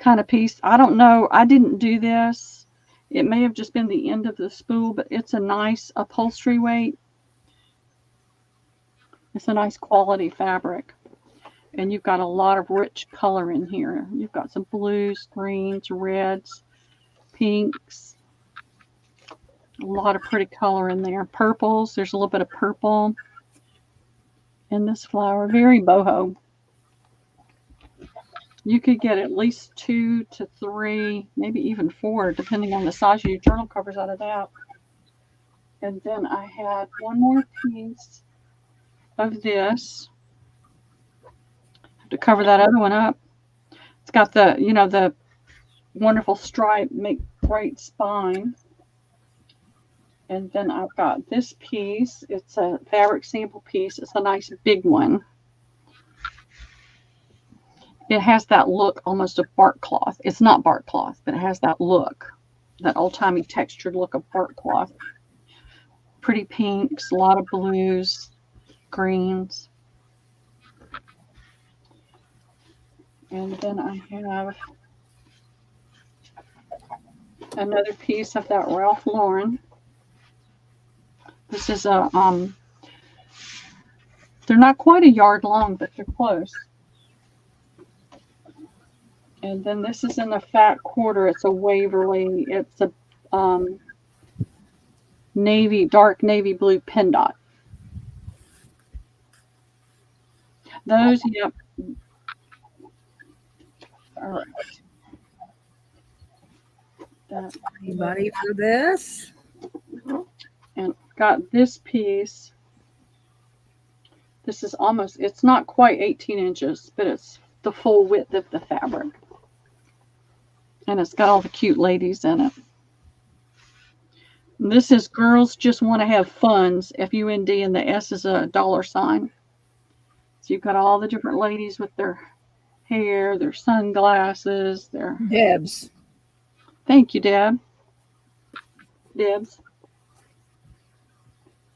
A: kind of piece. I don't know. I didn't do this. It may have just been the end of the spool, but it's a nice upholstery weight. It's a nice quality fabric. And you've got a lot of rich color in here. You've got some blues, greens, reds, pinks. A lot of pretty color in there. Purples. There's a little bit of purple in this flower. Very boho. You could get at least 2 to 3, maybe even 4, depending on the size of your journal covers out of that. And then I had one more piece of this to cover that other one up. It's got the, the wonderful stripe, make great spine. And then I've got this piece. It's a fabric sample piece. It's a nice big one. It has that look almost of bark cloth. It's not bark cloth, but it has that look, that old-timey textured look of bark cloth. Pretty pinks, a lot of blues, greens. And then I have another piece of that Ralph Lauren. This is a, they're not quite a yard long, but they're close. And then this is in the fat quarter. It's a Waverly. It's a dark navy blue pin dot. Those, yep. All right.
B: Anybody for this?
A: And got this piece. This is almost, it's not quite 18 inches, but it's the full width of the fabric. And it's got all the cute ladies in it. And this is Girls Just Want to Have Funds, F-U-N-D, and the S is a $sign. So you've got all the different ladies with their hair, their sunglasses, their...
B: Debs.
A: Thank you, Deb. Debs.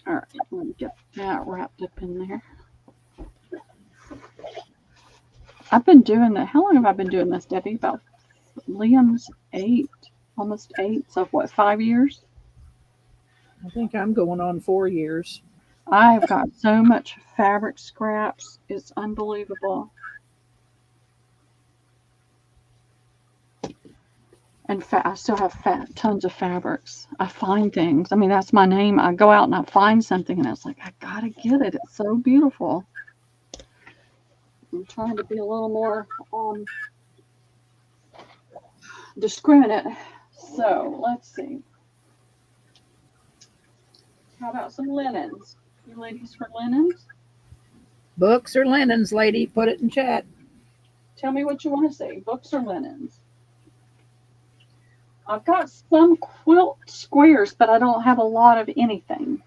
A: All right, let me get that wrapped up in there. I've been doing that. How long have I been doing this, Debbie? About Liam's 8, almost 8. So what, 5 years?
B: I think I'm going on 4 years.
A: I've got so much fabric scraps. It's unbelievable. And I still have tons of fabrics. I find things. I mean, that's my name. I go out and I find something and it's like, I gotta get it. It's so beautiful. I'm trying to be a little more discriminate. So let's see. How about some linens? You ladies for linens?
B: Books or linens, lady? Put it in chat.
A: Tell me what you want to say. Books or linens? I've got some quilt squares, but I don't have a lot of anything.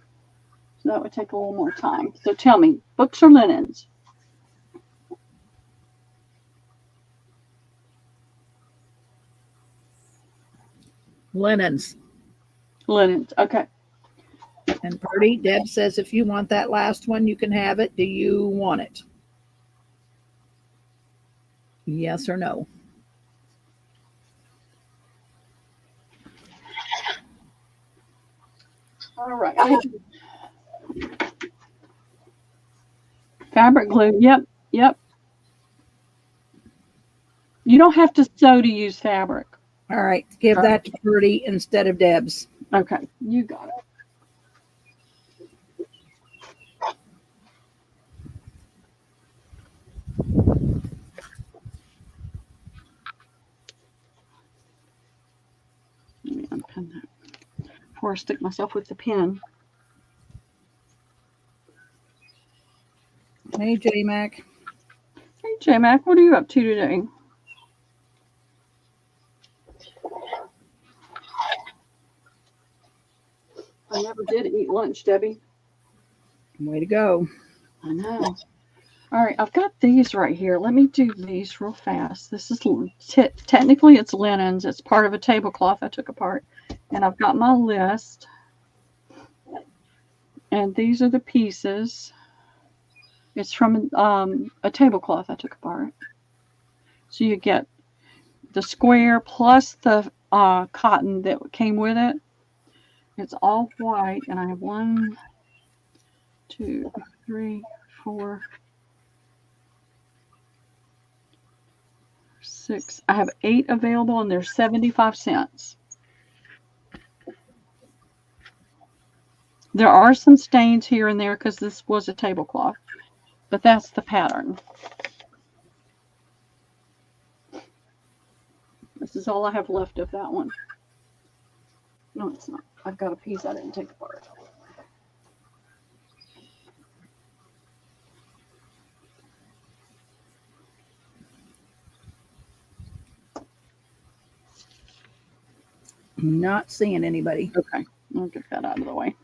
A: So that would take a little more time. So tell me, books or linens?
B: Linens.
A: Linens, okay.
B: And Purdy, Deb says if you want that last one, you can have it. Do you want it? Yes or no?
A: All right. Fabric glue. Yep. You don't have to sew to use fabric.
B: All right. Give that to Purdy instead of Deb's.
A: Okay. You got it. Let me unpin that before I stick myself with the pen.
B: Hey, J-Mac.
A: Hey, J-Mac, what are you up to today? I never did eat lunch, Debbie.
B: Way to go.
A: I know. All right, I've got these right here. Let me do these real fast. This is technically it's linens. It's part of a tablecloth I took apart. And I've got my list. And these are the pieces. It's from a tablecloth I took apart. So you get the square plus the cotton that came with it. It's all white, and I have 1, 2, 3, 4, 6. I have 8 available, and they're 75 cents. There are some stains here and there because this was a tablecloth, but that's the pattern. This is all I have left of that one. No, it's not. I've got a piece I didn't take apart.
B: Not seeing anybody.
A: Okay, I'll get that out of the way.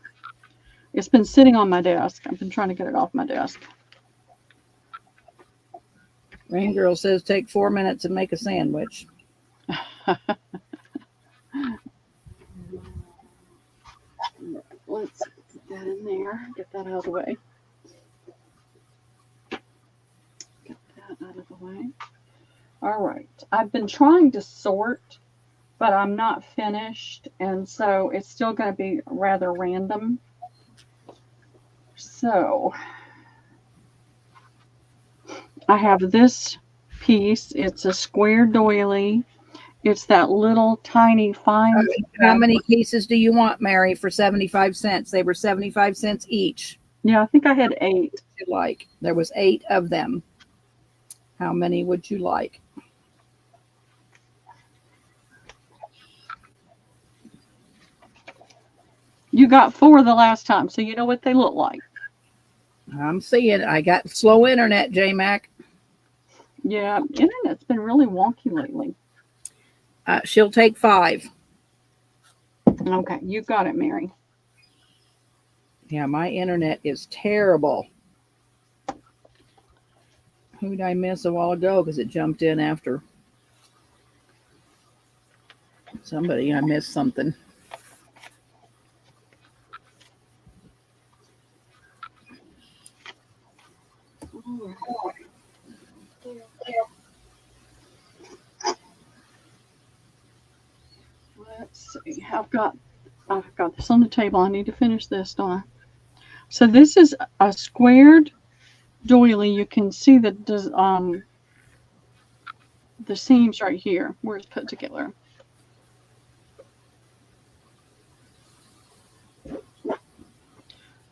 A: It's been sitting on my desk. I've been trying to get it off my desk.
B: Rain Girl says take 4 minutes and make a sandwich.
A: Let's put that in there. Get that out of the way. Get that out of the way. All right. I've been trying to sort, but I'm not finished, and so it's still going to be rather random. So I have this piece. It's a square doily. It's that little tiny fine.
B: How many pieces do you want, Mary, for 75 cents? They were 75 cents each.
A: Yeah, I think I had 8.
B: Like, there was 8 of them. How many would you like?
A: You got 4 the last time, so you know what they look like.
B: I'm seeing. I got slow internet, J-Mac.
A: Yeah, internet's been really wonky lately.
B: She'll take 5.
A: Okay, you got it, Mary.
B: Yeah, my internet is terrible. Who did I miss a while ago? Because it jumped in after somebody. I missed something.
A: Let's see. I've got this on the table. I need to finish this, don't I? So this is a squared doily. You can see the seams right here where it's put together.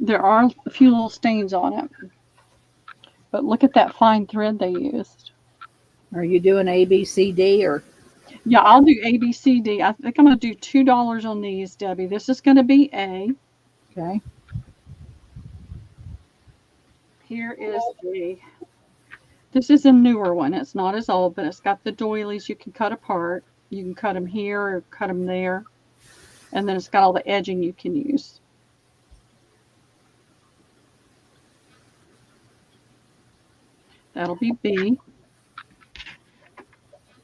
A: There are a few little stains on it, but look at that fine thread they used.
B: Are you doing A, B, C, D, or?
A: Yeah, I'll do A, B, C, D. I think I'm going to do $2 on these, Debbie. This is going to be A.
B: Okay.
A: Here is the. This is a newer one. It's not as old, but it's got the doilies you can cut apart. You can cut them here or cut them there. And then it's got all the edging you can use. That'll be B.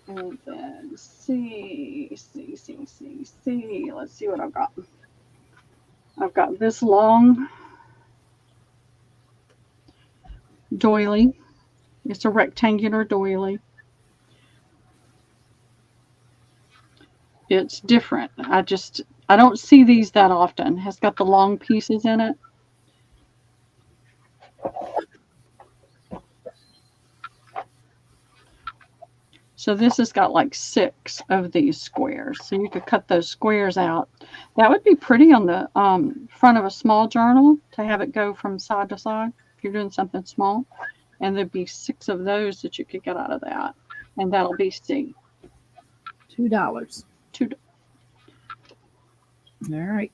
A: And then C. Let's see what I've got. I've got this long doily. It's a rectangular doily. It's different. I don't see these that often. It's got the long pieces in it. So this has got like 6 of these squares. So you could cut those squares out. That would be pretty on the front of a small journal to have it go from side to side if you're doing something small. And there'd be 6 of those that you could get out of that. And that'll be C.
B: $2.
A: $2.
B: All right.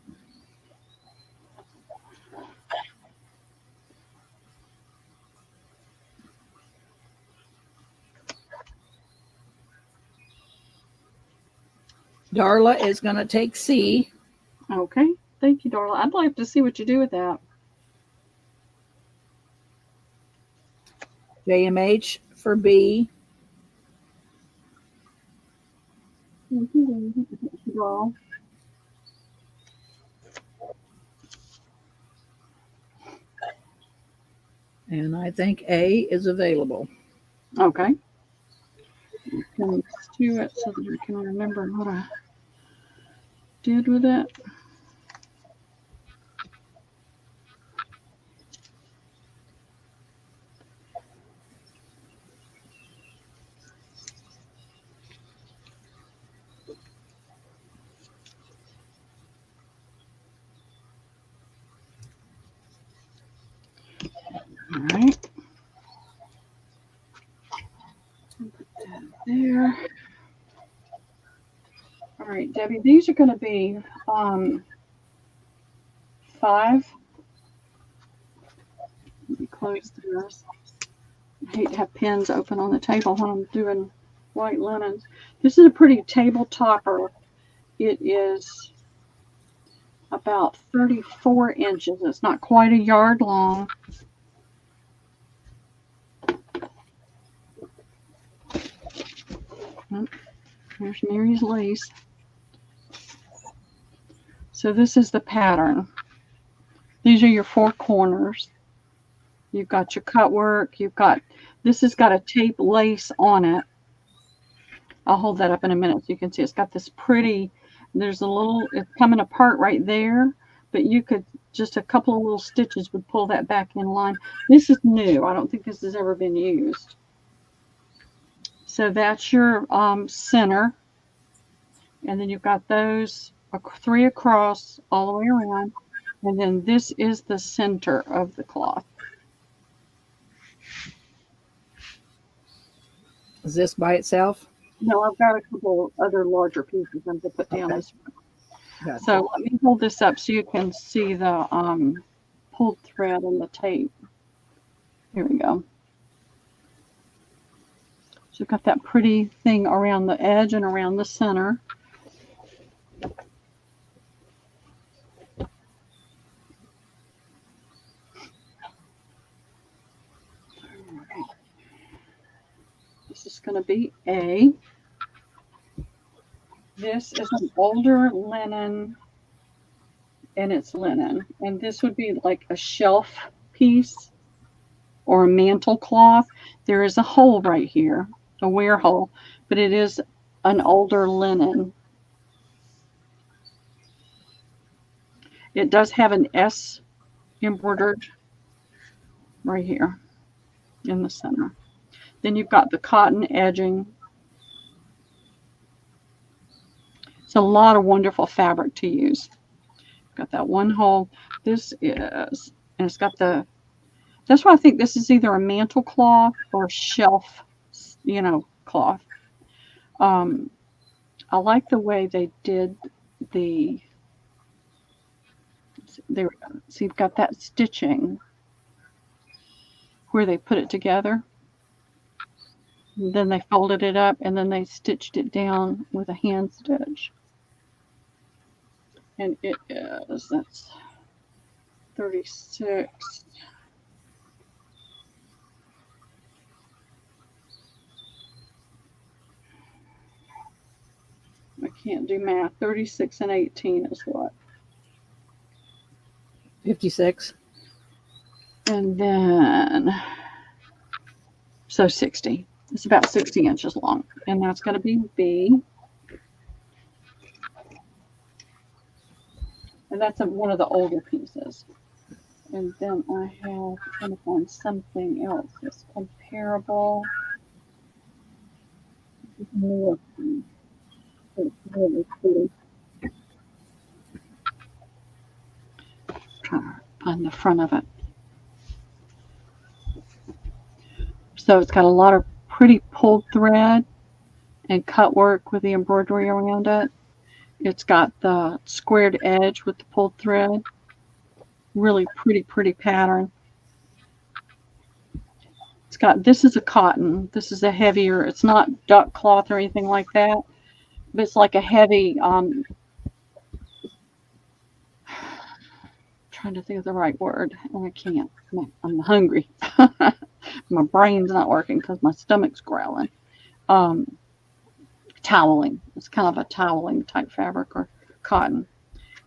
B: Darla is going to take C.
A: Okay. Thank you, Darla. I'd like to see what you do with that.
B: JMH for B.
A: Draw.
B: And I think A is available.
A: Okay. Can do it so that I can remember what I did with it. All right. Put that there. All right, Debbie, these are going to be 5. Let me close this. I hate to have pens open on the table when I'm doing white linens. This is a pretty table topper. It is about 34 inches. It's not quite a yard long. There's Mary's lace. So this is the pattern. These are your 4 corners. You've got your cut work. This has got a tape lace on it. I'll hold that up in a minute so you can see. It's got this pretty, it's coming apart right there, but you could, just a couple of little stitches would pull that back in line. This is new. I don't think this has ever been used. So that's your center. And then you've got those 3 across all the way around. And then this is the center of the cloth.
B: Is this by itself?
A: No, I've got a couple other larger pieces I'm going to put down this one.
B: Gotcha.
A: So let me hold this up so you can see the pulled thread and the tape. Here we go. So you've got that pretty thing around the edge and around the center. This is going to be A. This is an older linen, and it's linen. And this would be like a shelf piece or a mantle cloth. There is a hole right here, a wear hole, but it is an older linen. It does have an S embroidered right here in the center. Then you've got the cotton edging. It's a lot of wonderful fabric to use. Got that one hole. This is, and it's got that's why I think this is either a mantle cloth or a shelf, cloth. I like the way they did there we go. So you've got that stitching where they put it together. And then they folded it up and then they stitched it down with a hand stitch. And that's 36. I can't do math. 36 and 18 is what?
B: 56.
A: And then, so 60. It's about 60 inches long. And that's going to be B. And that's one of the older pieces. And then I have, I'm trying to find something else that's comparable. More. It's really pretty. Trying to find the front of it. So it's got a lot of pretty pulled thread and cut work with the embroidery around it. It's got the squared edge with the pulled thread. Really pretty pattern. It's got, this is a cotton. This is a heavier, it's not duck cloth or anything like that, but it's like a heavy, trying to think of the right word, and I can't. I'm hungry. My brain's not working because my stomach's growling. Toweling. It's kind of a toweling type fabric or cotton.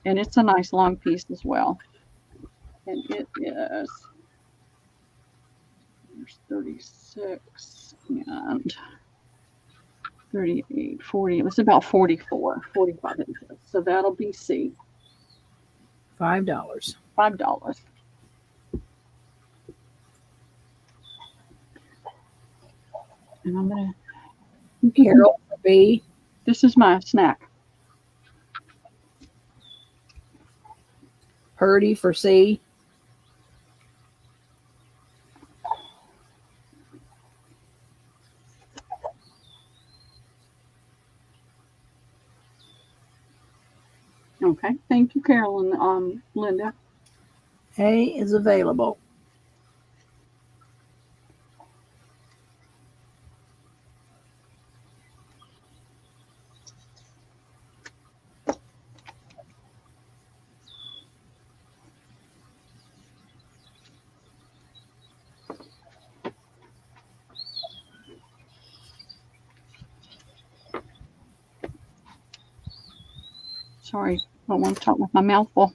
A: And it's a nice long piece as well. And it is, there's 36 and 38, 40. It was about 44, 45 inches. So that'll be C.
B: $5.
A: $5. And I'm going to,
B: Carol for B.
A: this is my snack.
B: Purdy for C.
A: Okay. Thank you, Carolyn. Linda.
B: A is available.
A: Sorry, I don't want to talk with my mouth full.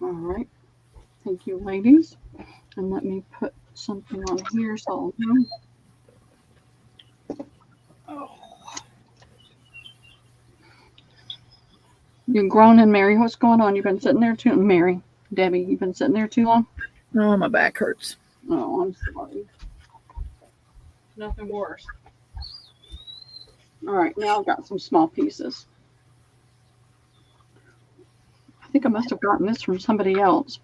A: All right. Thank you, ladies. And let me put something on here so I'll know. You're groaning, Mary. What's going on? You've been sitting there too, Mary. Debbie, you've been sitting there too long?
B: Oh, my back hurts.
A: Oh, I'm sorry. Nothing worse. All right, now I've got some small pieces. I think I must have gotten this from somebody else.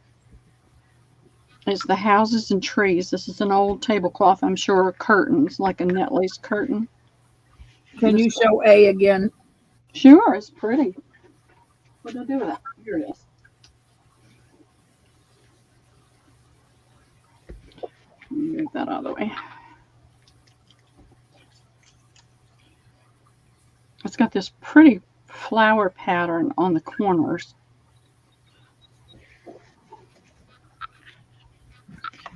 A: It's the houses and trees. This is an old tablecloth, I'm sure, curtains, like a net lace curtain.
B: Can you show A again?
A: Sure, it's pretty. What do I do with it? Here it is. Move that out of the way. It's got this pretty flower pattern on the corners.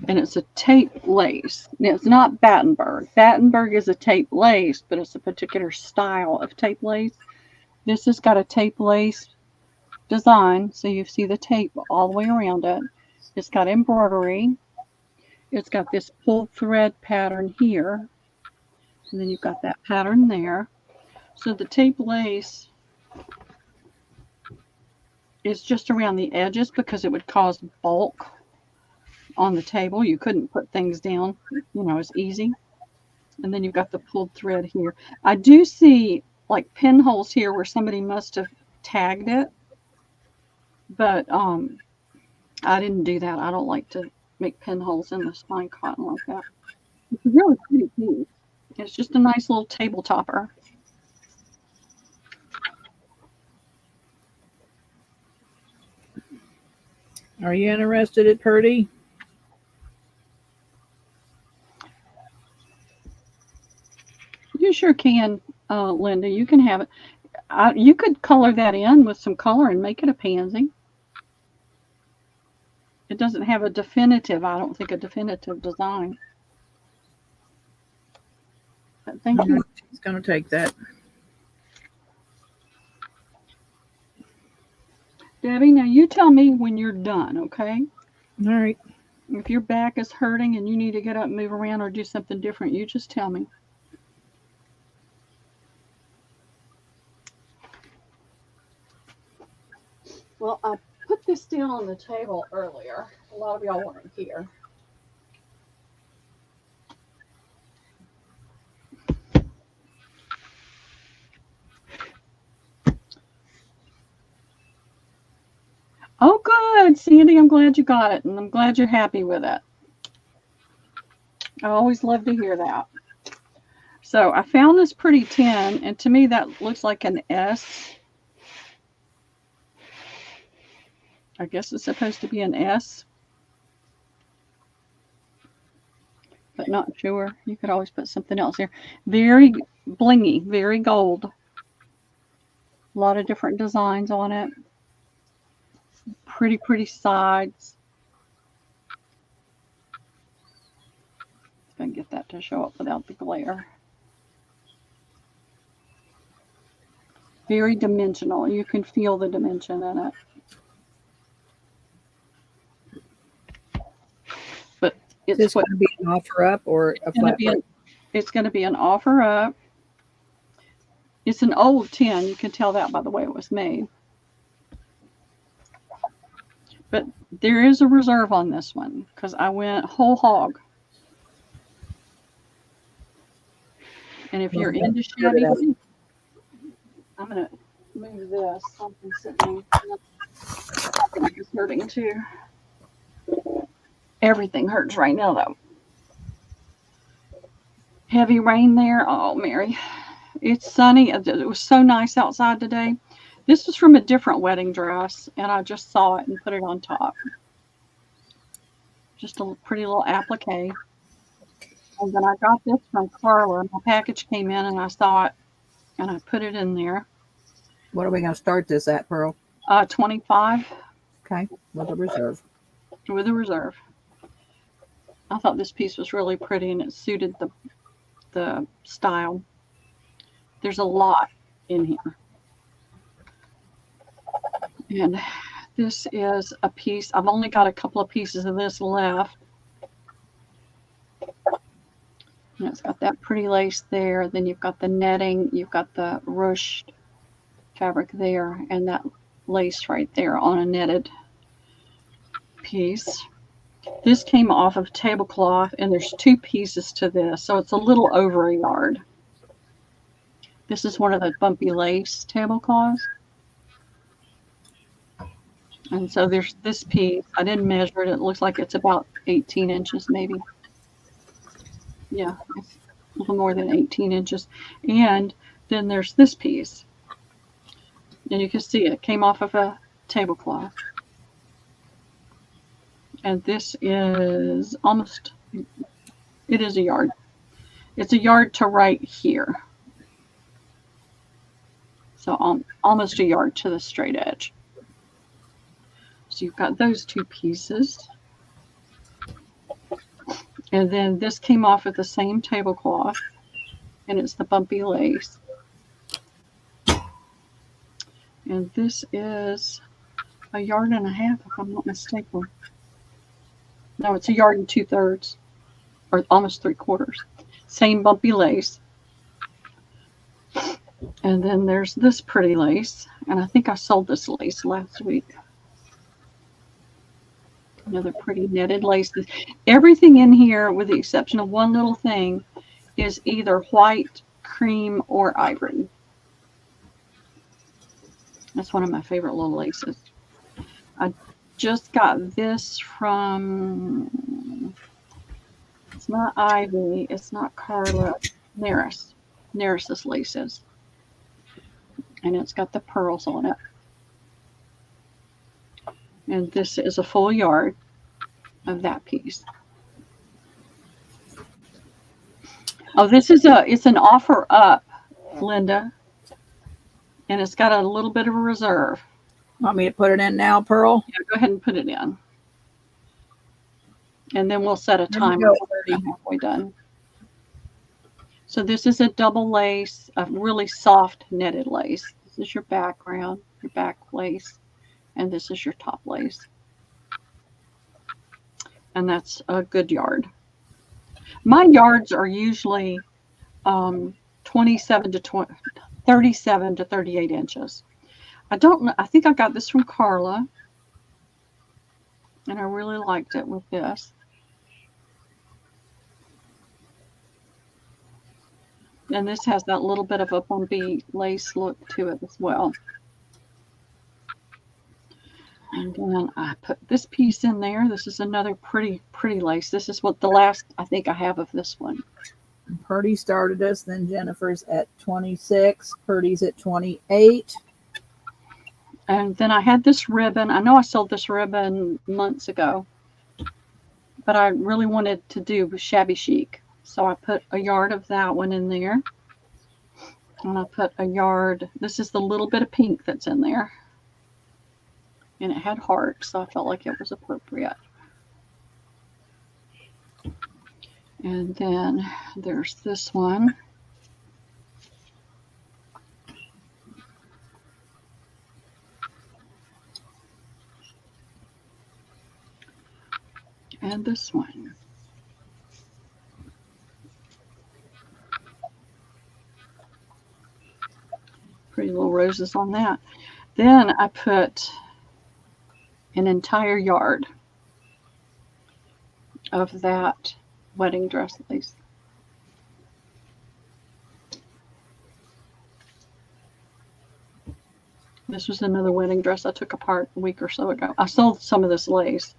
A: And it's a tape lace. It's not Battenberg. Battenberg is a tape lace, but it's a particular style of tape lace. This has got a tape lace design, so you see the tape all the way around it. It's got embroidery. It's got this pulled thread pattern here. And then you've got that pattern there. So the tape lace is just around the edges because it would cause bulk on the table. You couldn't put things down, as easy. And then you've got the pulled thread here. I do see like pinholes here where somebody must have tagged it, but I didn't do that. I don't like to make pinholes in the spine cotton like that. It's a really pretty piece. It's just a nice little table topper.
B: Are you interested in Purdy?
A: You sure can, Linda. You can have it. You could color that in with some color and make it a pansy. It doesn't have I don't think, a definitive design. But thank you.
B: He's going to take that.
A: Debbie, now you tell me when you're done, okay?
B: All right.
A: If your back is hurting and you need to get up and move around or do something different, you just tell me. Well, I put this down on the table earlier. A lot of y'all weren't here. Oh, good, Sandy. I'm glad you got it, and I'm glad you're happy with it. I always love to hear that. So I found this pretty tin, and to me that looks like an S. I guess it's supposed to be an S, but not sure. You could always put something else here. Very blingy, very gold. A lot of different designs on it. Pretty, pretty sides. If I can get that to show up without the glare. Very dimensional. You can feel the dimension in it. But it's
B: going to be an offer up or a flat rate?
A: It's going to be an offer up. It's an old tin. You can tell that by the way it was made. But there is a reserve on this one because I went whole hog. And if you're into shabby, I'm going to move this. Something's sitting. It's hurting too. Everything hurts right now, though. Heavy rain there. Oh, Mary. It's sunny. It was so nice outside today. This was from a different wedding dress, and I just saw it and put it on top. Just a pretty little applique. And then I got this from Carla. My package came in, and I saw it, and I put it in there.
B: What are we going to start this at, Pearl?
A: 25
B: Okay, with a reserve.
A: with a reserve. I thought this piece was really pretty, and it suited the style. There's a lot in here. And this is a piece. I've only got a couple of pieces of this left. And it's got that pretty lace there. Then you've got the netting. You've got the ruched fabric there, and that lace right there on a netted piece. This came off of tablecloth, and there's 2 pieces to this, so it's a little over a yard. This is one of the bumpy lace tablecloths. And so there's this piece. I didn't measure it. It looks like it's about 18 inches maybe. Yeah, it's a little more than 18 inches. And then there's this piece. And you can see it came off of a tablecloth. And this is almost, it is a yard. It's a yard to right here. So almost a yard to the straight edge. So you've got those 2 pieces. And then this came off of the same tablecloth, and it's the bumpy lace. And this is a yard and a half, if I'm not mistaken. No, it's a yard and 2/3, or almost 3/4. Same bumpy lace. And then there's this pretty lace, and I think I sold this lace last week. Another pretty netted lace. Everything in here, with the exception of one little thing, is either white, cream, or ivory. That's one of my favorite little laces. I just got this from, it's not Ivy, it's not Carla, Naris. Naris's laces. And it's got the pearls on it. And this is a full yard of that piece. Oh, this is it's an offer up, Linda. And it's got a little bit of a reserve.
B: Want me to put it in now, Pearl?
A: Yeah, go ahead and put it in. And then we'll set a timer when we're halfway done. So this is a double lace, a really soft netted lace. This is your background, your back lace. And this is your top lace. And that's a good yard. My yards are usually 37 to 38 inches. I don't know. I think I got this from Carla. And I really liked it with this. And this has that little bit of a bumpy lace look to it as well. And then I put this piece in there. This is another pretty lace. This is what the last I think I have of this one.
B: Purdy started us, then Jennifer's at 26. Purdy's at 28.
A: And then I had this ribbon. I know I sold this ribbon months ago, but I really wanted to do shabby chic. So I put a yard of that one in there. And I put a yard. This is the little bit of pink that's in there. And it had hearts, so I felt like it was appropriate. And then there's this one. And this one. Pretty little roses on that. Then I put an entire yard of that wedding dress lace. This was another wedding dress I took apart a week or so ago. I sold some of this lace.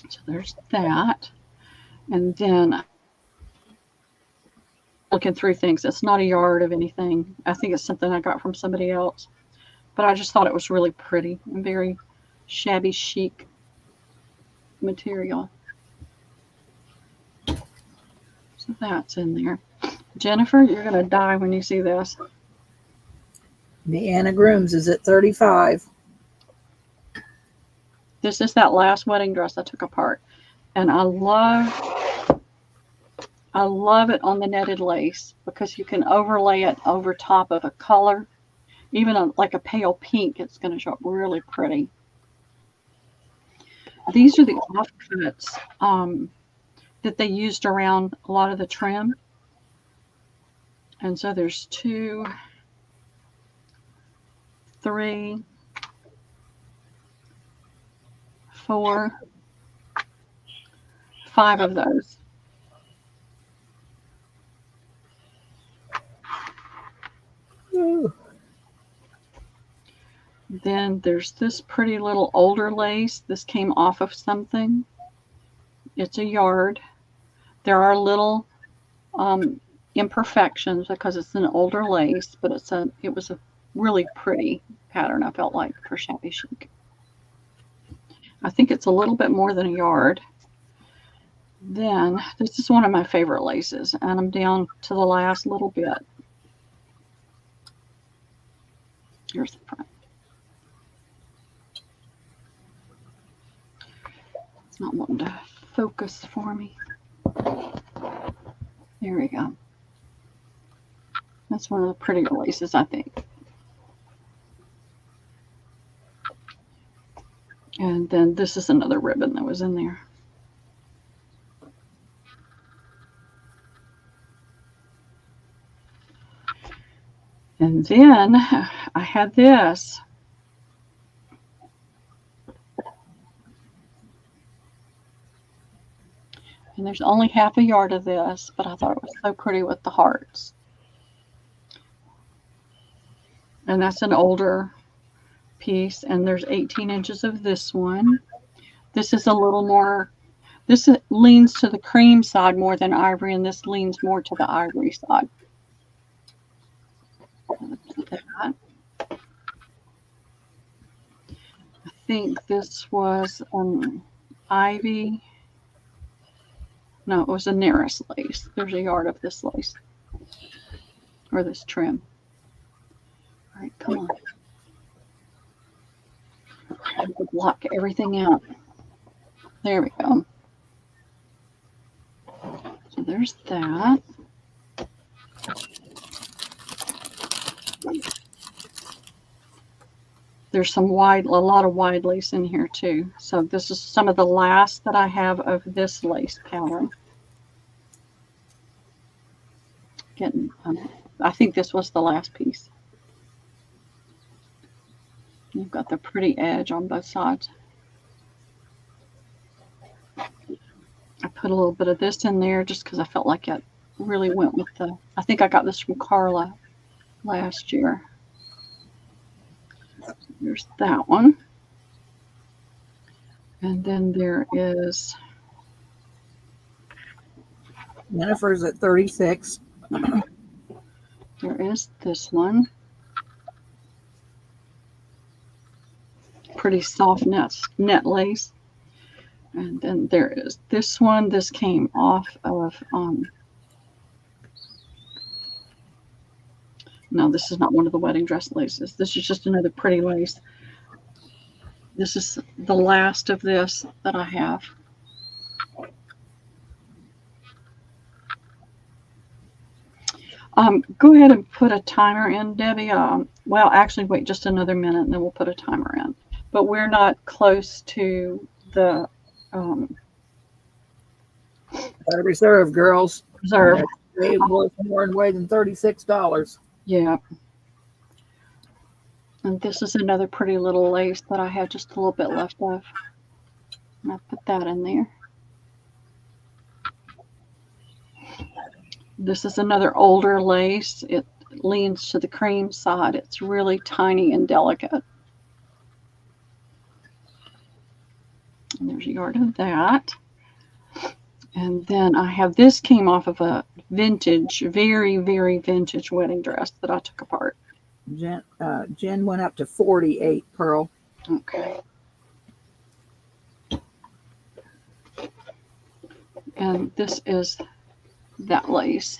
A: So there's that. And then looking through things. It's not a yard of anything. I think it's something I got from somebody else. But I just thought it was really pretty and very shabby chic material. So that's in there. Jennifer, you're going to die when you see this.
B: The Anna Grooms is at 35.
A: This is that last wedding dress I took apart. And I love it on the netted lace because you can overlay it over top of a color. Even like a pale pink, it's going to show up really pretty. These are the offcuts that they used around a lot of the trim. And so there's 2, 3, 4, 5 of those.
B: Ooh.
A: Then there's this pretty little older lace. This came off of something. It's a yard. There are little imperfections because it's an older lace, but it was a really pretty pattern, I felt like, for shabby chic. I think it's a little bit more than a yard. Then this is one of my favorite laces, and I'm down to the last little bit. Here's the front. It's not wanting to focus for me. There we go. That's one of the prettier laces, I think. And then this is another ribbon that was in there. And then I had this. And there's only half a yard of this, but I thought it was so pretty with the hearts. And that's an older piece, and there's 18 inches of this one. This is a little more, this leans to the cream side more than ivory, and this leans more to the ivory side. That. I think this was ivy. No, it was a Neris lace. There's a yard of this lace, or this trim. All right, come on. I have to block everything out. There we go. So there's that. There's a lot of wide lace in here too. So this is some of the last that I have of this lace pattern. I think this was the last piece. You've got the pretty edge on both sides. I put a little bit of this in there just because I felt like it really went with I think I got this from Carla last year. There's that one. And then there is
B: Jennifer's at 36.
A: There is this one. Pretty soft net lace. And then there is this one. This came off of no, this is not one of the wedding dress laces. This is just another pretty lace. This is the last of this that I have. Go ahead and put a timer in, Debbie. Well, actually, wait just another minute, and then we'll put a timer in. But we're not close to the
B: Gotta reserve, girls.
A: reserve.
B: They worth more in way than $36.
A: Yeah. And this is another pretty little lace that I have just a little bit left of. And I put that in there. This is another older lace. It leans to the cream side. It's really tiny and delicate. And there's a yard of that. And then I have this came off of a vintage, very, very vintage wedding dress that I took apart.
B: Jen went up to 48, Pearl.
A: Okay. And this is that lace.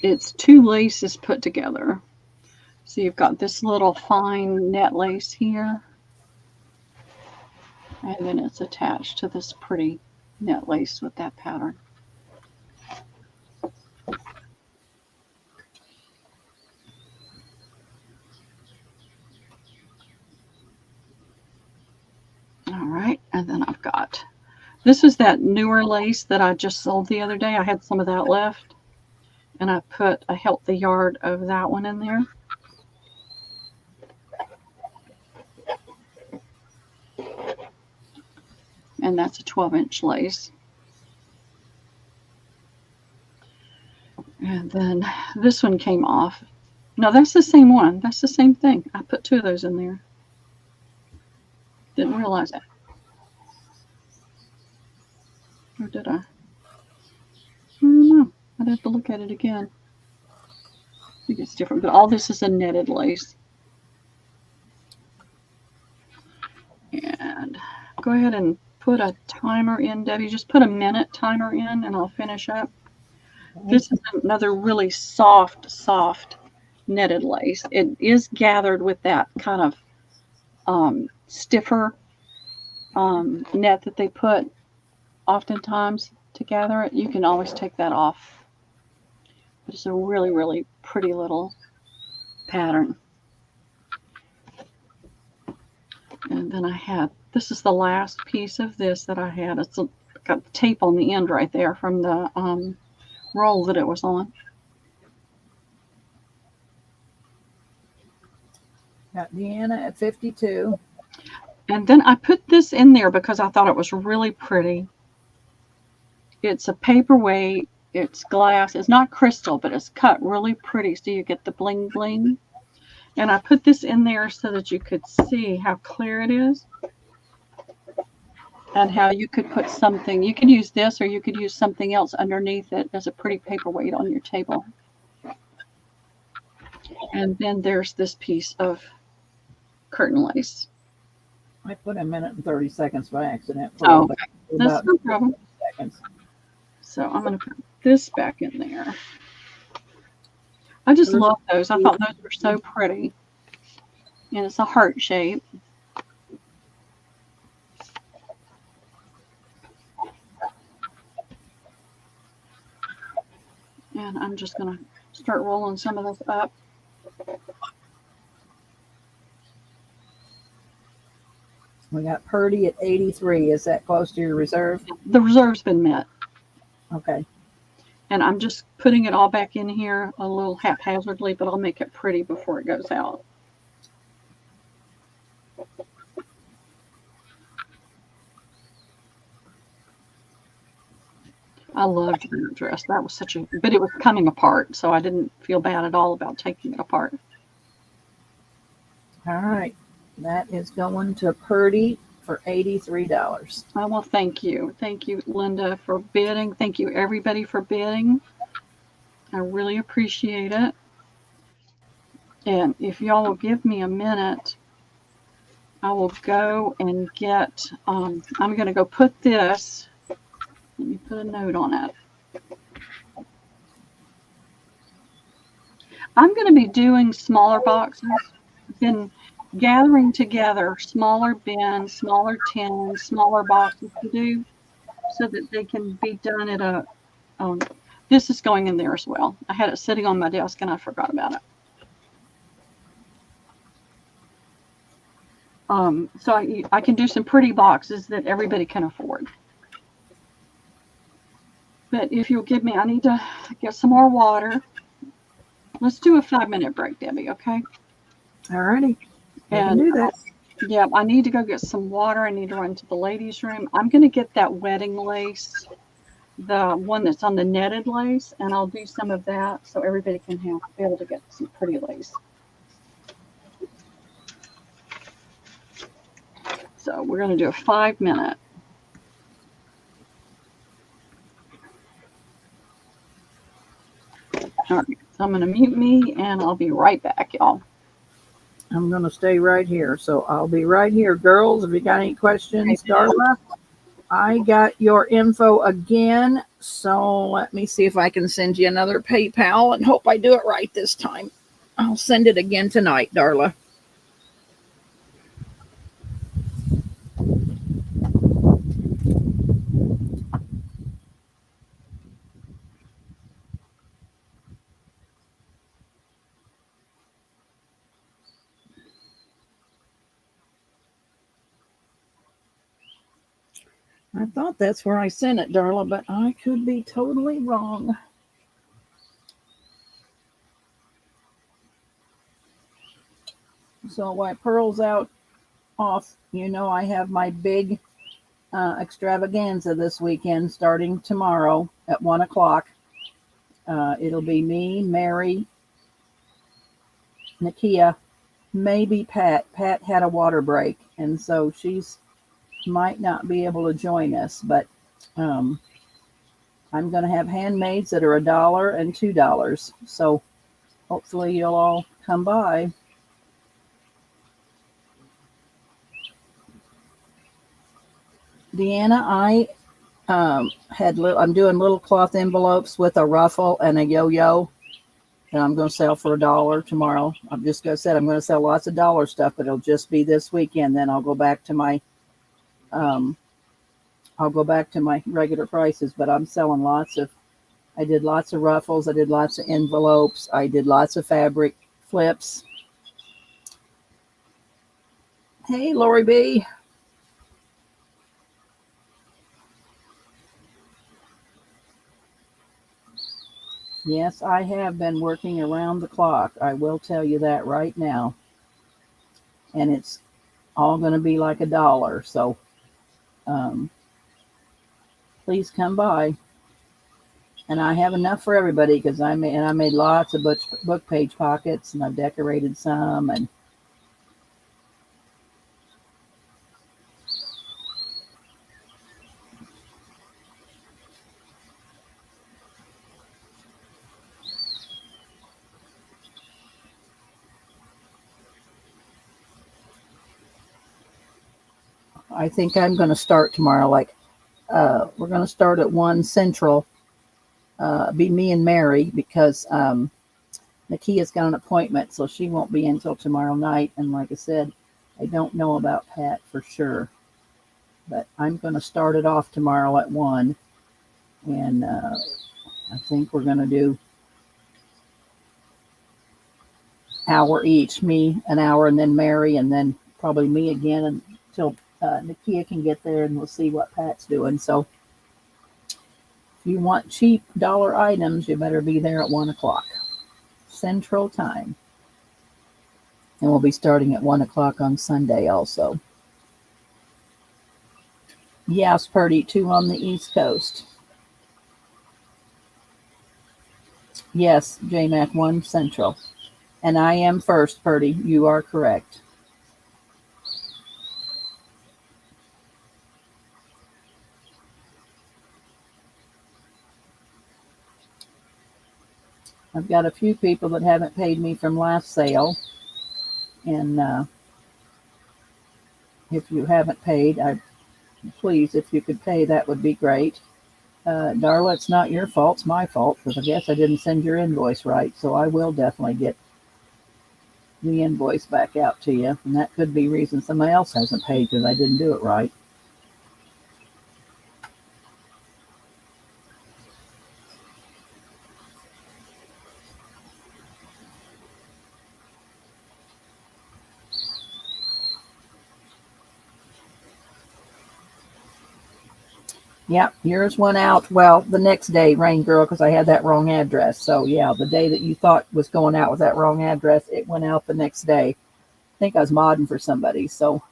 A: It's 2 laces put together. So you've got this little fine net lace here. And then it's attached to this pretty net lace with that pattern. All right, and then I've got, this is that newer lace that I just sold the other day. I had some of that left, and I put a healthy yard of that one in there. And that's a 12-inch lace. And then this one came off. No, that's the same one. That's the same thing. I put 2 of those in there. Didn't realize it. Or did I? I don't know. I'd have to look at it again. I think it's different, but all this is a netted lace. And go ahead and put a timer in, Debbie. Just put a minute timer in and I'll finish up. This is another really soft netted lace. It is gathered with that kind of stiffer net that they put oftentimes to gather it. You can always take that off. But it's a really, really pretty little pattern. And then I had, this is the last piece of this that I had. It's got the tape on the end right there from the roll that it was on.
B: Got Deanna at 52.
A: And then I put this in there because I thought it was really pretty. It's a paperweight. It's glass. It's not crystal, but it's cut really pretty, so you get the bling bling. And I put this in there so that you could see how clear it is and how you could put something. You could use this or you could use something else underneath it as a pretty paperweight on your table. And then there's this piece of curtain lace.
B: I put a minute and 30 seconds by accident.
A: Oh, okay. That's
B: About
A: no problem.
B: seconds.
A: So I'm going to put this back in there. I just love those. I thought those were so pretty. And it's a heart shape. And I'm just going to start rolling some of this up.
B: We got Purdy at 83. Is that close to your reserve?
A: The reserve's been met.
B: Okay.
A: And I'm just putting it all back in here a little haphazardly, but I'll make it pretty before it goes out. I loved that dress. That was such a, but it was coming apart, so I didn't feel bad at all about taking it apart.
B: All right. That is going to Purdy for $83.
A: Oh, well, thank you. Thank you, Linda, for bidding. Thank you, everybody, for bidding. I really appreciate it. And if y'all will give me a minute, I will go and get, I'm going to go put this, let me put a note on it. I'm going to be doing smaller boxes. I've been gathering together smaller bins, smaller tins, smaller boxes to do so that they can be done at a, this is going in there as well. I had it sitting on my desk and I forgot about it. So I can do some pretty boxes that everybody can afford. But if you'll give me, I need to get some more water. Let's do a 5-minute break, Debbie, okay?
B: All righty.
A: And
B: do that.
A: Yeah, I need to go get some water. I need to run to the ladies' room. I'm going to get that wedding lace, the one that's on the netted lace, and I'll do some of that so everybody can be able to get some pretty lace. So we're going to do a 5-minute. All right, so I'm going to mute me and I'll be right back, y'all.
B: I'm going to stay right here. So I'll be right here. Girls, if you got any questions, Darla, I got your info again. So let me see if I can send you another PayPal and hope I do it right this time. I'll send it again tonight, Darla. I thought that's where I sent it, Darla, but I could be totally wrong. So while Pearl's out off, you know, I have my big extravaganza this weekend starting tomorrow at 1 o'clock. It'll be me, Mary, Nakia, maybe Pat. Pat had a water break, and so she's might not be able to join us, but I'm going to have handmaids that are $1 and $2. So hopefully you'll all come by. Deanna, I'm doing little cloth envelopes with a ruffle and a yo-yo that I'm going to sell for $1 tomorrow. I'm just going to say I'm going to sell lots of dollar stuff, but it'll just be this weekend. Then I'll go back to my regular prices. But I'm selling I did lots of ruffles. I did lots of envelopes. I did lots of fabric flips. Hey, Lori B. Yes, I have been working around the clock. I will tell you that right now. And it's all going to be like $1. So please come by. And I have enough for everybody because I made lots of book page pockets, and I've decorated some. And I think I'm going to start tomorrow. We're going to start at 1 Central. Be me and Mary because Nakia's got an appointment, so she won't be in until tomorrow night. And like I said, I don't know about Pat for sure. But I'm going to start it off tomorrow at 1. And I think we're going to do hour each, me an hour, and then Mary, and then probably me again until Nakia can get there, and we'll see what Pat's doing. So if you want cheap dollar items, you better be there at 1 o'clock Central Time. And we'll be starting at 1 o'clock on Sunday also. Yes, Purdy, 2 on the East Coast. Yes, JMac, 1 Central. And I am first, Purdy. You are correct. I've got a few people that haven't paid me from last sale. And if you haven't paid, please, if you could pay, that would be great. Darla, it's not your fault. It's my fault because I guess I didn't send your invoice right. So I will definitely get the invoice back out to you. And that could be reason somebody else hasn't paid because I didn't do it right. Yep, yours went out, well, the next day, Rain Girl, because I had that wrong address. So, yeah, the day that you thought was going out with that wrong address, it went out the next day. I think I was modding for somebody, so.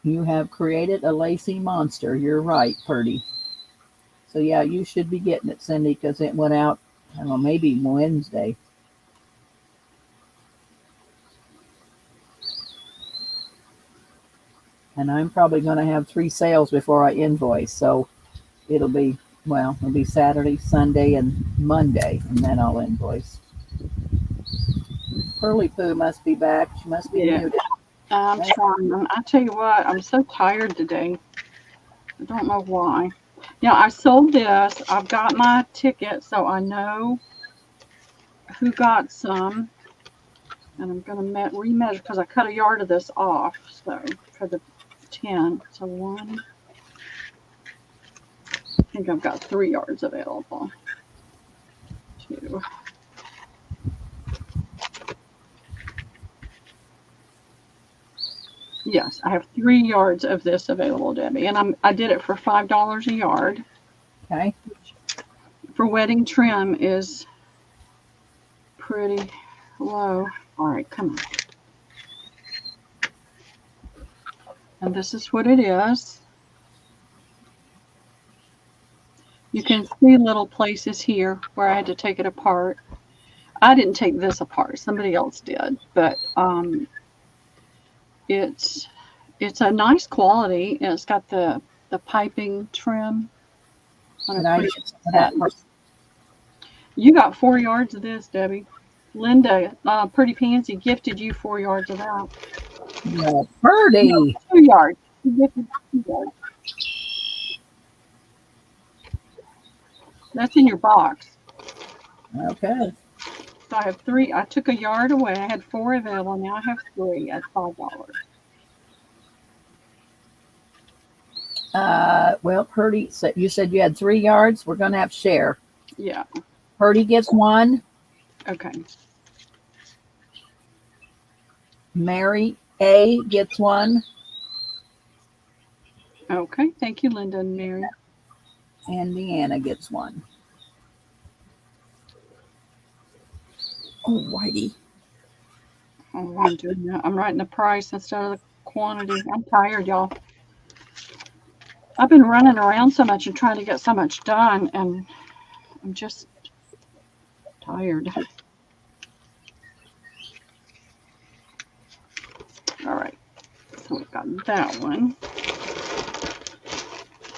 B: You have created a lacy monster. You're right, Purdy. So, yeah, you should be getting it, Cindy, because it went out, I don't know, maybe Wednesday. And I'm probably going to have 3 sales before I invoice. So it'll be Saturday, Sunday, and Monday, and then I'll invoice. Pearly Poo must be back. She must be
A: Yeah.
B: muted.
A: I'm trying. I tell you what, I'm so tired today. I don't know why. Yeah, I sold this. I've got my ticket, so I know who got some. And I'm going to remeasure because I cut a yard of this off. So for the 10. So 1. I think I've got 3 yards available. 2. Yes, I have 3 yards of this available, Debbie, and I did it for $5 a yard.
B: Okay.
A: For wedding trim is pretty low. All right, come on. And this is what it is. You can see little places here where I had to take it apart. I didn't take this apart. Somebody else did, but it's a nice quality, and it's got the piping trim.
B: And I get some of that.
A: You got 4 yards of this, Debbie. Linda, Pretty Pansy, gifted you 4 yards of that.
B: No, Purdy.
A: No, 2 yards. She gifted 2 yards. That's in your box.
B: Okay.
A: So I have 3. I took a yard away. I had 4 available. Now I have 3 at $5.
B: Well, Purdy, you said you had 3 yards. We're going to have to share.
A: Yeah.
B: Purdy gets 1.
A: Okay.
B: Mary A gets 1.
A: Okay. Thank you, Linda and Mary.
B: And Deanna gets 1. Oh, Whitey.
A: Oh, I'm doing that. I'm writing the price instead of the quantity. I'm tired, y'all. I've been running around so much and trying to get so much done, and I'm just tired. All right. So we've got that one.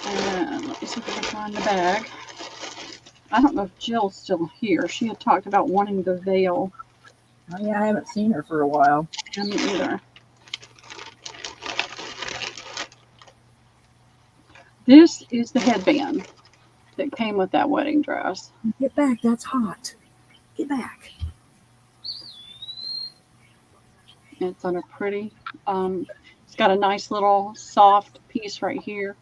A: And let me see if I can find the bag. I don't know if Jill's still here. She had talked about wanting the veil.
B: Oh, yeah, I haven't seen her for a while.
A: Yeah, me either. This is the headband that came with that wedding dress.
B: Get back. That's hot. Get back.
A: It's on a pretty, it's got a nice little soft piece right here.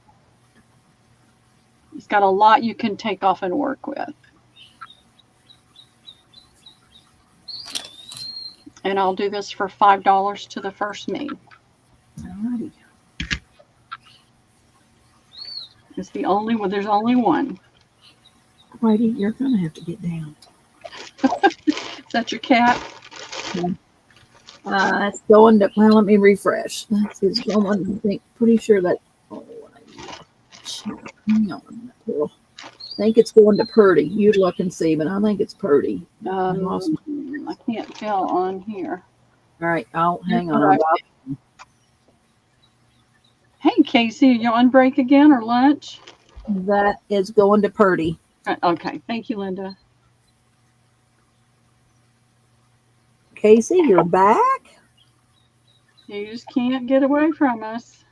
A: It's got a lot you can take off and work with. And I'll do this for $5 to the first me.
B: Alrighty.
A: It's the only one. There's only one.
B: Whitey, you're going to have to get down.
A: Is that your cat?
B: It's going to, well, let me refresh. It's going, I think, pretty sure that, hang on. I think it's going to Purdy. You look and see, but I think it's Purdy.
A: I can't tell on here.
B: All right, I'll hang on.
A: Hey, Casey, are you on break again or lunch?
B: That is going to Purdy.
A: Okay, thank you, Linda.
B: Casey, you're back?
A: You just can't get away from us.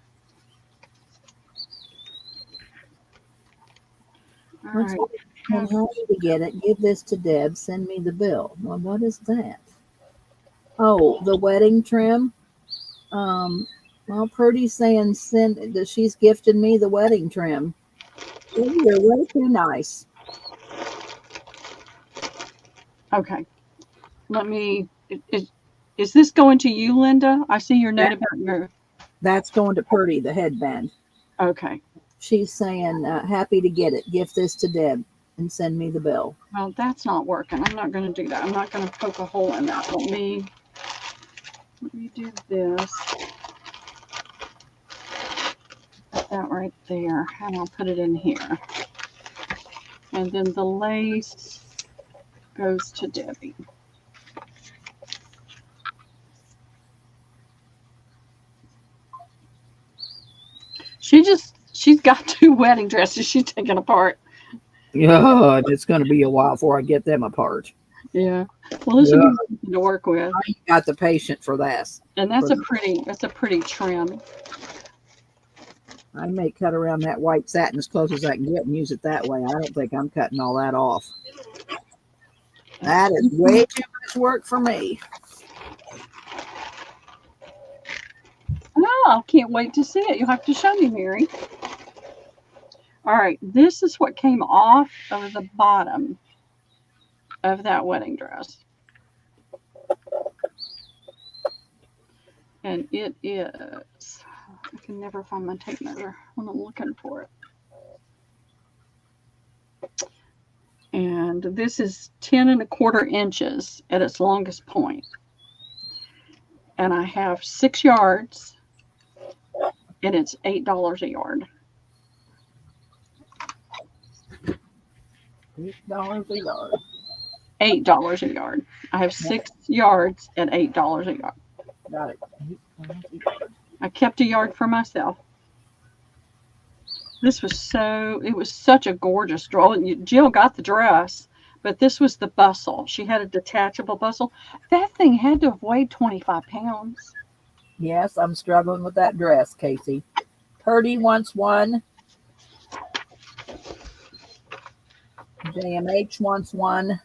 A: All right.
B: I'm happy to get it. Give this to Deb. Send me the bill. Well, what is that? Oh, the wedding trim. Well, Purdy's saying that she's gifted me the wedding trim. Oh, you're way too nice.
A: Okay. Let me. Is this going to you, Linda? I see your note about your.
B: That's going to Purdy, the headband.
A: Okay.
B: She's saying, happy to get it. Gift this to Deb and send me the bill.
A: Well, that's not working. I'm not going to do that. I'm not going to poke a hole in that. Let me do this. Put that right there, and I'll put it in here. And then the lace goes to Debbie. She's got 2 wedding dresses she's taking apart.
B: Yeah, it's going to be a while before I get them apart.
A: Yeah. Well, this will be something to work with.
B: I ain't got the patience for that.
A: And that's a pretty trim.
B: I may cut around that white satin as close as I can get and use it that way. I don't think I'm cutting all that off. That is way too much work for me.
A: Oh, I can't wait to see it. You'll have to show me, Mary. All right, this is what came off of the bottom of that wedding dress. And it is, I can never find my tape measure when I'm looking for it. And this is 10 1/4 inches at its longest point. And I have 6 yards, and it's $8 a yard.
B: $8 a yard.
A: $8 a yard. I have 6 yards at $8 a yard.
B: Got it.
A: I kept a yard for myself. It was such a gorgeous dress. Jill got the dress, but this was the bustle. She had a detachable bustle. That thing had to have weighed 25 pounds.
B: Yes, I'm struggling with that dress, Casey. Purdy wants one. JMH wants one.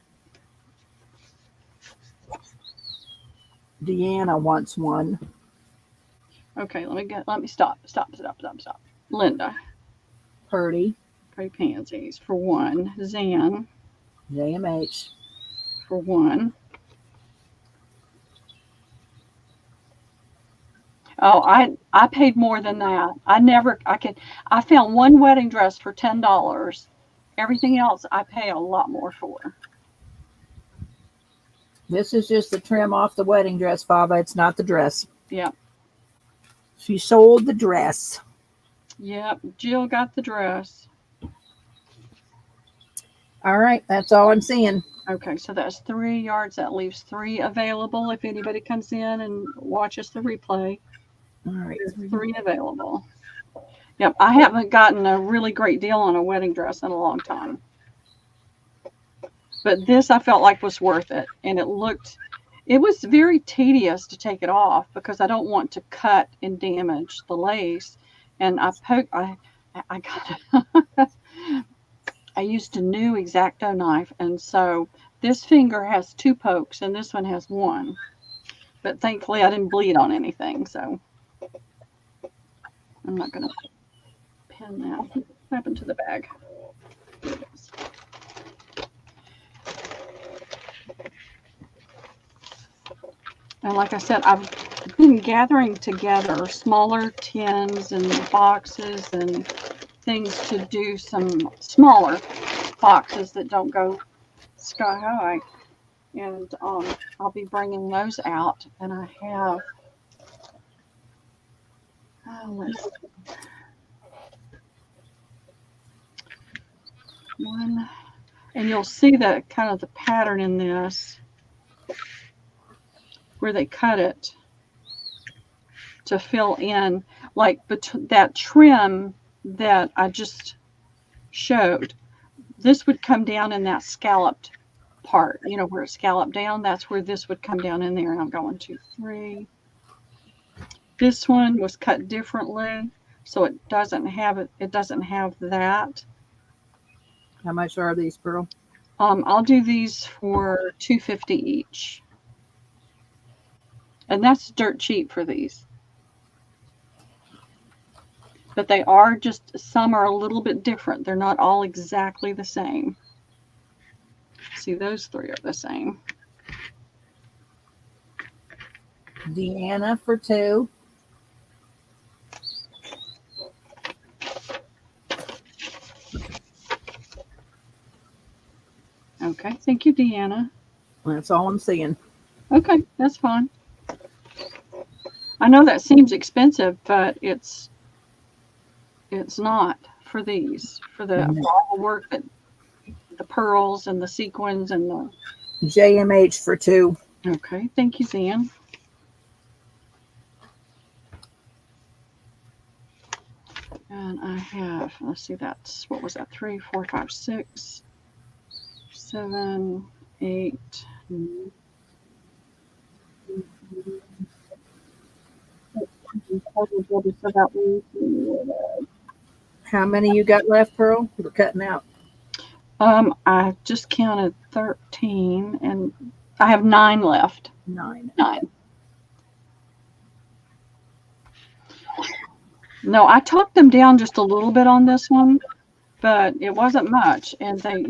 B: Deanna wants one.
A: Okay, let me stop. Linda.
B: Purdy.
A: Pretty pansies for 1. Zan
B: JMH.
A: for 1. Oh, I paid more than that. I found one wedding dress for $10. Everything else I pay a lot more for.
B: This is just the trim off the wedding dress, Fava. It's not the dress.
A: Yep.
B: She sold the dress.
A: Yep. Jill got the dress.
B: All right. That's all I'm seeing.
A: Okay, so that's 3 yards. That leaves 3 available if anybody comes in and watches the replay.
B: All right.
A: There's 3 available. Yep, I haven't gotten a really great deal on a wedding dress in a long time. But this I felt like was worth it. And it was very tedious to take it off because I don't want to cut and damage the lace. And I used a new X-Acto knife. And so this finger has 2 pokes and this one has 1. But thankfully I didn't bleed on anything. So I'm not going to pin that. What happened to the bag? Here it is. And like I said, I've been gathering together smaller tins and boxes and things to do some smaller boxes that don't go sky high. And I'll be bringing those out. And I have, let's see. 1, and you'll see the kind of the pattern in this where they cut it to fill in like that trim that I just showed. This would come down in that scalloped part, where it's scalloped down. That's where this would come down in there. And I'm going 2, 3. This one was cut differently, so it doesn't have that.
B: How much are these, Pearl?
A: I'll do these for $2.50 each. And that's dirt cheap for these. But they are some are a little bit different. They're not all exactly the same. See, those 3 are the same.
B: Deanna for 2.
A: Okay, thank you, Deanna.
B: That's all I'm seeing.
A: Okay, that's fine. I know that seems expensive, but it's not for these. For all the work that the pearls and the sequins and the
B: JMH for 2.
A: Okay, thank you, Zan. And I have, let's see, that's, what was that? 3, 4, 5, 6, 7, 8.
B: How many you got left, Pearl? We're cutting out.
A: I just counted 13 and I have 9 left.
B: 9.
A: 9. No, I talked them down just a little bit on this one, but it wasn't much. And they,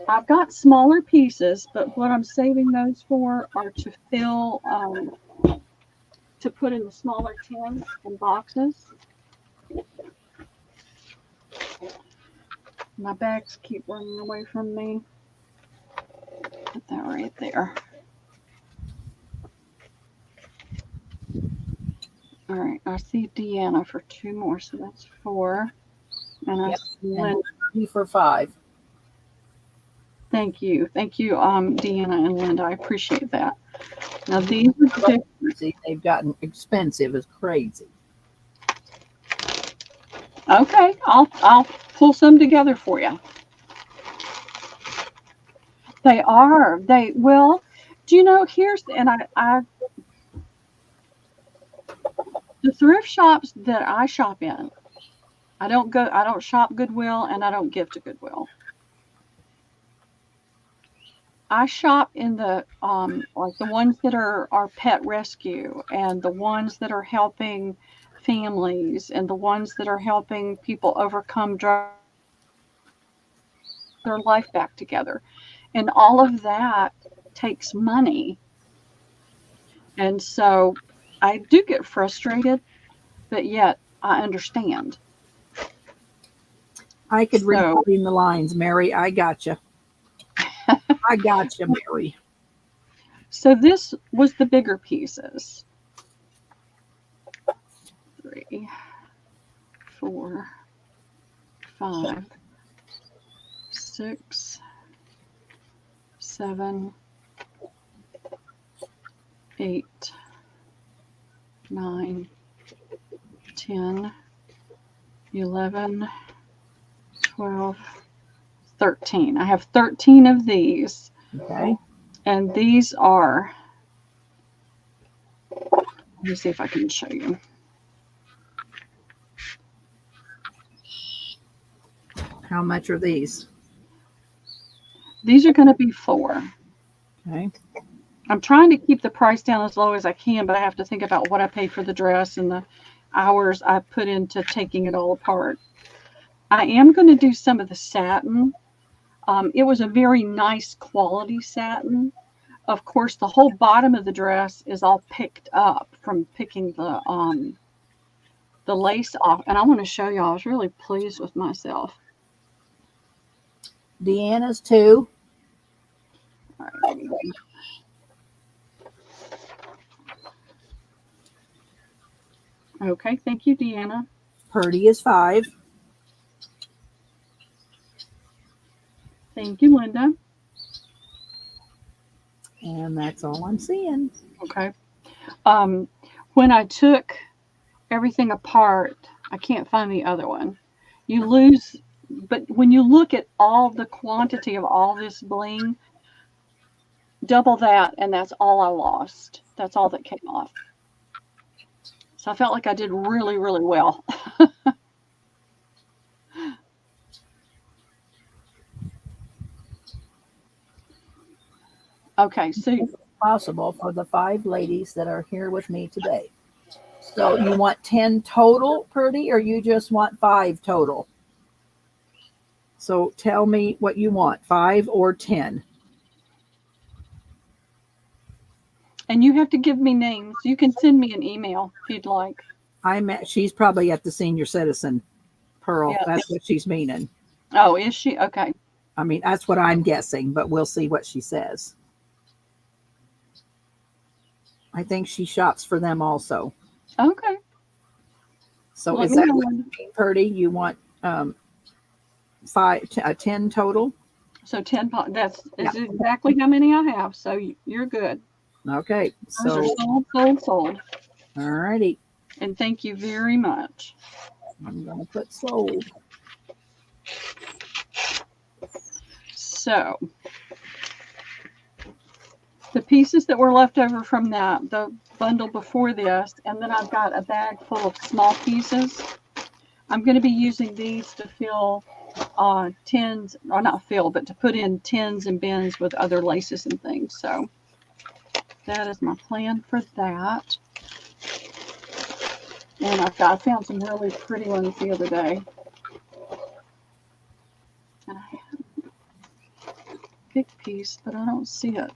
A: I've got smaller pieces, but what I'm saving those for are to fill, to put in the smaller tins and boxes. My bags keep running away from me. Put that right there. All right, I see Deanna for 2 more, so that's 4. And I see Linda.
B: You for 5.
A: Thank you, Deanna and Linda. I appreciate that. Now these are the
B: See, they've gotten expensive as crazy.
A: okay. I'll pull some together for you. They are. They will. Do you know? Here's and I the thrift shops that I shop in. I don't shop Goodwill and I don't give to Goodwill. I shop in the like the ones that are pet rescue and the ones that are helping families and the ones that are helping people overcome their life back together. And all of that takes money. And so I do get frustrated, but yet I understand.
B: I could read between the lines, Mary. I got you. I got you, Mary.
A: So this was the bigger pieces. 3, 4, 5, 6, 7, 8, 9, 10, 11, 12, 13. I have 13 of these.
B: Okay.
A: And these are, let me see if I can show you.
B: How much are these?
A: These are going to be 4.
B: Okay.
A: I'm trying to keep the price down as low as I can, but I have to think about what I pay for the dress and the hours I put into taking it all apart. I am going to do some of the satin. It was a very nice quality satin. Of course, the whole bottom of the dress is all picked up from picking the lace off. And I want to show you, I was really pleased with myself.
B: Deanna's 2.
A: All right. Okay, thank you, Deanna.
B: Purdy is 5.
A: Thank you, Linda.
B: And that's all I'm seeing.
A: Okay. When I took everything apart, I can't find the other one. You lose, but when you look at all the quantity of all this bling, double that, and that's all I lost. That's all that came off. So I felt like I did really, really well. Okay, so
B: Possible for the 5 ladies that are here with me today. So you want 10 total, Purdy, or you just want 5 total? So tell me what you want, 5 or 10.
A: and you have to give me names. You can send me an email if you'd like.
B: She's probably at the senior citizen, Pearl.
A: Yeah.
B: That's what she's meaning.
A: Oh, is she? Okay.
B: I mean, that's what I'm guessing, but we'll see what she says. I think she shops for them also.
A: Okay.
B: So
A: Let
B: is
A: me
B: that
A: know.
B: what you mean, Purdy? You want 10 total?
A: So 10. That's exactly how many I have. So you're good.
B: Okay.
A: Those are
B: So
A: sold.
B: all righty.
A: And thank you very much.
B: I'm going to put sold.
A: So the pieces that were left over from the bundle before this, and then I've got a bag full of small pieces. I'm going to be using these to fill tins, or not fill, but to put in tins and bins with other laces and things. So that is my plan for that. And I found some really pretty ones the other day. And I have a big piece, but I don't see it.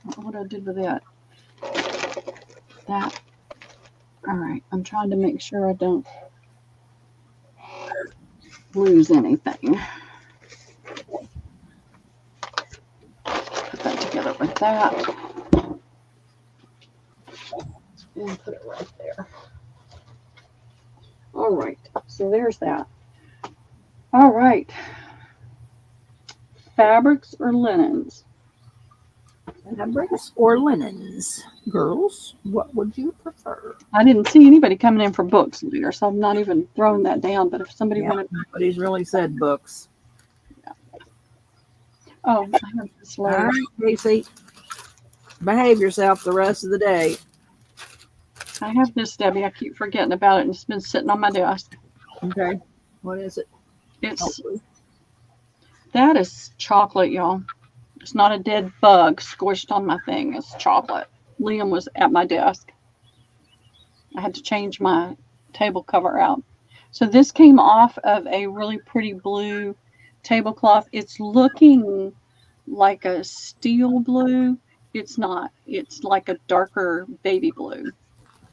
A: I don't know what I did with that. That. All right. I'm trying to make sure I don't lose anything. Put that together with that. And put it right there. All right. So there's that. All right. Fabrics or linens?
B: Fabrics or linens? Girls, what would you prefer?
A: I didn't see anybody coming in for books later, so I'm not even throwing that down. But if somebody wanted,
B: Nobody's really said books.
A: oh, I have this
B: All
A: later.
B: right, Casey. Behave yourself the rest of the day.
A: I have this, Debbie. I keep forgetting about it, and it's been sitting on my desk.
B: Okay. What is it?
A: It's that is chocolate, y'all. It's not a dead bug squished on my thing. It's chocolate. Liam was at my desk. I had to change my table cover out. So this came off of a really pretty blue tablecloth. It's looking like a steel blue. It's not. It's like a darker baby blue.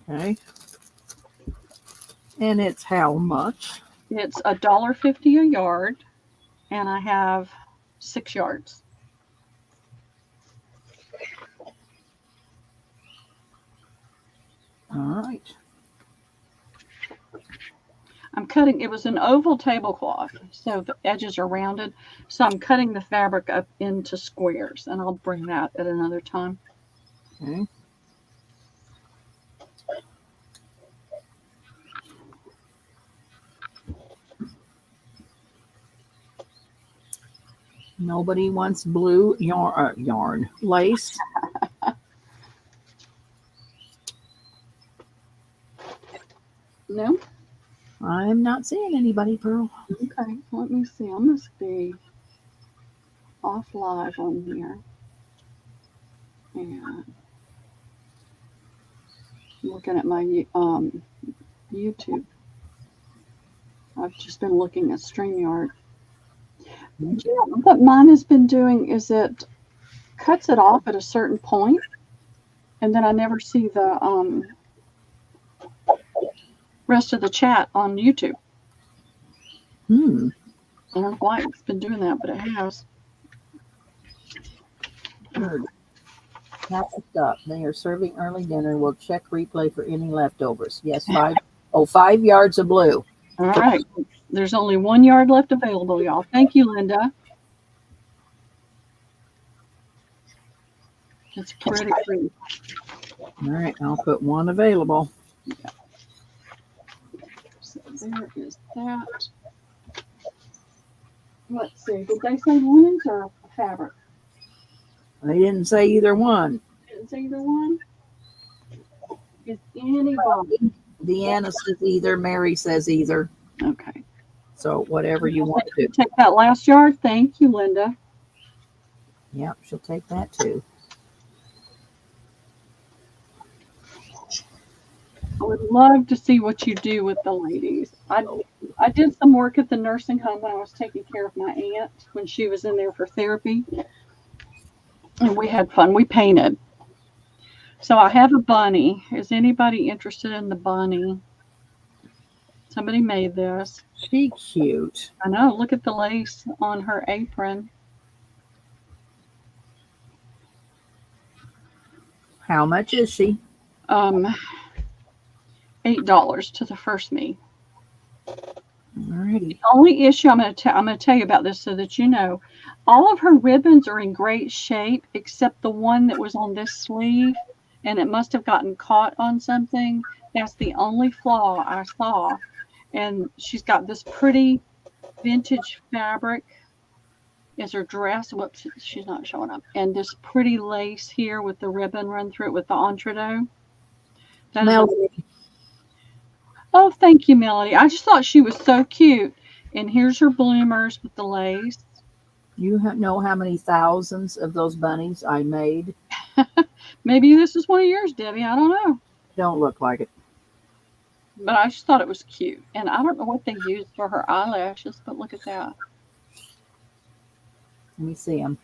B: Okay. And it's how much?
A: It's $1.50 a yard, and I have 6 yards.
B: All right.
A: I'm cutting, it was an oval tablecloth, so the edges are rounded. So I'm cutting the fabric up into squares, and I'll bring that at another time.
B: Okay. Nobody wants blue yarn lace.
A: No?
B: I'm not seeing anybody, Pearl.
A: Okay, let me see. I must be off live on here. And looking at my YouTube. I've just been looking at StreamYard. Yeah, what mine has been doing is it cuts it off at a certain point, and then I never see the rest of the chat on YouTube. I don't know why it's been doing that, but it has.
B: Good. Next up, they are serving early dinner. We'll check replay for any leftovers. Yes, 5 yards of blue.
A: All right. There's only 1 yard left available, y'all. Thank you, Linda. It's pretty pretty.
B: All right, I'll put one available.
A: Yeah. So there is that. Let's see. Did they say linens or fabric?
B: They didn't say either one.
A: Didn't say either one. Is anybody?
B: Deanna says either. Mary says either.
A: Okay.
B: So whatever you want to do.
A: Take that last yard. Thank you, Linda.
B: Yep, she'll take that too.
A: I would love to see what you do with the ladies. I did some work at the nursing home when I was taking care of my aunt when she was in there for therapy. And we had fun. We painted. So I have a bunny. Is anybody interested in the bunny? Somebody made this.
B: She cute.
A: I know. Look at the lace on her apron.
B: How much is she?
A: $8 to the first me.
B: Alrighty.
A: The only issue I'm going to tell you about this so that you know, all of her ribbons are in great shape except the one that was on this sleeve, and it must have gotten caught on something. That's the only flaw I saw. And she's got this pretty vintage fabric as her dress. Whoops, she's not showing up. And this pretty lace here with the ribbon run through it with the entree.
B: Melody,
A: Oh, thank you, Melody. I just thought she was so cute. And here's her bloomers with the lace.
B: you know how many thousands of those bunnies I made?
A: Maybe this is one of yours, Debbie. I don't know.
B: Don't look like it.
A: But I just thought it was cute. And I don't know what they used for her eyelashes, but look at that.
B: Let me see them.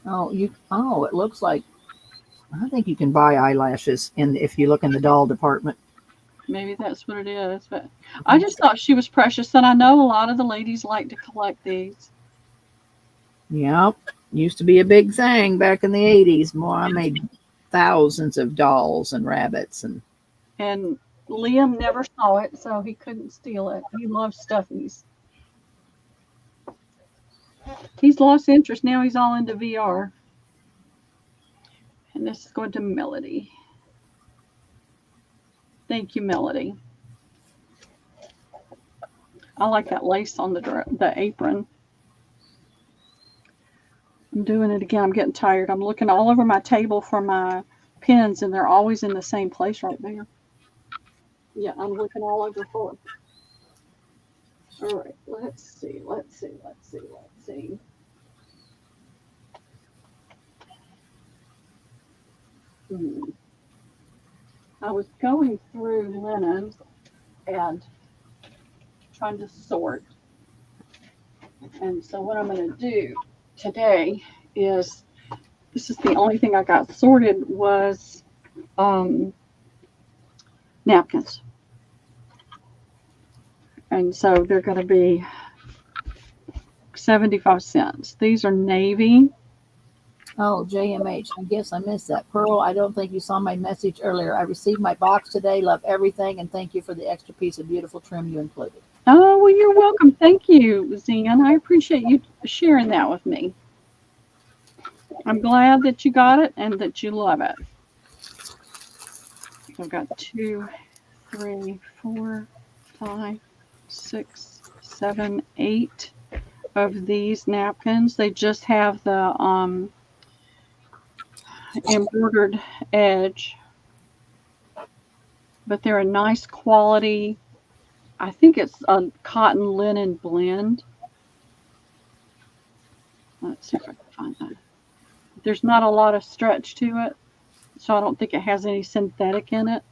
B: Oh, it looks like, I think you can buy eyelashes if you look in the doll department.
A: Maybe that's what it is. But I just thought she was precious. And I know a lot of the ladies like to collect these.
B: Yep. Used to be a big thing back in the 80s. More, I made thousands of dolls and rabbits.
A: And Liam never saw it, so he couldn't steal it. He loves stuffies. He's lost interest. Now he's all into VR. And this is going to Melody. Thank you, Melody. I like that lace on the apron. I'm doing it again. I'm getting tired. I'm looking all over my table for my pins, and they're always in the same place right there. Yeah, I'm looking all over for them. All right, let's see. I was going through linens and trying to sort. And so what I'm going to do today is, this is the only thing I got sorted was napkins. And so they're going to be 75 cents. These are navy.
B: Oh, JMH, I guess I missed that. Pearl, I don't think you saw my message earlier. I received my box today. Love everything, and thank you for the extra piece of beautiful trim you included.
A: Oh, well, you're welcome. Thank you, Zian. I appreciate you sharing that with me. I'm glad that you got it and that you love it. I've got 2, 3, 4, 5, 6, 7, 8 of these napkins. They just have the embroidered edge, but they're a nice quality. I think it's a cotton linen blend. Let's see if I can find that. There's not a lot of stretch to it, so I don't think it has any synthetic in it.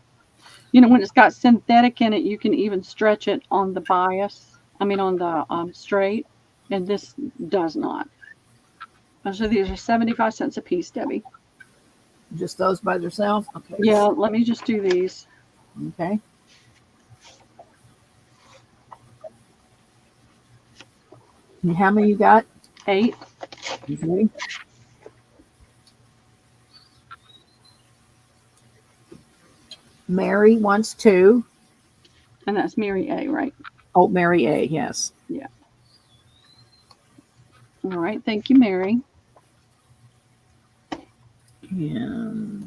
A: You know, when it's got synthetic in it, you can even stretch it on the bias. I mean, on the straight, and this does not. So these are 75 cents a piece, Debbie.
B: Just those by themselves? Okay.
A: Yeah, let me just do these.
B: Okay. And how many you got?
A: 8.
B: Okay. Mary wants 2.
A: And that's Mary A, right?
B: Oh, Mary A, yes.
A: Yeah. All right. Thank you, Mary.
B: And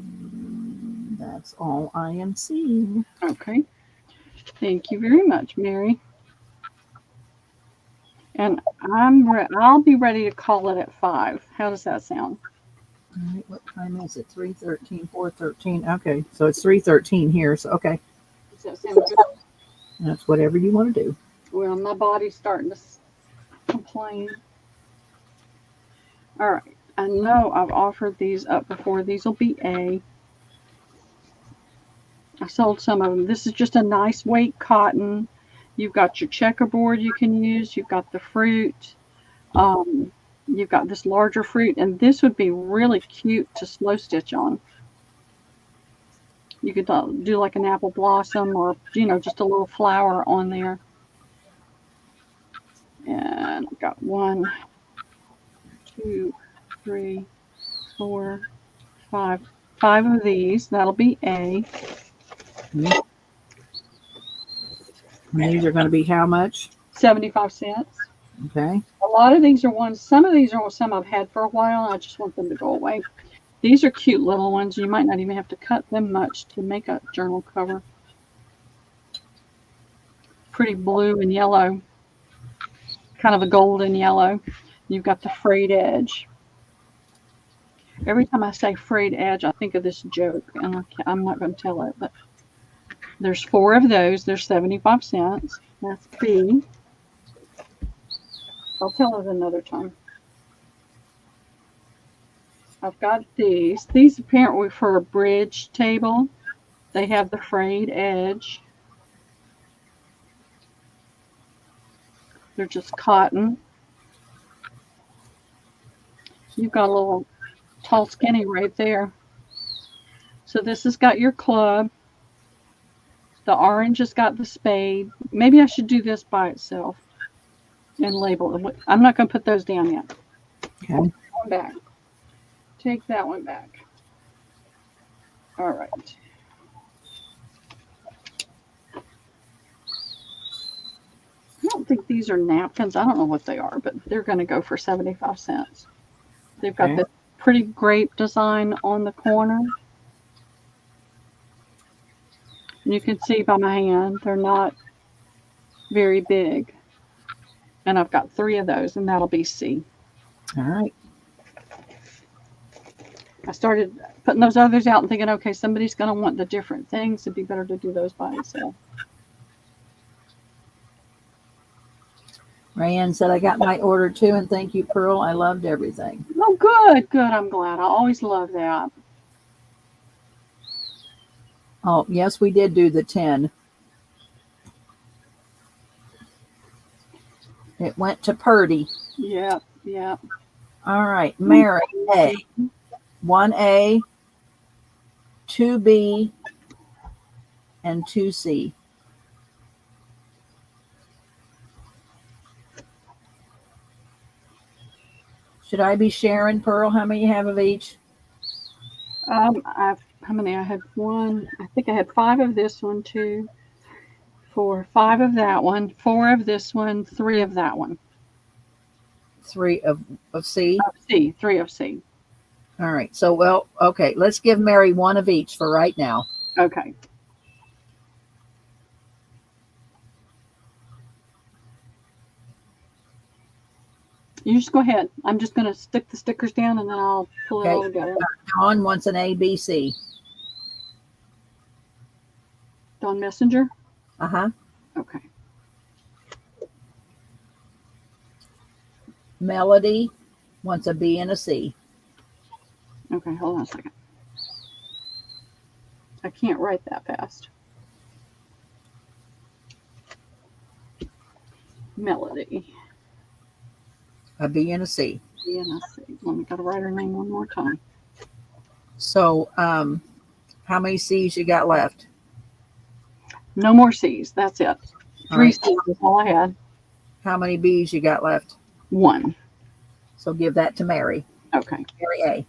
B: that's all I am seeing.
A: Okay. Thank you very much, Mary. And I'll be ready to call it at 5. How does that sound?
B: All right, what time is it? 3:13, 4:13. Okay, so it's 3:13 here. So okay,
A: Does that sound good?
B: that's whatever you want to do.
A: Well, my body's starting to complain. All right. I know I've offered these up before. These will be A. I sold some of them. This is just a nice weight cotton. You've got your checkerboard you can use. You've got the fruit. You've got this larger fruit. And this would be really cute to slow stitch on. You could do like an apple blossom or, just a little flower on there. And I've got 1, 2, 3, 4, 5. 5 of these. That'll be A.
B: And these are going to be how much?
A: 75 cents.
B: Okay.
A: A lot of these are ones, some of these are some I've had for a while, and I just want them to go away. These are cute little ones. You might not even have to cut them much to make a journal cover. Pretty blue and yellow. Kind of a golden yellow. You've got the frayed edge. Every time I say frayed edge, I think of this joke, and I'm not going to tell it, but there's 4 of those. They're 75 cents. That's B. I'll tell it another time. I've got these. These apparently for a bridge table. They have the frayed edge. They're just cotton. You've got a little tall skinny right there. So this has got your club. The orange has got the spade. Maybe I should do this by itself and label it. I'm not going to put those down yet.
B: Okay.
A: One back. Take that one back. All right. I don't think these are napkins. I don't know what they are, but they're going to go for 75 cents. They've got this pretty grape design on the corner. And you can see by my hand, they're not very big. And I've got 3 of those, and that'll be C.
B: All right.
A: I started putting those others out and thinking, okay, somebody's going to want the different things. It'd be better to do those by itself.
B: Rayanne said, I got my order too, and thank you, Pearl. I loved everything.
A: Oh, good, good. I'm glad. I always love that.
B: Oh, yes, we did do the 10. It went to Purdy.
A: Yeah, yeah.
B: All right, Mary, A. 1A, 2B, and 2C. Should I be sharing, Pearl? How many you have of each?
A: How many? I had 1. I think I had 5 of this one, 2, 4, 5 of that one, 4 of this one, 3 of that one.
B: 3 of C?
A: Of C, 3 of C.
B: All right. So, well, okay. Let's give Mary 1 of each for right now.
A: Okay. You just go ahead. I'm just going to stick the stickers down and then I'll pull it all together.
B: Dawn wants an A, B, C.
A: Dawn Messenger?
B: Uh-huh.
A: Okay.
B: Melody wants a B and a C.
A: Okay, hold on a second. I can't write that fast. Melody.
B: A B and a C.
A: B and a C. Let me gotta write her name one more time.
B: So, how many C's you got left?
A: No more C's. That's it. 3
B: right.
A: C's is all I had.
B: How many B's you got left?
A: 1.
B: So give that to Mary.
A: Okay.
B: Mary A.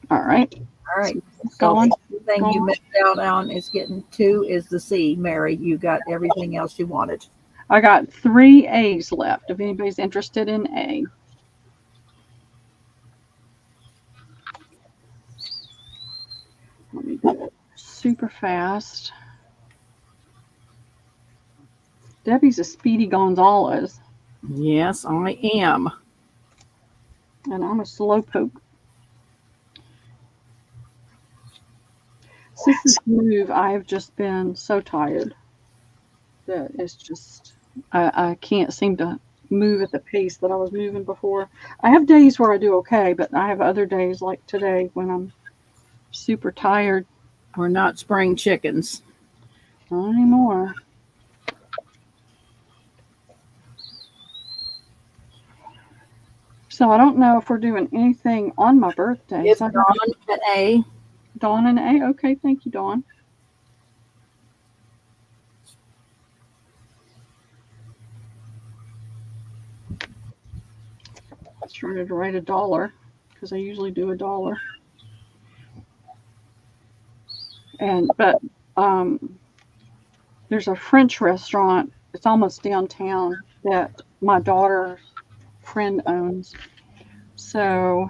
A: All right.
B: All right.
A: Go on.
B: The thing you missed out on is getting 2 is the C. Mary, you got everything else you wanted.
A: I got 3 A's left. If anybody's interested in A. Let me do it super fast. Debbie's a Speedy Gonzalez,
B: Yes, I am.
A: and I'm a Slowpoke. Since this move, I've just been so tired that it's just, I can't seem to move at the pace that I was moving before. I have days where I do okay, but I have other days like today when I'm super tired.
B: We're not spring chickens.
A: Not anymore. So I don't know if we're doing anything on my birthday.
B: Give
A: So
B: Dawn an A.
A: Dawn and A. Okay, thank you, Dawn. I started to write $1 because I usually do $1. But there's a French restaurant. It's almost downtown that my daughter's friend owns. So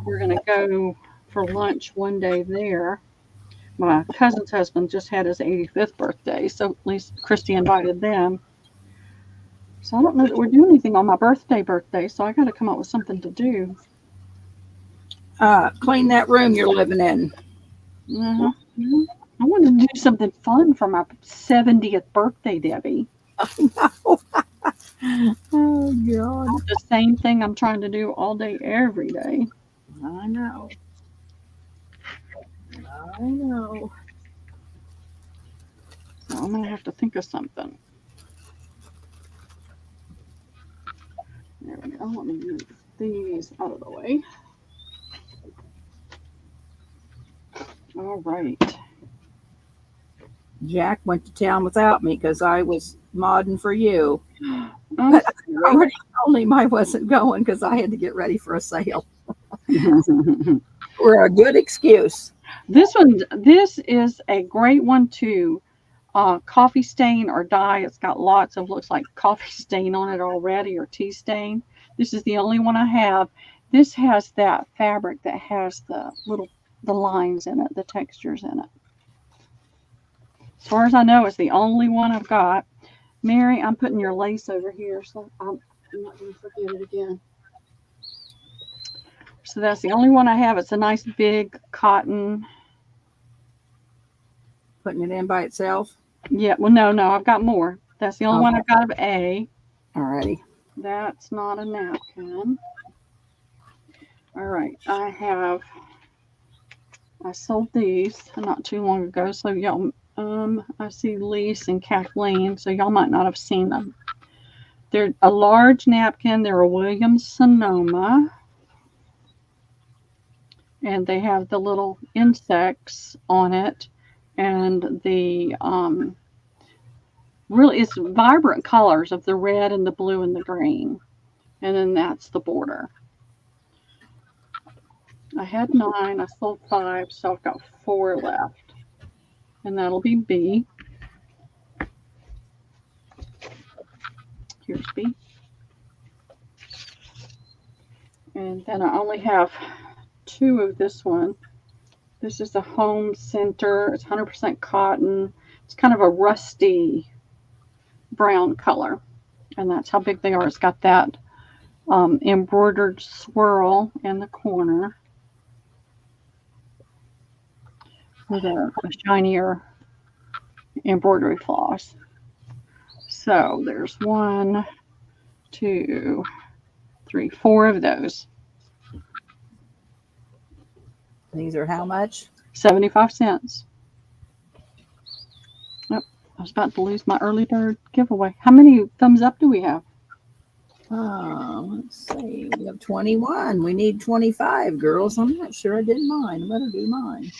A: we're going to go for lunch one day there. My cousin's husband just had his 85th birthday, so at least Christy invited them. So I don't know that we're doing anything on my birthday, so I got to come up with something to do.
B: Clean that room you're living in.
A: Uh-huh. I want to do something fun for my 70th birthday, Debbie.
B: Oh, God.
A: The same thing I'm trying to do all day, every day.
B: I know. I know.
A: So I'm going to have to think of something. There we go. Let me move these out of the way. All right.
B: Jack went to town without me because I was modding for you.
A: Oh,
B: But I already told him I wasn't going because I had to get ready for a sale. For a good excuse.
A: This is a great one too. Coffee stain or dye. It's got lots of, looks like coffee stain on it already, or tea stain. This is the only one I have. This has that fabric that has the lines in it, the textures in it. As far as I know, it's the only one I've got. Mary, I'm putting your lace over here, so I'm not going to forget it again. So that's the only one I have. It's a nice big cotton.
B: Putting it in by itself.
A: Yeah, well, no, I've got more. That's the only one I've got of A.
B: Alrighty.
A: That's not a napkin. All right, I sold these not too long ago, so y'all, I see Lise and Kathleen, so y'all might not have seen them. They're a large napkin. They're a Williams Sonoma, and they have the little insects on it, and the really, it's vibrant colors of the red and the blue and the green, and then that's the border. I had 9, I sold 5, so I've got 4 left, and that'll be B. Here's B. And then I only have 2 of this one. This is a home center. It's 100% cotton. It's kind of a rusty brown color, and that's how big they are. It's got that embroidered swirl in the corner with a shinier embroidery floss. So there's 1, 2, 3, 4 of those.
B: These are how much?
A: 75 cents. Oh, I was about to lose my early bird giveaway. How many thumbs up do we have?
B: Let's see. We have 21. We need 25, girls. I'm not sure I did mine. I better do mine.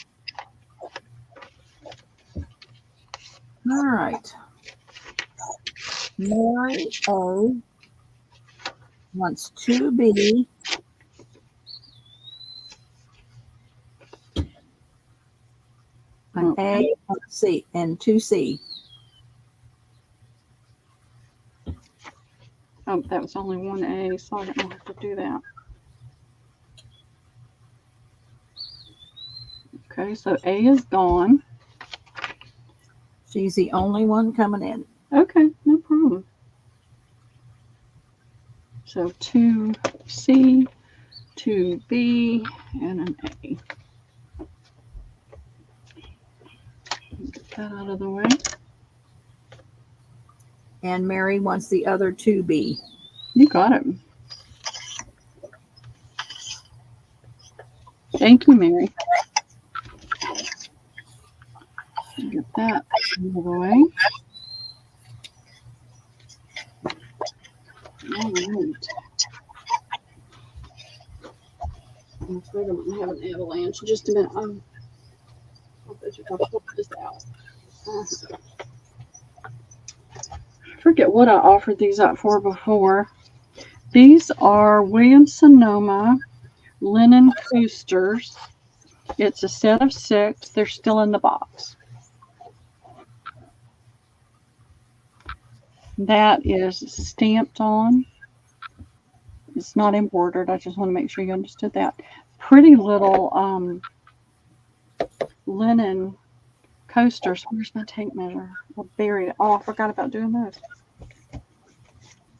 B: All right. Mary A wants 2B. An A and C and 2C.
A: Oh, that was only 1A, so I didn't have to do that. Okay, so A is gone.
B: She's the only one coming in.
A: Okay, no problem. So 2C, 2B, and an A. Get that out of the way.
B: And Mary wants the other 2B.
A: You got it. Thank you, Mary. Get that out of the way. All right. I'm afraid I'm going to have an avalanche in just a minute. I'll bet you if I pull this out. I forget what I offered these up for before. These are Williams-Sonoma linen coasters. It's a set of 6. They're still in the box. That is stamped on. It's not embroidered. I just want to make sure you understood that. pretty little linen coasters. Where's my tape measure? I buried it. Oh, I forgot about doing those.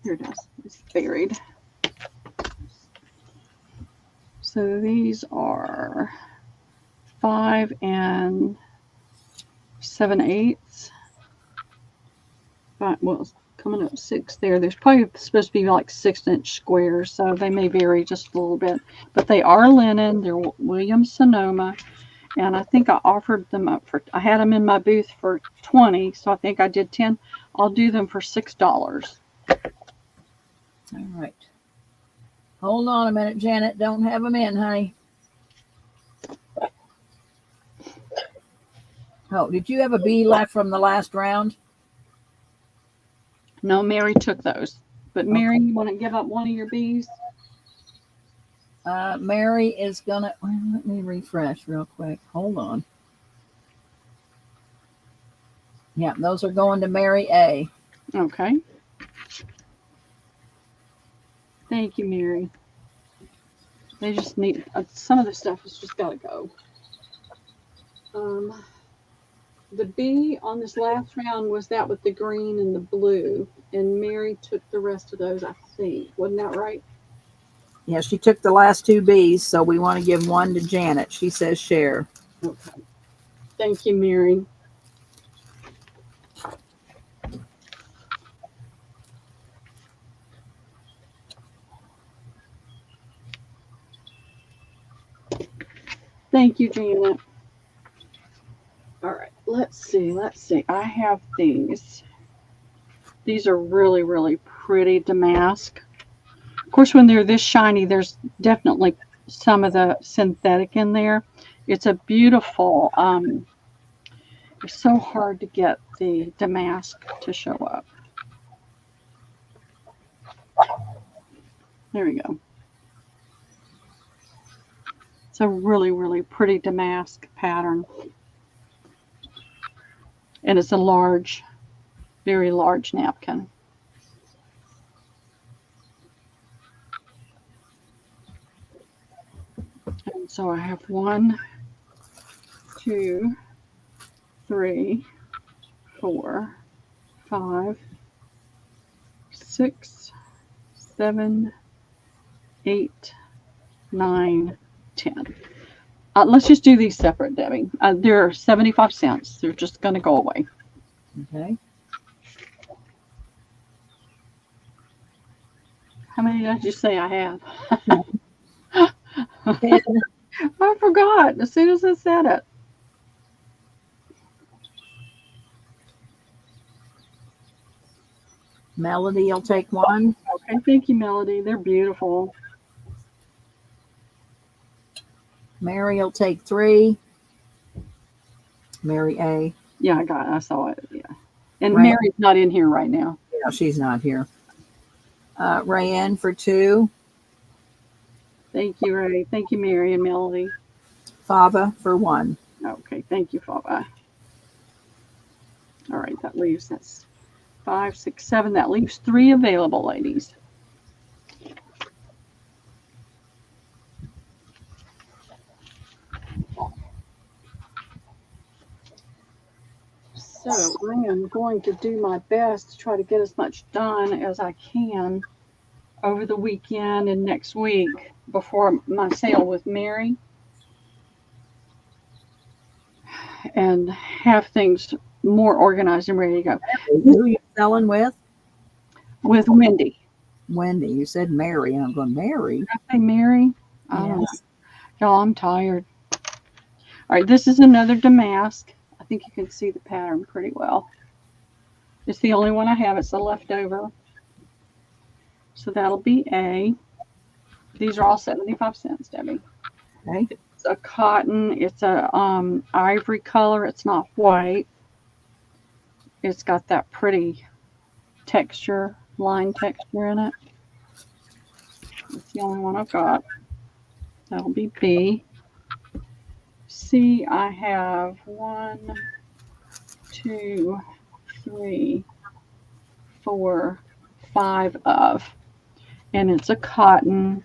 A: Here it is. It's buried. So these are 5 7/8. But well, it's coming up 6 there. There's probably supposed to be like 6-inch squares, so they may vary just a little bit. But they are linen. They're Williams Sonoma, and I think I offered them up for. I had them in my booth for 20, so I think I did 10. I'll do them for $6.
B: All right. Hold on a minute, Janet. Don't have them in, honey. Oh, did you have a bee left from the last round?
A: No, Mary took those. But Mary, you want to give up one of your bees?
B: Mary is gonna. Well, let me refresh real quick. Hold on. Yeah, those are going to Mary A.
A: Okay. Thank you, Mary. They just need some of the stuff has just got to go. The bee on this last round was that with the green and the blue, and Mary took the rest of those, I think. Wasn't that right?
B: Yeah, she took the last 2 bees, so we want to give one to Janet. She says share.
A: Okay. Thank you, Mary. Thank you, Janet. All right, let's see. I have these. These are really, really pretty damask. Of course, when they're this shiny, there's definitely some of the synthetic in there. It's a beautiful, it's so hard to get the damask to show up. There we go. It's a really, really pretty damask pattern. And it's a large, very large napkin. And so I have 1, 2, 3, 4, 5, 6, 7, 8, 9, 10. Let's just do these separate, Debbie. They're 75 cents. They're just going to go away.
B: Okay.
A: How many did you say I had?
B: 10.
A: I forgot as soon as I said it.
B: Melody will take 1.
A: Okay, thank you, Melody. They're beautiful.
B: Mary will take 3. Mary A.
A: Yeah, I saw it. Yeah. And
B: Right.
A: Mary's not in here right now.
B: Yeah, she's not here. Rayanne for 2.
A: Thank you, Ray. Thank you, Mary and Melody.
B: Fava for 1.
A: Okay, thank you, Fava. All right, that's 5, 6, 7. That leaves 3 available, ladies. So I am going to do my best to try to get as much done as I can over the weekend and next week before my sale with Mary, and have things more organized and ready to go.
B: Who are you selling with?
A: With Wendy.
B: Wendy. You said Mary, and I'm going, Mary?
A: Did I say Mary? I don't know.
B: Yes.
A: Y'all, I'm tired. All right, this is another damask. I think you can see the pattern pretty well. It's the only one I have. It's a leftover. So that'll be A. These are all 75 cents, Debbie.
B: Okay.
A: It's a cotton. It's a ivory color. It's not white. It's got that pretty texture, line texture in it. It's the only one I've got. That'll be B. C, I have 1, 2, 3, 4, 5 of. And it's a cotton.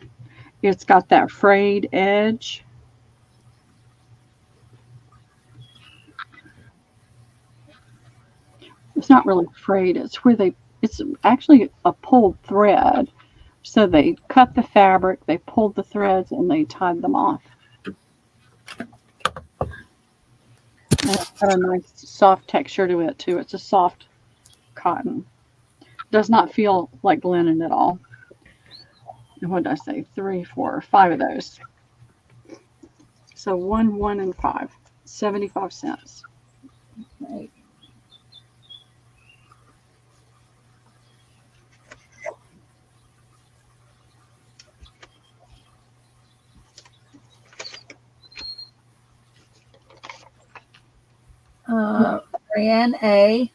A: It's got that frayed edge. It's not really frayed. It's actually a pulled thread. So they cut the fabric, they pulled the threads, and they tied them off. And it's got a nice soft texture to it too. It's a soft cotton. Does not feel like linen at all. And what did I say? 3, 4, 5 of those. So 1, 1, and 5. 75 cents.
B: Right. Brianne A.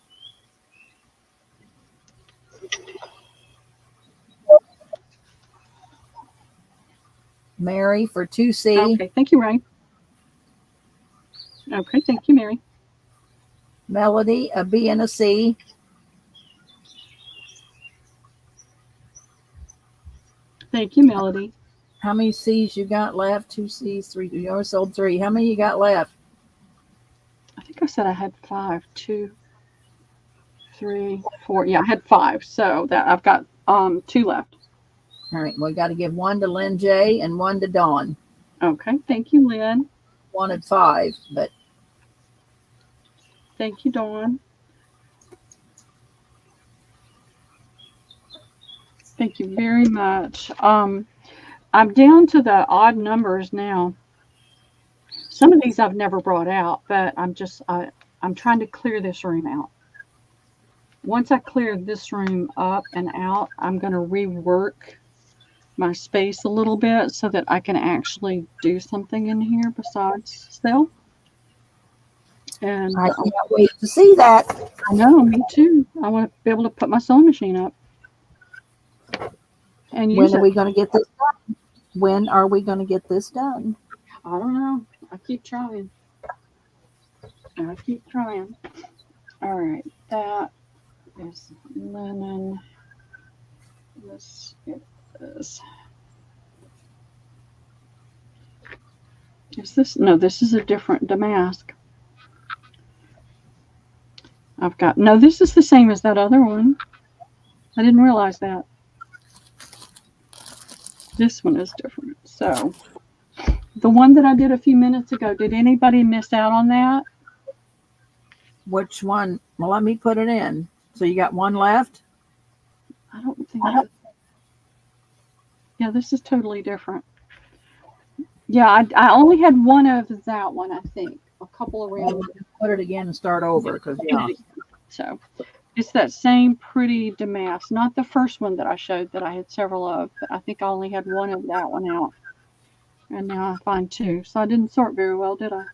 B: Mary for 2C.
A: Okay, thank you, Ray. Okay, thank you, Mary.
B: Melody, a B and a C.
A: Thank you, Melody.
B: How many C's you got left? 2 C's, 3. You already sold 3. How many you got left?
A: I think I said I had 5. 2, 3, 4. Yeah, I had 5. So that I've got 2 left.
B: All right, we got to give 1 to Lynn J and 1 to Dawn.
A: Okay, thank you, Lynn.
B: Wanted 5, but
A: Thank you, Dawn. Thank you very much. I'm down to the odd numbers now. Some of these I've never brought out, but I'm trying to clear this room out. Once I clear this room up and out, I'm going to rework my space a little bit so that I can actually do something in here besides sell. And
B: I can't wait to see that.
A: I know, me too. I want to be able to put my sewing machine up and use
B: When are
A: it.
B: we going to get this done? When are we going to get this done?
A: I don't know. I keep trying. I keep trying. All right, that is linen. This is. Is this? No, this is a different damask. I've got, no, this is the same as that other one. I didn't realize that. This one is different. So, the one that I did a few minutes ago, did anybody miss out on that?
B: Which one? Well, let me put it in. So you got 1 left?
A: I don't think. Yeah, this is totally different. Yeah, I only had one of that one, I think. A couple around.
B: Put it again and start over. Because yeah.
A: So it's that same pretty damask, not the first one that I showed that I had several of, but I think I only had one of that one out. And now I find 2. So I didn't sort very well, did I?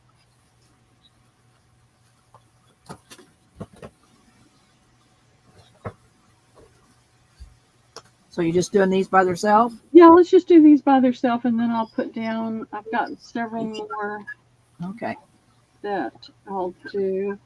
B: So you're just doing these by themselves?
A: Yeah, let's just do these by themselves, and then I'll put down, I've got several more
B: Okay.
A: that I'll do.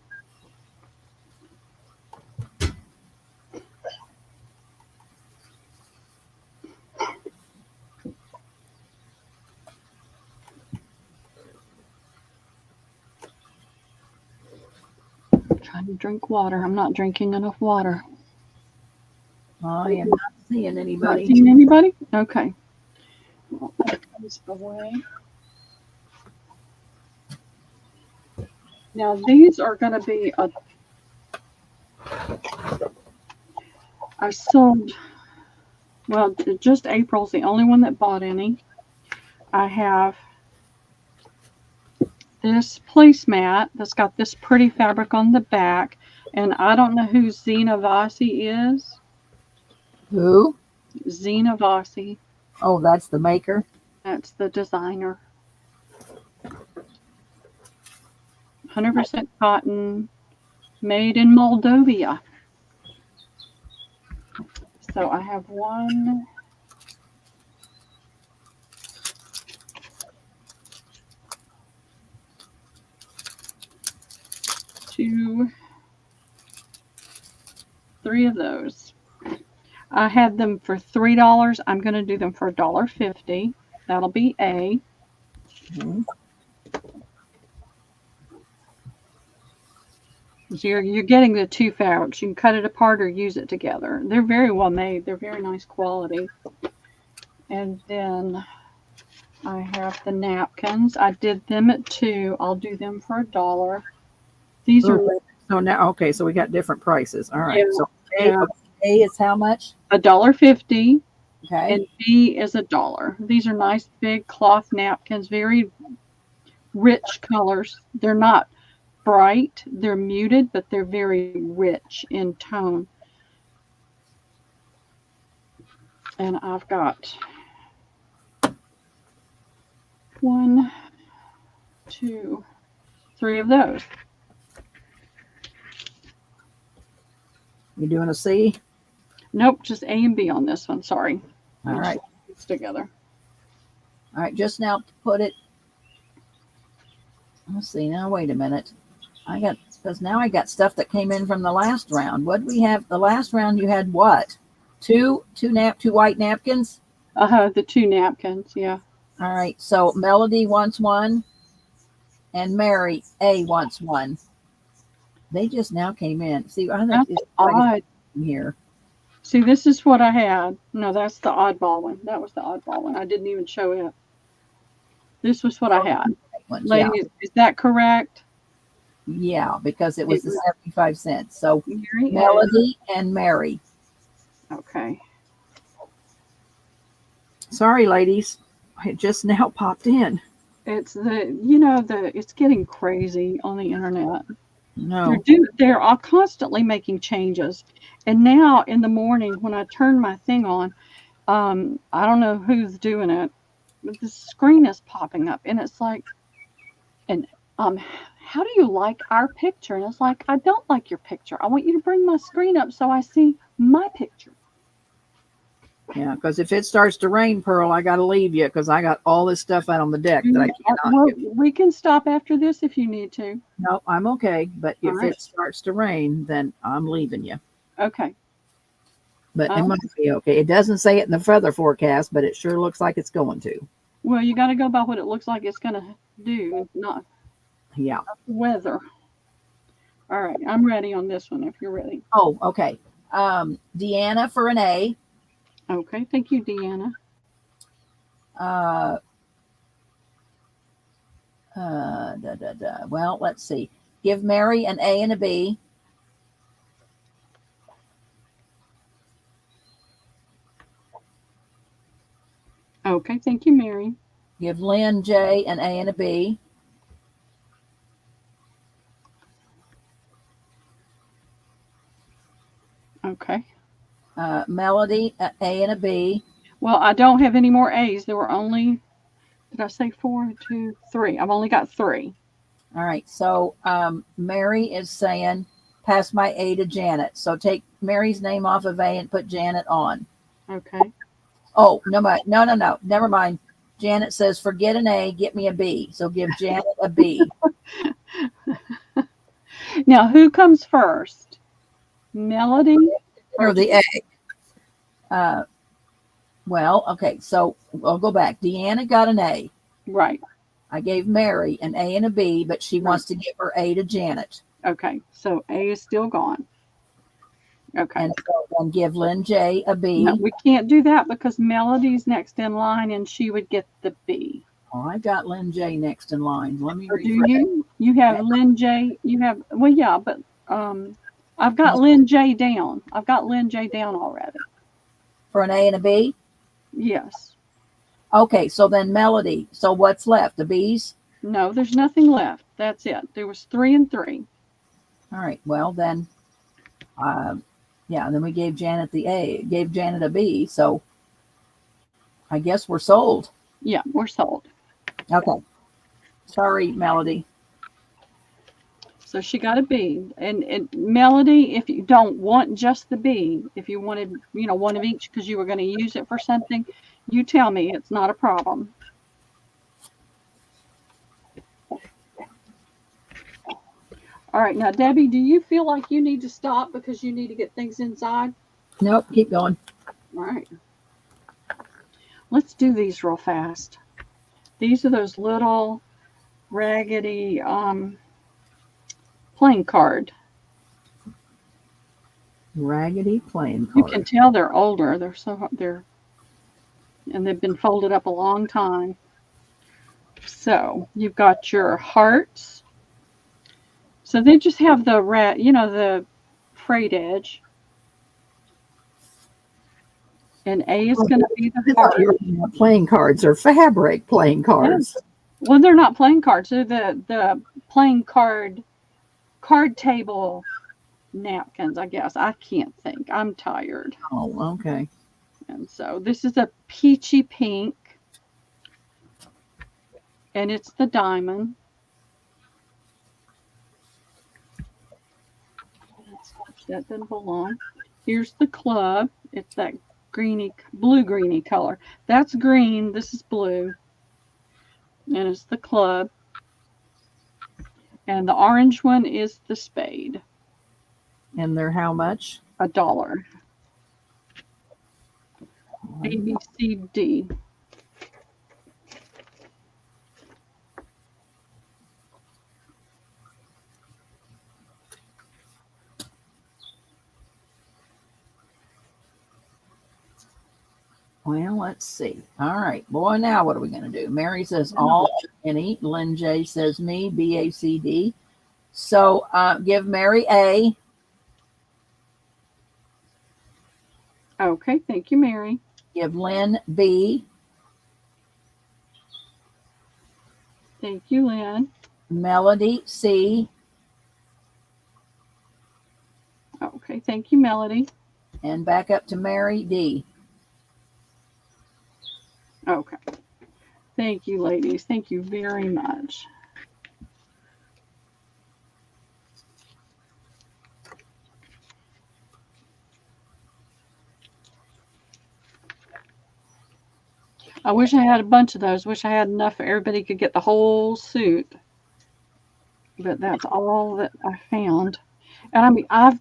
A: I'm trying to drink water. I'm not drinking enough water.
B: I am not seeing
A: Not
B: anybody.
A: seeing anybody? Okay. I'll put these away. Now these are going to be I sold, well, just April's the only one that bought any. I have this placemat that's got this pretty fabric on the back, and I don't know who Zena Vasi is.
B: Who?
A: Zena Vasi.
B: Oh, that's the maker.
A: That's the designer. 100% cotton, made in Moldova. So I have 1, 2, 3 of those. I had them for $3. I'm going to do them for $1.50. That'll be A.
B: Mhm.
A: So you're getting the two fabrics. You can cut it apart or use it together. They're very well made. They're very nice quality. And then I have the napkins. I did them at $2. I'll do them for $1. These are
B: Ooh, so now, okay, so we got different prices. All right.
A: yeah,
B: So
A: yeah,
B: A is how much?
A: $1.50,
B: Okay.
A: and B is $1. These are nice big cloth napkins, very rich colors. They're not bright, they're muted, but they're very rich in tone. And I've got 1, 2, 3 of those.
B: You doing a C?
A: Nope, just A and B on this one. Sorry.
B: All right.
A: It's together.
B: All right. Just now put it. Let's see. Now, wait a minute. Because now I got stuff that came in from the last round. What did we have? The last round you had what? Two white napkins?
A: The 2 napkins, yeah.
B: All right. So Melody wants one and Mary A wants one. They just now came in. See, I think
A: That's
B: it's
A: odd.
B: here.
A: See, this is what I had. No, that's the oddball one. That was the oddball one. I didn't even show it. This was what I had.
B: Yeah.
A: Ladies, is that correct?
B: Yeah, because it was the 75 cents. So
A: Mary A.
B: Melody and Mary.
A: Okay.
B: Sorry, ladies. It just now popped in.
A: It's it's getting crazy on the internet.
B: No.
A: They're all constantly making changes. And now in the morning when I turn my thing on, I don't know who's doing it, but the screen is popping up and it's like, and how do you like our picture? And it's like, I don't like your picture. I want you to bring my screen up so I see my picture.
B: Yeah, because if it starts to rain, Pearl, I got to leave you because I got all this stuff out on the deck that I cannot
A: Well,
B: get.
A: we can stop after this if you need to.
B: No, I'm okay. But if
A: right.
B: it starts to rain, then I'm leaving you.
A: Okay.
B: But it might be okay. It doesn't say it in the weather forecast, but it sure looks like it's going to.
A: Well, you got to go by what it looks like it's going to do, not
B: Yeah.
A: weather. All right. I'm ready on this one if you're ready.
B: Oh, okay. Deanna for an A.
A: Okay. Thank you, Deanna.
B: Well, let's see. Give Mary an A and a B.
A: Okay. Thank you, Mary.
B: Give Lynn J an A and a B.
A: Okay.
B: Melody, an A and a B.
A: Well, I don't have any more A's. There were only, did I say 4, 2, 3? I've only got 3.
B: All right. So Mary is saying, pass my A to Janet. So take Mary's name off of A and put Janet on.
A: Okay.
B: Oh, no. Never mind. Janet says, forget an A, get me a B. So give Janet a B.
A: Now, who comes first? Melody
B: Or the A. Well, okay. So I'll go back. Deanna got an A.
A: Right.
B: I gave Mary an A and a B, but she wants to give her A to Janet.
A: Okay. So A is still gone. Okay.
B: And so then give Lynn J a B.
A: No, we can't do that because Melody's next in line and she would get the B.
B: Oh, I got Lynn J next in line. Let me
A: Or do
B: refresh.
A: you? You have Lynn J. You have, well, yeah, but I've got Lynn J down. I've got Lynn J down already.
B: For an A and a B?
A: Yes.
B: Okay, so then Melody. So what's left? The B's?
A: No, there's nothing left. That's it. There was 3 and 3.
B: All right. Well, then, then we gave Janet the A, gave Janet a B. So I guess we're sold.
A: Yeah, we're sold.
B: Okay. Sorry, Melody.
A: So she got a B. And Melody, if you don't want just the B, if you wanted, one of each because you were going to use it for something, you tell me. It's not a problem. All right. Now, Debbie, do you feel like you need to stop because you need to get things inside?
B: Nope, keep going.
A: All right. let's do these real fast. These are those little raggedy playing card.
B: Raggedy playing
A: You
B: card.
A: can tell they're older. And they've been folded up a long time. So you've got your hearts. So they just have the the frayed edge. And A is going to be
B: I
A: the
B: thought
A: heart.
B: you were talking about playing cards or fabric playing cards.
A: Well, they're not playing cards. They're the playing card table napkins, I guess. I can't think. I'm tired.
B: Oh, okay.
A: And so this is a peachy pink. And it's the diamond. That doesn't belong. Here's the club. It's that blue-greeny color. That's green. This is blue. And it's the club. And the orange one is the spade.
B: And they're how much?
A: $1. A, B, C, D.
B: Well, let's see. All right. Boy, now what are we going to do? Mary says all, any. Lynn J says me, BACD. So give Mary A.
A: Okay, thank you, Mary.
B: Give Lynn B.
A: Thank you, Lynn.
B: Melody C.
A: Okay, thank you, Melody.
B: And back up to Mary D.
A: Okay. Thank you, ladies. Thank you very much. I wish I had a bunch of those. Wish I had enough for everybody could get the whole suit. But that's all that I found. And I mean, I've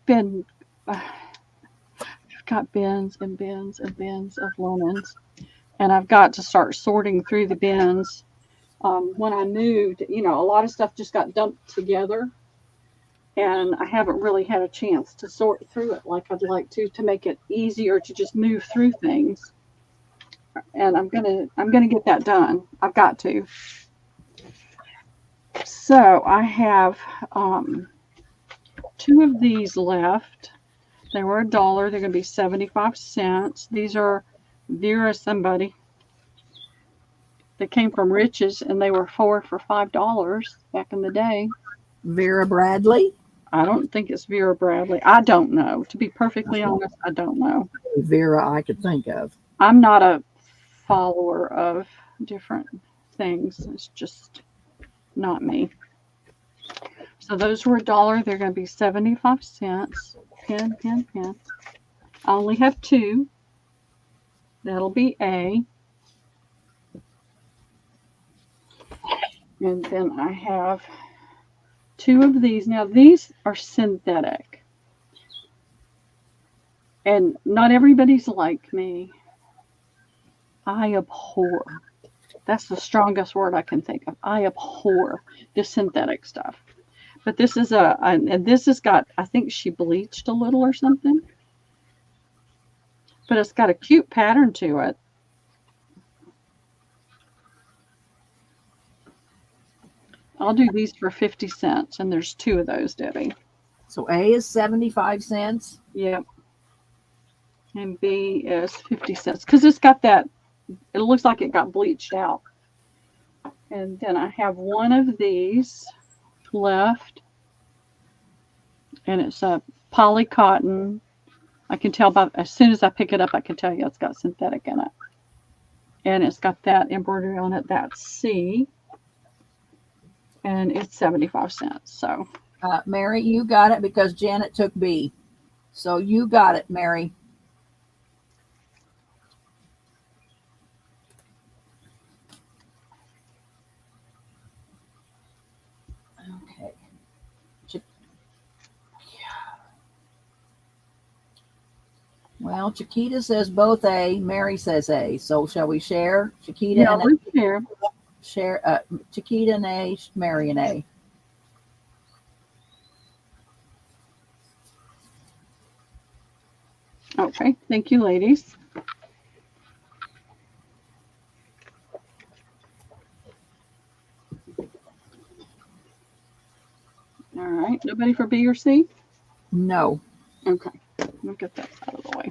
A: got bins and bins and bins of linens. And I've got to start sorting through the bins. When I moved, a lot of stuff just got dumped together. And I haven't really had a chance to sort through it like I'd like to make it easier to just move through things. And I'm gonna get that done. I've got to. So I have 2 of these left. They were $1. They're gonna be 75 cents. These are Vera somebody. They came from Rich's and they were 4 for $5 back in the day.
B: Vera Bradley.
A: I don't think it's Vera Bradley. I don't know. To be perfectly honest, I don't know.
B: Vera I could think of.
A: I'm not a follower of different things. It's just not me. So those were $1. They're going to be 75 cents. Pen. I only have 2. That'll be A. And then I have 2 of these. Now these are synthetic. And not everybody's like me. I abhor. That's the strongest word I can think of. I abhor the synthetic stuff. But this is and this has got, I think she bleached a little or something. But it's got a cute pattern to it. I'll do these for 50 cents. And there's 2 of those, Debbie.
B: So A is 75 cents.
A: Yep. And B is 50 cents. Because it's got that, it looks like it got bleached out. And then I have 1 of these left. And it's a poly cotton. I can tell as soon as I pick it up, I can tell you it's got synthetic in it. And it's got that embroidery on it. That's C. And it's 75 cents. So,
B: Mary, you got it because Janet took B. So you got it, Mary. Okay. Well, Chiquita says both A. Mary says A. So shall we share? Chiquita
A: Yeah,
B: and A.
A: let's share.
B: Share. Chiquita and A. Mary and A.
A: Okay, thank you, ladies. All right, nobody for B or C?
B: No.
A: Okay, we'll get that out of the way.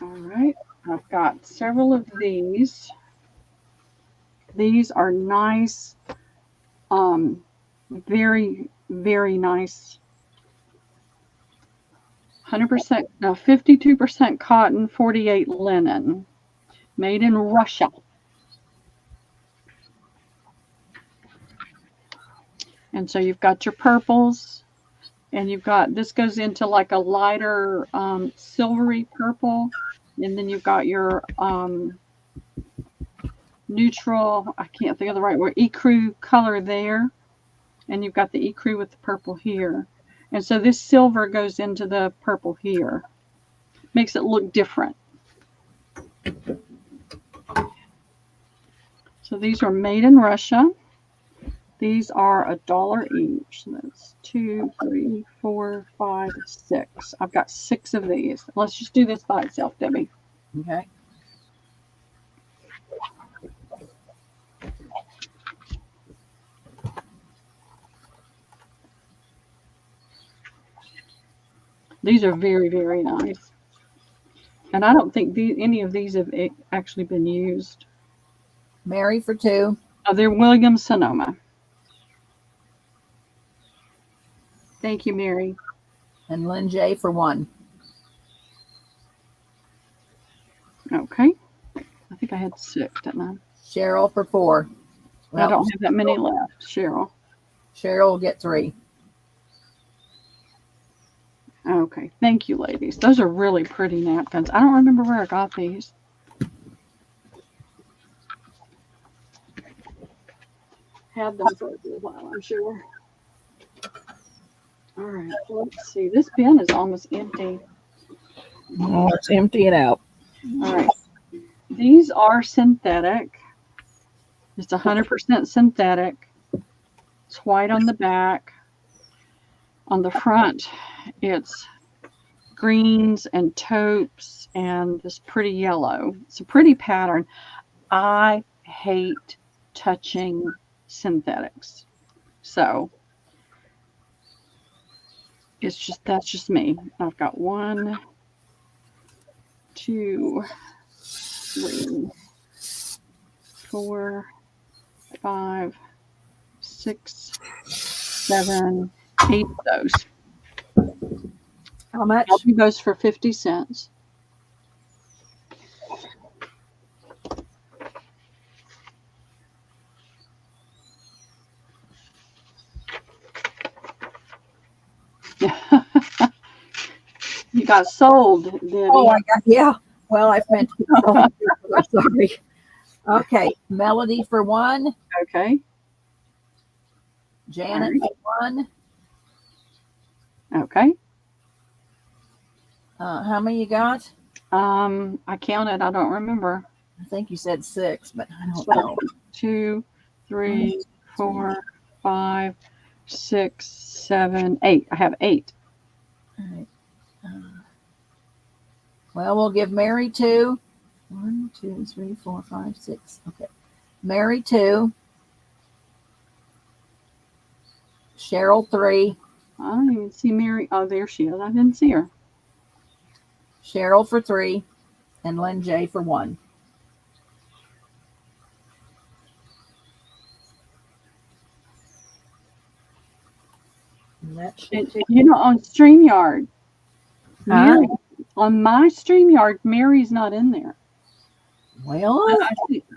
A: All right, I've got several of these. These are nice, very, very nice. 100%, no, 52% cotton, 48 linen, made in Russia. And so you've got your purples, and you've got, this goes into like a lighter silvery purple, and then you've got your neutral, I can't think of the right word, ecru color there, and you've got the ecru with the purple here. And so this silver goes into the purple here, makes it look different. So these are made in Russia. These are $1 each. So that's 2, 3, 4, 5, 6. I've got 6 of these. Let's just do this by itself, Debbie.
B: Okay.
A: These are very, very nice. And I don't think any of these have actually been used.
B: Mary for 2.
A: Oh, they're Williams Sonoma. Thank you, Mary.
B: And Lynn J for 1.
A: Okay. I think I had 6, didn't I?
B: Cheryl for 4.
A: I don't have that many left, Cheryl.
B: Cheryl will get 3.
A: Okay. Thank you, ladies. Those are really pretty napkins. I don't remember where I got these. Had them for a little while, I'm sure. All right. Let's see. This bin is almost empty.
B: Oh, let's empty it out.
A: All right. These are synthetic. It's 100% synthetic. It's white on the back. On the front, it's greens and taupes and this pretty yellow. It's a pretty pattern. I hate touching synthetics. So it's just, that's just me. I've got 1, 2, 3, 4, 5, 6, 7, 8 of those.
B: How much?
A: I'll do those for 50 cents. You got sold, Debbie.
B: Oh, I got, yeah. Well, I meant, oh, sorry. Okay. Melody for 1.
A: Okay.
B: Janet for 1.
A: Okay.
B: How many you got?
A: I counted. I don't remember.
B: I think you said 6, but I don't know.
A: 2, 3, 4, 5, 6, 7, 8. I have 8.
B: All right. Well, we'll give Mary 2. 1, 2, 3, 4, 5, 6. Okay. Mary 2. Cheryl 3.
A: I don't even see Mary. Oh, there she is. I didn't see her.
B: Cheryl for 3. And Lynn J for 1. And that should take,
A: You know, on StreamYard,
B: Huh?
A: Mary, on my StreamYard, Mary's not in there.
B: well,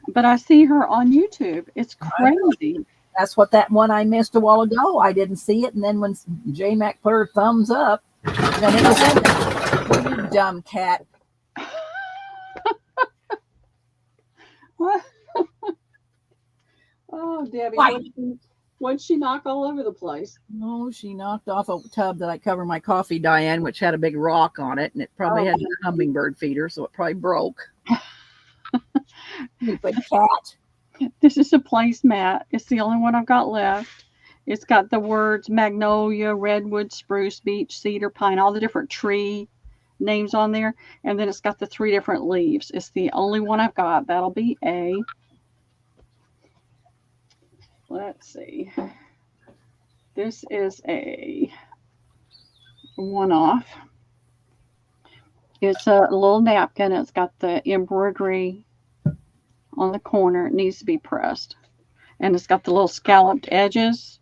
A: But I see her on YouTube. It's crazy.
B: that's what that one I missed a while ago. I didn't see it. And then when J Mac put her thumbs up, then it was in there. You dumb cat.
A: What? Oh, Debbie,
B: Why?
A: what What'd she knock all over the place?
B: Oh, she knocked off a tub that I cover my coffee dye in, which had a big rock on it, and it probably had a hummingbird feeder, so it probably broke. Stupid cat.
A: This is a placemat. It's the only one I've got left. It's got the words magnolia, redwood, spruce, beech, cedar, pine, all the different tree names on there. And then it's got the 3 different leaves. It's the only one I've got. That'll be A. Let's see. This is a one-off. It's a little napkin. It's got the embroidery on the corner. It needs to be pressed. And it's got the little scalloped edges.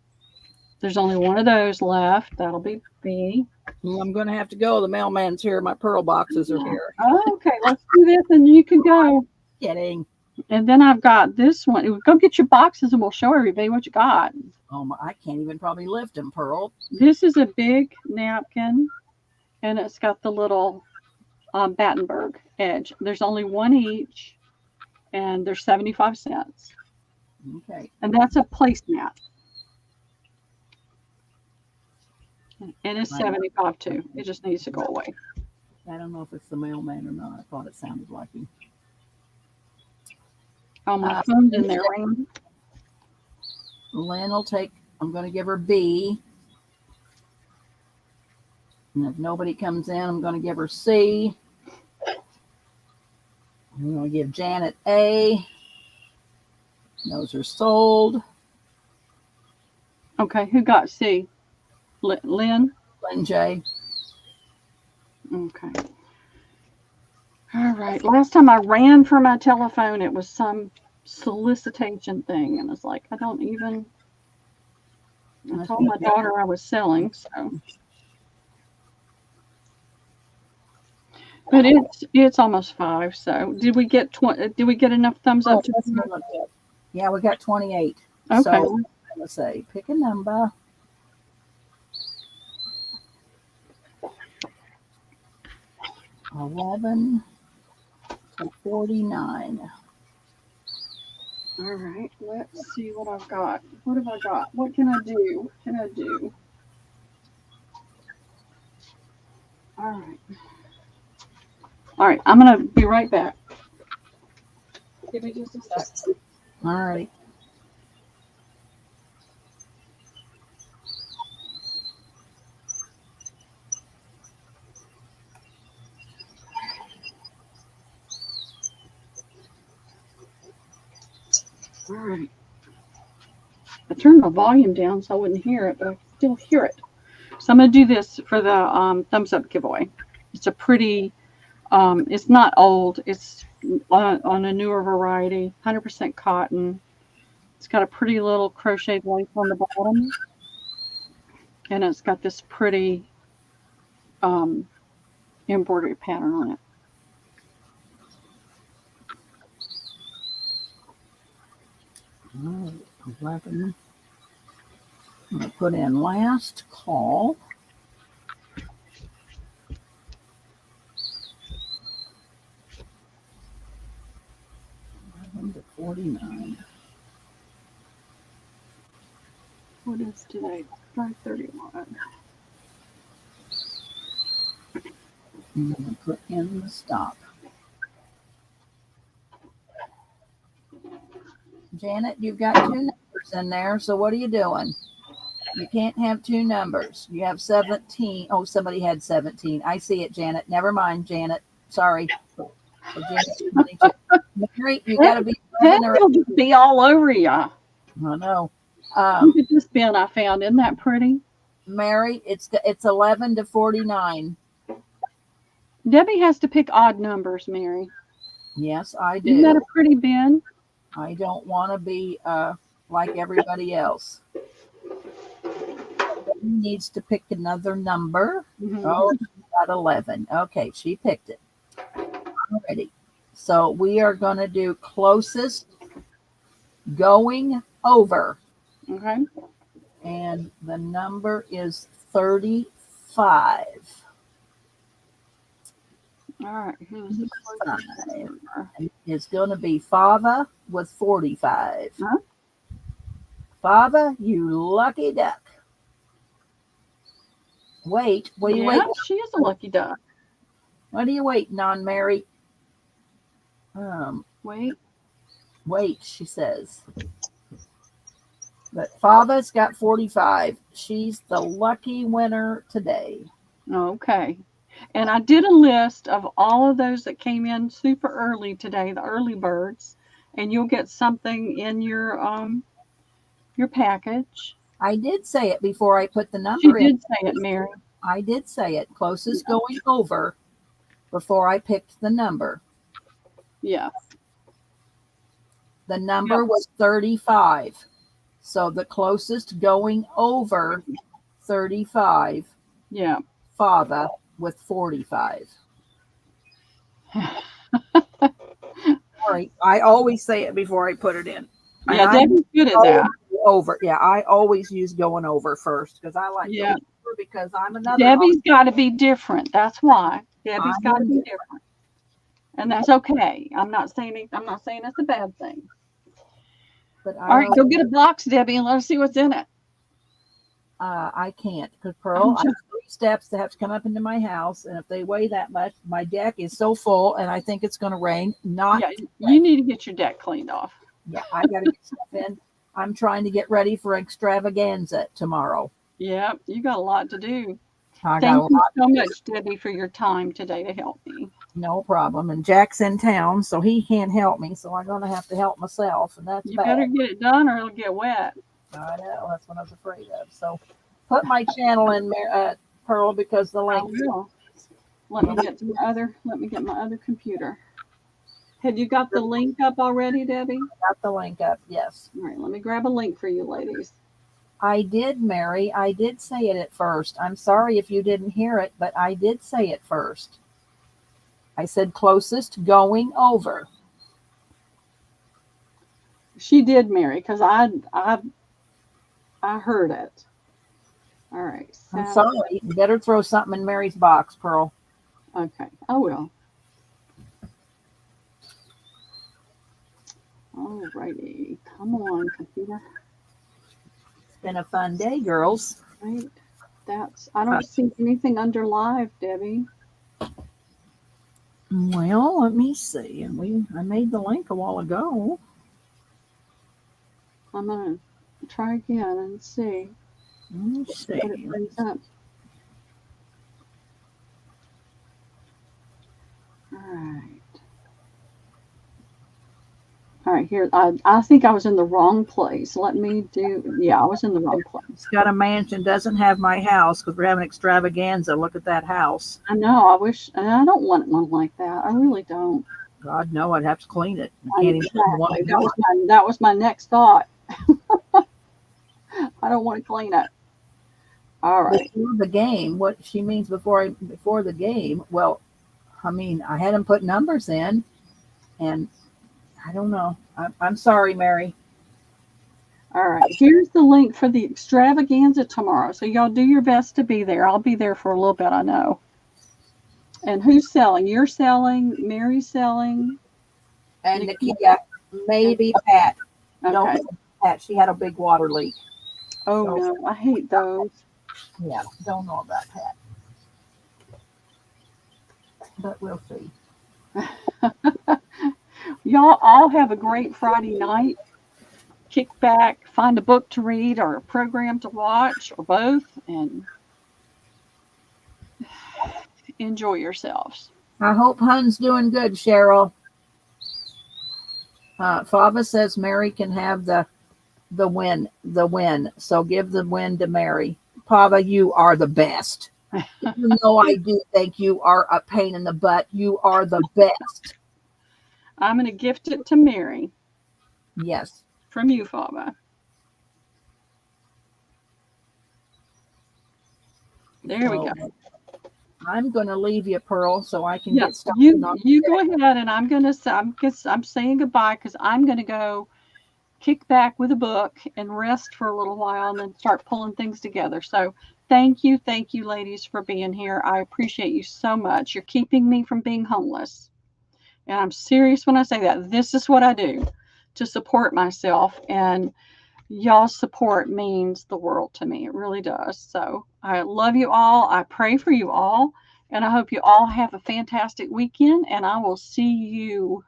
A: There's only one of those left. That'll be B.
B: Well, I'm going to have to go. The mailman's here. My pearl boxes are here.
A: Oh, okay, let's do this and you can go.
B: Kidding.
A: And then I've got this one. Go get your boxes and we'll show everybody what you got.
B: Oh, I can't even probably lift them, Pearl.
A: This is a big napkin and it's got the little Battenberg edge. There's only one each and they're 75 cents.
B: Okay.
A: And that's a placemat. And it's 75 too. It just needs to go away.
B: I don't know if it's the mailman or not. I thought it sounded like him.
A: Oh, my phone's in there. Ring.
B: Lynn will take, I'm going to give her B. And if nobody comes in, I'm going to give her C. I'm going to give Janet A. Those are sold.
A: Okay, who got C? Lynn?
B: Lynn J.
A: Okay. All right. Last time I ran for my telephone, it was some solicitation thing. And it's like, I don't even, I told my daughter I was selling, so. But it's almost 5. So did we get enough thumbs up?
B: Yeah, we got 28.
A: Okay.
B: So let's say pick a number. $11 to $49.
A: All right. Let's see what I've got. What have I got? What can I do? All right. All right. I'm going to be right back. Give me just a sec.
B: All right.
A: All right. I turned my volume down so I wouldn't hear it, but I still hear it. So I'm going to do this for the thumbs up giveaway. It's a pretty, it's not old. It's on a newer variety, 100% cotton. It's got a pretty little crocheted lace on the bottom. And it's got this pretty embroidery pattern on it.
B: All right, 11. I'm going to put in last call. 11 to 49.
A: What is today? 5:31.
B: I'm going to put in the stop. Janet, you've got 2 numbers in there, so what are you doing? You can't have 2 numbers. You have 17. Oh, somebody had 17. I see it, Janet. Never mind, Janet. Sorry. So Janet, Mary, you got to be.
A: That'll just be all over you.
B: I know.
A: Look at this bin I found. Isn't that pretty?
B: Mary, it's 11 to 49.
A: Debbie has to pick odd numbers, Mary.
B: Yes, I do.
A: Isn't that a pretty bin?
B: I don't want to be like everybody else. Needs to pick another number.
A: Mm-hmm.
B: Oh, she got 11. Okay, she picked it. Alrighty. So we are going to do closest going over.
A: Okay.
B: And the number is 35.
A: All right. Who's the closest number?
B: It's going to be Fava with 45.
A: Huh?
B: Father, you lucky duck. Wait, what are you
A: Yeah,
B: waiting?
A: she is a lucky duck.
B: What are you waiting on, Mary?
A: Wait.
B: Wait, she says. But Father's got 45. She's the lucky winner today.
A: Okay. And I did a list of all of those that came in super early today, the early birds, and you'll get something in your package.
B: I did say it before I put the
A: She
B: number in.
A: did say it, Mary.
B: I did say it. Closest going over before I picked the number.
A: Yeah.
B: The number was 35. So the closest going over 35,
A: Yeah.
B: Father with 45. Sorry, I always say it before I put it in.
A: Yeah, Debbie's good at that.
B: Over. Yeah, I always use going over first because I like
A: Yeah.
B: going over because I'm another.
A: Debbie's got to be different. That's why. Debbie's got to be
B: different.
A: different. And that's okay. I'm not saying it's a bad thing.
B: But
A: All right, go get a box, Debbie, and let us see what's in it.
B: I can't because Pearl, I have 3 steps that have to come up into my house, and if they weigh that much, my deck is so full, and I think it's going to rain.
A: Yeah, you need to get your deck cleaned off.
B: Yeah, I got to get stuff in. I'm trying to get ready for extravaganza tomorrow.
A: Yeah, you got a lot to do.
B: I got
A: Thank
B: a
A: you
B: lot.
A: so much, Debbie, for your time today to help me.
B: No problem. And Jack's in town, so he can't help me. So I'm going to have to help myself, and that's
A: You
B: bad.
A: better get it done or it'll get wet.
B: I know. That's what I was afraid of. So put my channel in there, Pearl, because the
A: I
B: link.
A: will. Let me get my other computer. Had you got the link up already, Debbie?
B: Got the link up. Yes.
A: All right, let me grab a link for you ladies.
B: I did, Mary. I did say it at first. I'm sorry if you didn't hear it, but I did say it first. I said closest going over.
A: She did, Mary, because I heard it. All right.
B: I'm sorry. You better throw something in Mary's box, Pearl.
A: Okay, I will. All righty. Come on, computer.
B: It's been a fun day, girls.
A: Right. I don't see anything under live, Debbie.
B: Well, let me see. I made the link a while ago.
A: I'm gonna try again and see.
B: Let me see.
A: What it brings up. All right, here. I think I was in the wrong place. I was in the wrong place.
B: It's got a mansion, doesn't have my house because we're having extravaganza. Look at that house.
A: I know. I wish. I don't want one like that. I really don't.
B: God, no, I'd have to clean it. I can't even want to do it.
A: That was my next thought. I don't want to clean it. All right.
B: Before the game, what she means before the game, well, I mean, I had them put numbers in, and I don't know. I'm sorry, Mary.
A: All right. Here's the link for the extravaganza tomorrow. So y'all do your best to be there. I'll be there for a little bit, I know. And who's selling? You're selling. Mary's selling.
B: And Nakia, maybe Pat.
A: Okay.
B: No, Pat. She had a big water leak.
A: Oh, no. I hate those.
B: Yeah, don't know about Pat. But we'll see.
A: Y'all all have a great Friday night. Kick back, find a book to read or a program to watch or both, and enjoy yourselves.
B: I hope Hun's doing good, Cheryl. Fava says Mary can have the win. So give the win to Mary. Pava, you are the best. Even though I do think you are a pain in the butt, you are the best.
A: I'm going to gift it to Mary.
B: Yes.
A: From you, Fava. There we go.
B: I'm going to leave you, Pearl, so I can get started.
A: You go ahead, and I'm saying goodbye because I'm going to go kick back with a book and rest for a little while and then start pulling things together. So thank you, ladies, for being here. I appreciate you so much. You're keeping me from being homeless. And I'm serious when I say that. This is what I do to support myself. And Y'all's support means the world to me. It really does. So I love you all. I pray for you all. And I hope you all have a fantastic weekend. And I will see you.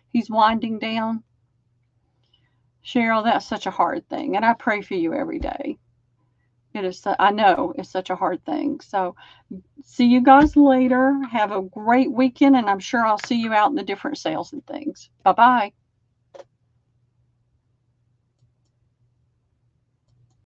A: He's winding down. Cheryl, that's such a hard thing. And I pray for you every day. It is, I know it's such a hard thing. So see you guys later. Have a great weekend. And I'm sure I'll see you out in the different sales and things. Bye-bye.